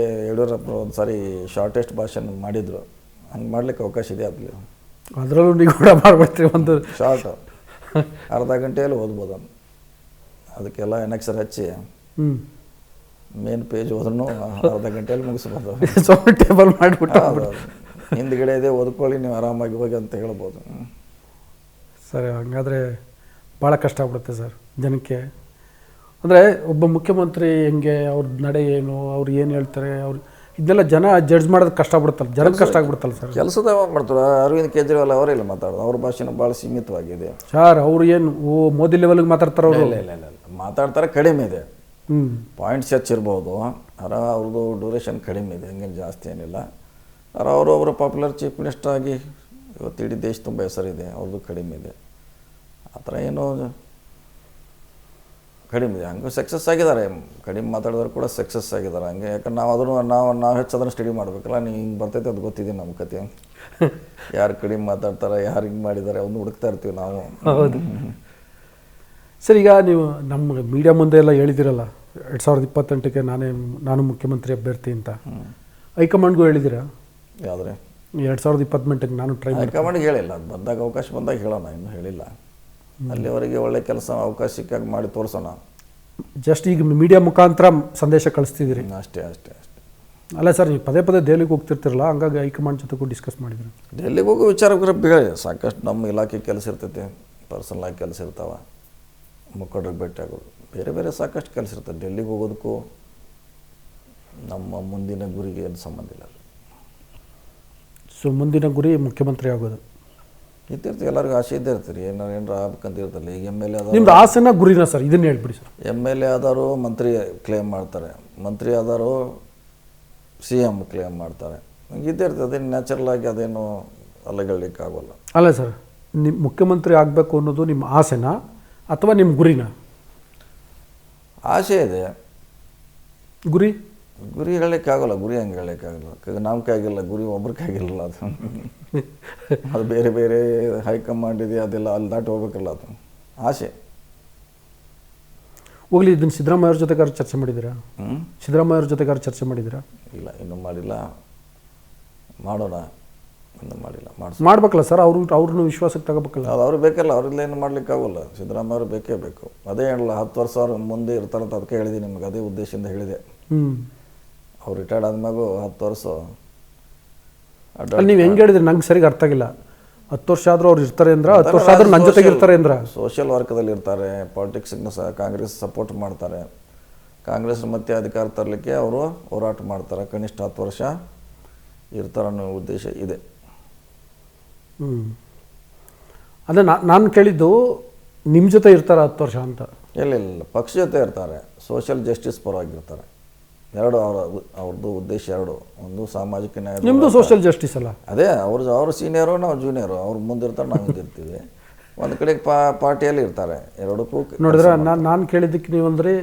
ಯಡಿಯೂರಪ್ಪ ಒಂದು ಸಾರಿ ಶಾರ್ಟೆಸ್ಟ್ ಭಾಷಣ ಮಾಡಿದರು. ಹಂಗೆ ಮಾಡ್ಲಿಕ್ಕೆ ಅವಕಾಶ ಇದೆ. ಅದರಲ್ಲೂ ನೀವು ಕೂಡ ಮಾಡ್ಬಿಡ್ತೀವಿ. ಒಂದು ಶಾರ್ಟ್ ಅರ್ಧ ಗಂಟೆಯಲ್ಲಿ ಓದ್ಬೋದು. ಅದಕ್ಕೆಲ್ಲ ಎನಕ್ಸರ್ ಹಚ್ಚಿ ಮೇನ್ ಪೇಜ್ ಹೋದ್ರೂ ಅರ್ಧ ಗಂಟೆಯಲ್ಲಿ ಮುಗಿಸ್ಬೋದು. ಟೇಬಲ್ ಮಾಡಿಬಿಟ್ಟು ಹಿಂದ್ಗಡೆ ಇದೆ, ಓದ್ಕೊಳ್ಳಿ, ನೀವು ಆರಾಮಾಗಿ ಹೋಗಿ ಅಂತ ಹೇಳ್ಬೋದು. ಸರಿ, ಹಾಗಾದರೆ ಭಾಳ ಕಷ್ಟ ಆಗ್ಬಿಡುತ್ತೆ ಸರ್ ಜನಕ್ಕೆ. ಅಂದರೆ ಒಬ್ಬ ಮುಖ್ಯಮಂತ್ರಿ ಹೆಂಗೆ, ಅವ್ರ ನಡೆ ಏನು, ಅವ್ರು ಏನು ಹೇಳ್ತಾರೆ, ಅವ್ರು ಇದೆಲ್ಲ ಜನ ಜಡ್ಜ್ ಮಾಡೋದು ಕಷ್ಟ ಬಿಡುತ್ತಲ್ಲ, ಜನಕ್ಕೆ ಕಷ್ಟ ಆಗ್ಬಿಡುತ್ತಲ್ಲ ಸರ್. ಕೆಲಸದ ಮಾಡ್ತಾರೆ. ಅರವಿಂದ್ ಕೇಜ್ರಿವಾಲ್ ಅವರೆಲ್ಲ ಮಾತಾಡೋದು, ಅವ್ರ ಭಾಷೆನೂ ಭಾಳ ಸೀಮಿತವಾಗಿದೆ ಸರ್. ಅವ್ರು ಏನು ಮೋದಿ ಲೆವೆಲ್ಗೆ ಮಾತಾಡ್ತಾರೆ ಅವರು? ಇಲ್ಲ ಮಾತಾಡ್ತಾರೆ, ಕಡಿಮೆ ಇದೆ. ಹ್ಞೂ ಪಾಯಿಂಟ್ಸ್ ಹೆಚ್ಚಿರ್ಬೋದು, ಅವ್ರದ್ದು ಡ್ಯೂರೇಷನ್ ಕಡಿಮೆ ಇದೆ, ಹಂಗೇನು ಜಾಸ್ತಿ ಏನಿಲ್ಲ. ಅವರೊಬ್ಬರು ಪಾಪ್ಯುಲರ್ ಚೀಫ್ ಮಿನಿಸ್ಟರ್ ಆಗಿ ಇವತ್ತು ಇಡೀ ದೇಶ ತುಂಬ ಹೆಸರಿದೆ, ಅವ್ರದ್ದು ಕಡಿಮೆ ಇದೆ. ಆ ಥರ ಏನೋ ಕಡಿಮೆ ಇದೆ. ಹಂಗೆ ಸಕ್ಸಸ್ ಆಗಿದ್ದಾರೆ, ಕಡಿಮೆ ಮಾತಾಡಿದ್ರು ಕೂಡ ಸಕ್ಸಸ್ ಆಗಿದ್ದಾರೆ. ಹಂಗೆ ಯಾಕಂದ್ರೆ ನಾವು ಹೆಚ್ಚು ಅದನ್ನು ಸ್ಟಡಿ ಮಾಡಬೇಕಲ್ಲ. ನೀವು ಹಿಂಗೆ ಬರ್ತೈತೆ ಅದು ಗೊತ್ತಿದೆ ನಮ್ಮ ಕತೆ. ಯಾರು ಕಡಿಮೆ ಮಾತಾಡ್ತಾರೆ, ಯಾರು ಹಿಂಗೆ ಮಾಡಿದ್ದಾರೆ ಅವನು ಹುಡುಕ್ತಾ ಇರ್ತೀವಿ ನಾವು. ಹೌದು ಸರ್. ಈಗ ನೀವು ನಮ್ಮ ಮೀಡಿಯಾ ಮುಂದೆ ಎಲ್ಲ ಹೇಳಿದಿರಲ್ಲ 2028ಕ್ಕೆ ನಾನು ಮುಖ್ಯಮಂತ್ರಿ ಅಭ್ಯರ್ಥಿ ಅಂತ. ಹೈಕಮಾಂಡ್ಗೂ ಹೇಳಿದ್ದೀರಾ? ಯಾವುದ್ರೆ 2028ಕ್ಕೆ ನಾನು ಟ್ರೈ ಮಾಡಿ? ಹೈಕಮಾಂಡ್ಗೆ ಹೇಳಿಲ್ಲ, ಅದು ಬಂದಾಗ ಅವಕಾಶ ಬಂದಾಗ ಹೇಳೋಣ, ಇನ್ನೂ ಹೇಳಿಲ್ಲ. ಅಲ್ಲಿವರೆಗೆ ಒಳ್ಳೆ ಕೆಲಸ ಅವಕಾಶ ಸಿಕ್ಕಾಗ ಮಾಡಿ ತೋರಿಸೋಣ. ಜಸ್ಟ್ ಈಗ ಮೀಡಿಯಾ ಮುಖಾಂತರ ಸಂದೇಶ ಕಳಿಸ್ತಿದ್ದೀರಿ ಅಷ್ಟೇ. ಅಲ್ಲ ಸರ್, ನೀವು ಪದೇ ದೆಹಲಿಗೆ ಹೋಗ್ತಿರ್ತಿರಲ್ಲ, ಹಂಗಾಗಿ ಹೈಕಮಾಂಡ್ ಜೊತೆಗೂ ಡಿಸ್ಕಸ್ ಮಾಡಿದ್ರು? ಡೆಲ್ಲಿಗೆ ಹೋಗೋ ವಿಚಾರ ಹೇಳಿ, ಸಾಕಷ್ಟು ನಮ್ಮ ಇಲಾಖೆ ಕೆಲಸ ಇರ್ತೈತೆ, ಪರ್ಸನಲ್ ಆಗಿ ಕೆಲಸ ಇರ್ತಾವ, ಮುಖಂಡರಿಗೆ ಭೇಟಿ ಆಗೋದು, ಬೇರೆ ಸಾಕಷ್ಟು ಕೆಲಸ ಇರ್ತದೆ. ಡೆಲ್ಲಿಗೆ ಹೋಗೋದಕ್ಕೂ ನಮ್ಮ ಮುಂದಿನ ಗುರಿಗೆ ಏನು ಸಂಬಂಧ ಇಲ್ಲ. ಸೊ ಮುಂದಿನ ಗುರಿ ಮುಖ್ಯಮಂತ್ರಿ ಆಗೋದು ಇರ್ತಿರ್ತೀವಿ, ಎಲ್ಲರಿಗೂ ಆಸೆ ಇದ್ದೇ ಇರ್ತೀರಿ, ಏನಾರು ಆಗ್ಬೇಕಂತ ಇರ್ತಲ್ಲ. ಈಗ ಎಮ್ ಎಲ್ ಎ ನಿಮ್ದು ಆಸೆನ ಗುರಿನ ಸರ್? ಇದನ್ನ ಹೇಳ್ಬಿಡಿ ಸರ್. ಎಮ್ ಎಲ್ ಎ ಆದವರು ಮಂತ್ರಿ ಕ್ಲೇಮ್ ಮಾಡ್ತಾರೆ, ಮಂತ್ರಿ ಆದವರು CM ಕ್ಲೇಮ್ ಮಾಡ್ತಾರೆ. ಹಂಗೆ ಇದ್ದೇ ಇರ್ತದೆ, ಅದೇನು ನ್ಯಾಚುರಲ್ ಆಗಿ ಅದೇನು ಅಲ್ಲಗಳಿಕ್ಕೆ ಆಗೋಲ್ಲ. ಅಲ್ಲ ಸರ್, ನಿಮ್ಮ ಮುಖ್ಯಮಂತ್ರಿ ಆಗಬೇಕು ಅನ್ನೋದು ನಿಮ್ಮ ಆಸೆನಾ ಅಥವಾ ನಿಮ್ಮ ಗುರಿನ? ಆಸೆ ಇದೆ, ಗುರಿ ಹೇಳಲಿಕ್ಕಾಗಲ್ಲ. ಗುರಿ ಹಂಗೆ ಹೇಳಲಿಕ್ಕಾಗಲ್ಲ, ನಮ್ಮ ಕೈಗಿಲ್ಲ, ಗುರಿ ಒಬ್ರ ಕೈಗಿಲ್ಲ. ಅದು ಬೇರೆ ಹೈಕಮಾಂಡ್ ಇದೆ, ಅದೆಲ್ಲ ಅಲ್ಲಿ ದಾಟಿ ಹೋಗ್ಬೇಕಲ್ಲ. ಅದು ಆಸೆ. ಹೋಗ್ಲಿ, ಇದನ್ನು ಸಿದ್ದರಾಮಯ್ಯ ಅವ್ರ ಜೊತೆಗಾರ ಚರ್ಚೆ ಮಾಡಿದ್ದೀರಾ? ಸಿದ್ದರಾಮಯ್ಯ ಅವ್ರ ಜೊತೆಗಾರ ಚರ್ಚೆ ಮಾಡಿದ್ದೀರಾ? ಇಲ್ಲ, ಇನ್ನೂ ಮಾಡಿಲ್ಲ, ಮಾಡೋಣ. ಇನ್ನೂ ಮಾಡಿಲ್ಲ, ಮಾಡ್ಬೇಕಲ್ಲ ಸರ್. ಅವ್ರನ್ನ ವಿಶ್ವಾಸಕ್ಕೆ ತಗೋಬೇಕಲ್ಲ. ಅದು ಅವ್ರು ಬೇಕಲ್ಲ, ಅವ್ರಿಂದ ಏನು ಮಾಡ್ಲಿಕ್ಕಾಗಲ್ಲ. ಸಿದ್ದರಾಮಯ್ಯ ಅವರು ಬೇಕೇ ಬೇಕು. ಅದೇ ಹೇಳಲ್ಲ, 10 ವರ್ಷ ಅವ್ರು ಮುಂದೆ ಇರ್ತಾರಂತ ಅದಕ್ಕೆ ಹೇಳಿದೆ ನಿಮ್ಗೆ, ಅದೇ ಉದ್ದೇಶದಿಂದ ಹೇಳಿದೆ. ಅವ್ರು ರಿಟೈರ್ಡ್ ಆದ್ಮೇಲೆ 10 ವರ್ಷ ನೀವು ಹೆಂಗೆ ಹೇಳಿದ್ರಿ? ನಂಗೆ ಸರಿಗೆ ಅರ್ಥ ಆಗಿಲ್ಲ. 10 ವರ್ಷ ಆದರೂ ಅವ್ರು ಇರ್ತಾರೆ ಅಂದ್ರೆ 10 ವರ್ಷ ಆದರೂ ನನ್ನ ಜೊತೆಗೆ ಇರ್ತಾರೆ ಅಂದ್ರೆ? ಸೋಷಿಯಲ್ ವರ್ಕದಲ್ಲಿ ಇರ್ತಾರೆ, ಪಾಲಿಟಿಕ್ಸ್ನ ಸಹ ಕಾಂಗ್ರೆಸ್ ಸಪೋರ್ಟ್ ಮಾಡ್ತಾರೆ. ಕಾಂಗ್ರೆಸ್ ಮತ್ತೆ ಅಧಿಕಾರ ತರಲಿಕ್ಕೆ ಅವರು ಹೋರಾಟ ಮಾಡ್ತಾರೆ. ಕನಿಷ್ಠ 10 ವರ್ಷ ಇರ್ತಾರೆ ಅನ್ನೋ ಉದ್ದೇಶ ಇದೆ. ಅದೇ ನಾನು ಕೇಳಿದ್ದು, ನಿಮ್ಮ ಜೊತೆ ಇರ್ತಾರೆ 10 ವರ್ಷ ಅಂತ? ಇಲ್ಲ, ಪಕ್ಷ ಜೊತೆ ಇರ್ತಾರೆ, ಸೋಷಿಯಲ್ ಜಸ್ಟಿಸ್ ಪರವಾಗಿರ್ತಾರೆ. ಎರಡು ಅವ್ರದ್ದು ಉದ್ದೇಶ ಎರಡು. ಒಂದು ಸಾಮಾಜಿಕ ನ್ಯಾಯ, ನಿಮ್ಮದು ಸೋಷಿಯಲ್ ಜಸ್ಟಿಸ್ ಅಲ್ಲ? ಅದೇ, ಅವ್ರು ಸೀನಿಯರು, ನಾವು ಜೂನಿಯರು. ಅವ್ರು ಮುಂದಿರ್ತಾರೆ, ನಾವು ಹಿಂದಿರ್ತೀವಿ. ಒಂದು ಕಡೆ ಪಾರ್ಟಿಯಲ್ಲಿ ಇರ್ತಾರೆ, ಎರಡಕ್ಕೂ ನೋಡಿದ್ರೆ. ನಾನು ಕೇಳಿದ್ದಕ್ಕೆ ನೀವು ಅಂದರೆ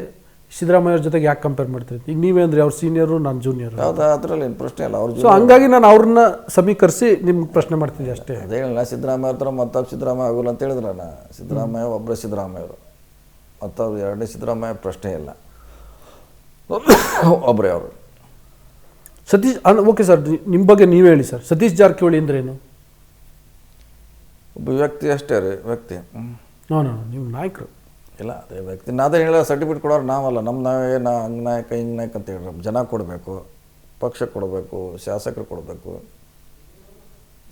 ಸಿದ್ದರಾಮಯ್ಯ ಅವ್ರ ಜೊತೆಗೆ ಯಾಕೆ ಕಂಪೇರ್ ಮಾಡ್ತೀರಿ? ಈಗ ನೀವೇ ಅಂದರೆ ಅವ್ರು ಸೀನಿಯರು, ನಾನು ಜೂನಿಯರು. ಯಾವ್ದು ಅದರಲ್ಲಿ ಏನು ಪ್ರಶ್ನೆ ಇಲ್ಲ. ಅವ್ರು ಸೊ ಹಂಗಾಗಿ ನಾನು ಅವ್ರನ್ನ ಸಮೀಕರಿಸಿ ನಿಮ್ಗೆ ಪ್ರಶ್ನೆ ಮಾಡ್ತಿದ್ದೆ ಅಷ್ಟೇ. ಅದೇ ಹೇಳಿಲ್ಲ, ಸಿದ್ದರಾಮಯ್ಯ ಹತ್ರ ಮತ್ತೊಬ್ಬ ಸಿದ್ದರಾಮಯ್ಯ ಆಗೋಲ್ಲ ಅಂತ ಹೇಳಿದ್ರಲ್ಲ. ಸಿದ್ದರಾಮಯ್ಯ ಒಬ್ಬರೇ ಸಿದ್ದರಾಮಯ್ಯವರು, ಮತ್ತೊಬ್ಬರು ಎರಡನೇ ಸಿದ್ದರಾಮಯ್ಯ ಪ್ರಶ್ನೆ ಇಲ್ಲ, ಒಬ್ಬರೇ ಅವರು. ಸತೀಶ್, ಓಕೆ ಸರ್, ನಿಮ್ಮ ಬಗ್ಗೆ ನೀವೇ ಹೇಳಿ ಸರ್. ಸತೀಶ್ ಜಾರಕಿಹೊಳಿ ಅಂದ್ರೇನು? ಒಬ್ಬ ವ್ಯಕ್ತಿ ಅಷ್ಟೇ ರೀ, ವ್ಯಕ್ತಿ. ನೀವು ನಾಯಕರು ಇಲ್ಲ, ಅದೇ ವ್ಯಕ್ತಿ. ಅದೇ ಹೇಳಿಲ್ಲ, ಸರ್ಟಿಫಿಕೇಟ್ ಕೊಡೋರು ನಾವಲ್ಲ. ನಾವೇ ಹಂಗೆ ನಾಯಕ ಹಿಂಗೆ ನಾಯಕ ಅಂತ ಹೇಳಿದ್ರೆ ಜನ ಕೊಡಬೇಕು, ಪಕ್ಷ ಕೊಡಬೇಕು, ಶಾಸಕರು ಕೊಡಬೇಕು,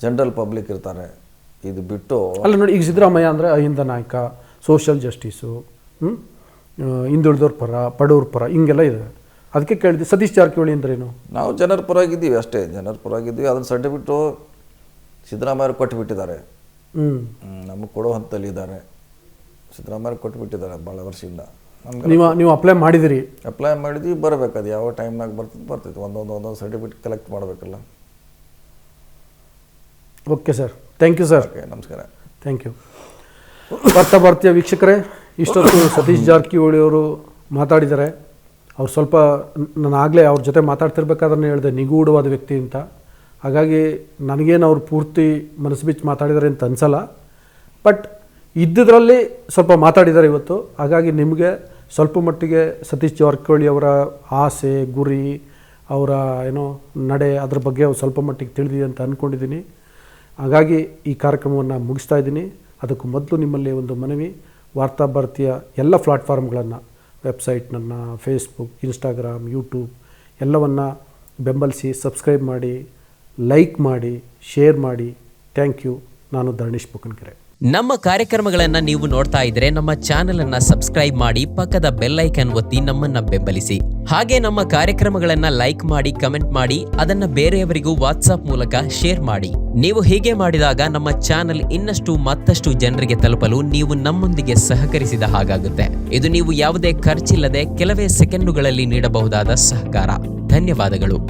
ಜನರಲ್ ಪಬ್ಲಿಕ್ ಇರ್ತಾರೆ. ಇದು ಬಿಟ್ಟು ಅಲ್ಲ ನೋಡಿ, ಈಗ ಸಿದ್ದರಾಮಯ್ಯ ಅಂದರೆ ಅಹಿಂದ ನಾಯಕ, ಸೋಷಿಯಲ್ ಜಸ್ಟಿಸು, ಹಿಂದುಳಿದವ್ರ ಪರ, ಬಡವ್ರ ಪರ, ಹಿಂಗೆಲ್ಲ ಇದೆ. ಅದಕ್ಕೆ ಕೇಳಿದ್ವಿ ಸತೀಶ್ ಜಾರಕಿಹೊಳಿ ಅಂದ್ರೇನು? ನಾವು ಜನರ ಪರವಾಗಿದ್ದೀವಿ ಅಷ್ಟೇ, ಜನರ ಪರವಾಗಿದ್ದೀವಿ. ಅದನ್ನು ಸರ್ಟಿಫಿಕೇಟು ಸಿದ್ದರಾಮಯ್ಯವ್ರು ಕೊಟ್ಟುಬಿಟ್ಟಿದ್ದಾರೆ, ನಮಗೆ ಕೊಡೋ ಹಂತಲ್ಲಿ ಇದ್ದಾರೆ. ಸಿದ್ದರಾಮಯ್ಯ ಕೊಟ್ಟುಬಿಟ್ಟಿದ್ದಾರೆ ಭಾಳ ವರ್ಷದಿಂದ. ನಮ್ಗೆ ನೀವು ಅಪ್ಲೈ ಮಾಡಿದಿರಿ? ಅಪ್ಲೈ ಮಾಡಿದ್ವಿ, ಬರಬೇಕು. ಅದು ಯಾವ ಟೈಮ್ನಾಗ ಬರ್ತೈತೆ. ಒಂದೊಂದು ಸರ್ಟಿಫಿಕೇಟ್ ಕಲೆಕ್ಟ್ ಮಾಡಬೇಕಲ್ಲ. Okay sir, thank you sir. Okay, ನಮಸ್ಕಾರ. Thank you. ಭಾರತೀಯ ವೀಕ್ಷಕರೇ, ಇಷ್ಟೊತ್ತು ಸತೀಶ್ ಜಾರಕಿಹೊಳಿ ಅವರು ಮಾತಾಡಿದ್ದಾರೆ. ಅವ್ರು ಸ್ವಲ್ಪ, ನಾನು ಆಗಲೇ ಅವ್ರ ಜೊತೆ ಮಾತಾಡ್ತಿರ್ಬೇಕಾದ್ರೆ ಹೇಳಿದೆ ನಿಗೂಢವಾದ ವ್ಯಕ್ತಿ ಅಂತ. ಹಾಗಾಗಿ ನನಗೇನು ಅವ್ರು ಪೂರ್ತಿ ಮನಸ್ಸು ಬಿಚ್ಚಿ ಮಾತಾಡಿದ್ದಾರೆ ಅಂತ ಅನಿಸಲ್ಲ. ಬಟ್ ಇದ್ದಿದ್ರಲ್ಲಿ ಸ್ವಲ್ಪ ಮಾತಾಡಿದ್ದಾರೆ ಇವತ್ತು. ಹಾಗಾಗಿ ನಿಮಗೆ ಸ್ವಲ್ಪ ಮಟ್ಟಿಗೆ ಸತೀಶ್ ಜಾರಕಿಹೊಳಿ ಅವರ ಆಸೆ, ಗುರಿ, ಅವರ ನಡೆ, ಅದ್ರ ಬಗ್ಗೆ ಸ್ವಲ್ಪ ಮಟ್ಟಿಗೆ ತಿಳಿದಿದೆ ಅಂತ ಅಂದ್ಕೊಂಡಿದ್ದೀನಿ. ಹಾಗಾಗಿ ಈ ಕಾರ್ಯಕ್ರಮವನ್ನು ಮುಗಿಸ್ತಾ ಇದ್ದೀನಿ. ಅದಕ್ಕೂ ಮೊದಲು ನಿಮ್ಮಲ್ಲಿ ಒಂದು ಮನವಿ, ಭಾರತೀಯ ಎಲ್ಲ ಪ್ಲಾಟ್ಫಾರ್ಮ್ಗಳನ್ನು, ವೆಬ್ಸೈಟ್ನನ್ನು, ಫೇಸ್ಬುಕ್, ಇನ್ಸ್ಟಾಗ್ರಾಮ್, ಯೂಟ್ಯೂಬ್ ಎಲ್ಲವನ್ನು ಬೆಂಬಲಿಸಿ, ಸಬ್ಸ್ಕ್ರೈಬ್ ಮಾಡಿ, ಲೈಕ್ ಮಾಡಿ, ಶೇರ್ ಮಾಡಿ. Thank you. ನಾನು ಧರಣೀಶ್ ಬುಕ್ಕನಕೆರೆ. ನಮ್ಮ ಕಾರ್ಯಕ್ರಮಗಳನ್ನ ನೀವು ನೋಡ್ತಾ ಇದ್ರೆ ನಮ್ಮ ಚಾನೆಲ್ ಅನ್ನ ಸಬ್ಸ್ಕ್ರೈಬ್ ಮಾಡಿ, ಪಕ್ಕದ ಬೆಲ್ ಐಕನ್ ಒತ್ತಿ ನಮ್ಮನ್ನ ಬೆಂಬಲಿಸಿ. ಹಾಗೆ ನಮ್ಮ ಕಾರ್ಯಕ್ರಮಗಳನ್ನ ಲೈಕ್ ಮಾಡಿ, ಕಮೆಂಟ್ ಮಾಡಿ, ಅದನ್ನ ಬೇರೆಯವರಿಗೂ ವಾಟ್ಸ್ಆಪ್ ಮೂಲಕ ಶೇರ್ ಮಾಡಿ. ನೀವು ಹೀಗೆ ಮಾಡಿದಾಗ ನಮ್ಮ ಚಾನೆಲ್ ಇನ್ನಷ್ಟು ಮತ್ತಷ್ಟು ಜನರಿಗೆ ತಲುಪಲು ನೀವು ನಮ್ಮೊಂದಿಗೆ ಸಹಕರಿಸಿದ ಹಾಗಾಗುತ್ತೆ. ಇದು ನೀವು ಯಾವುದೇ ಖರ್ಚಿಲ್ಲದೆ ಕೆಲವೇ ಸೆಕೆಂಡುಗಳಲ್ಲಿ ನೀಡಬಹುದಾದ ಸಹಕಾರ. ಧನ್ಯವಾದಗಳು.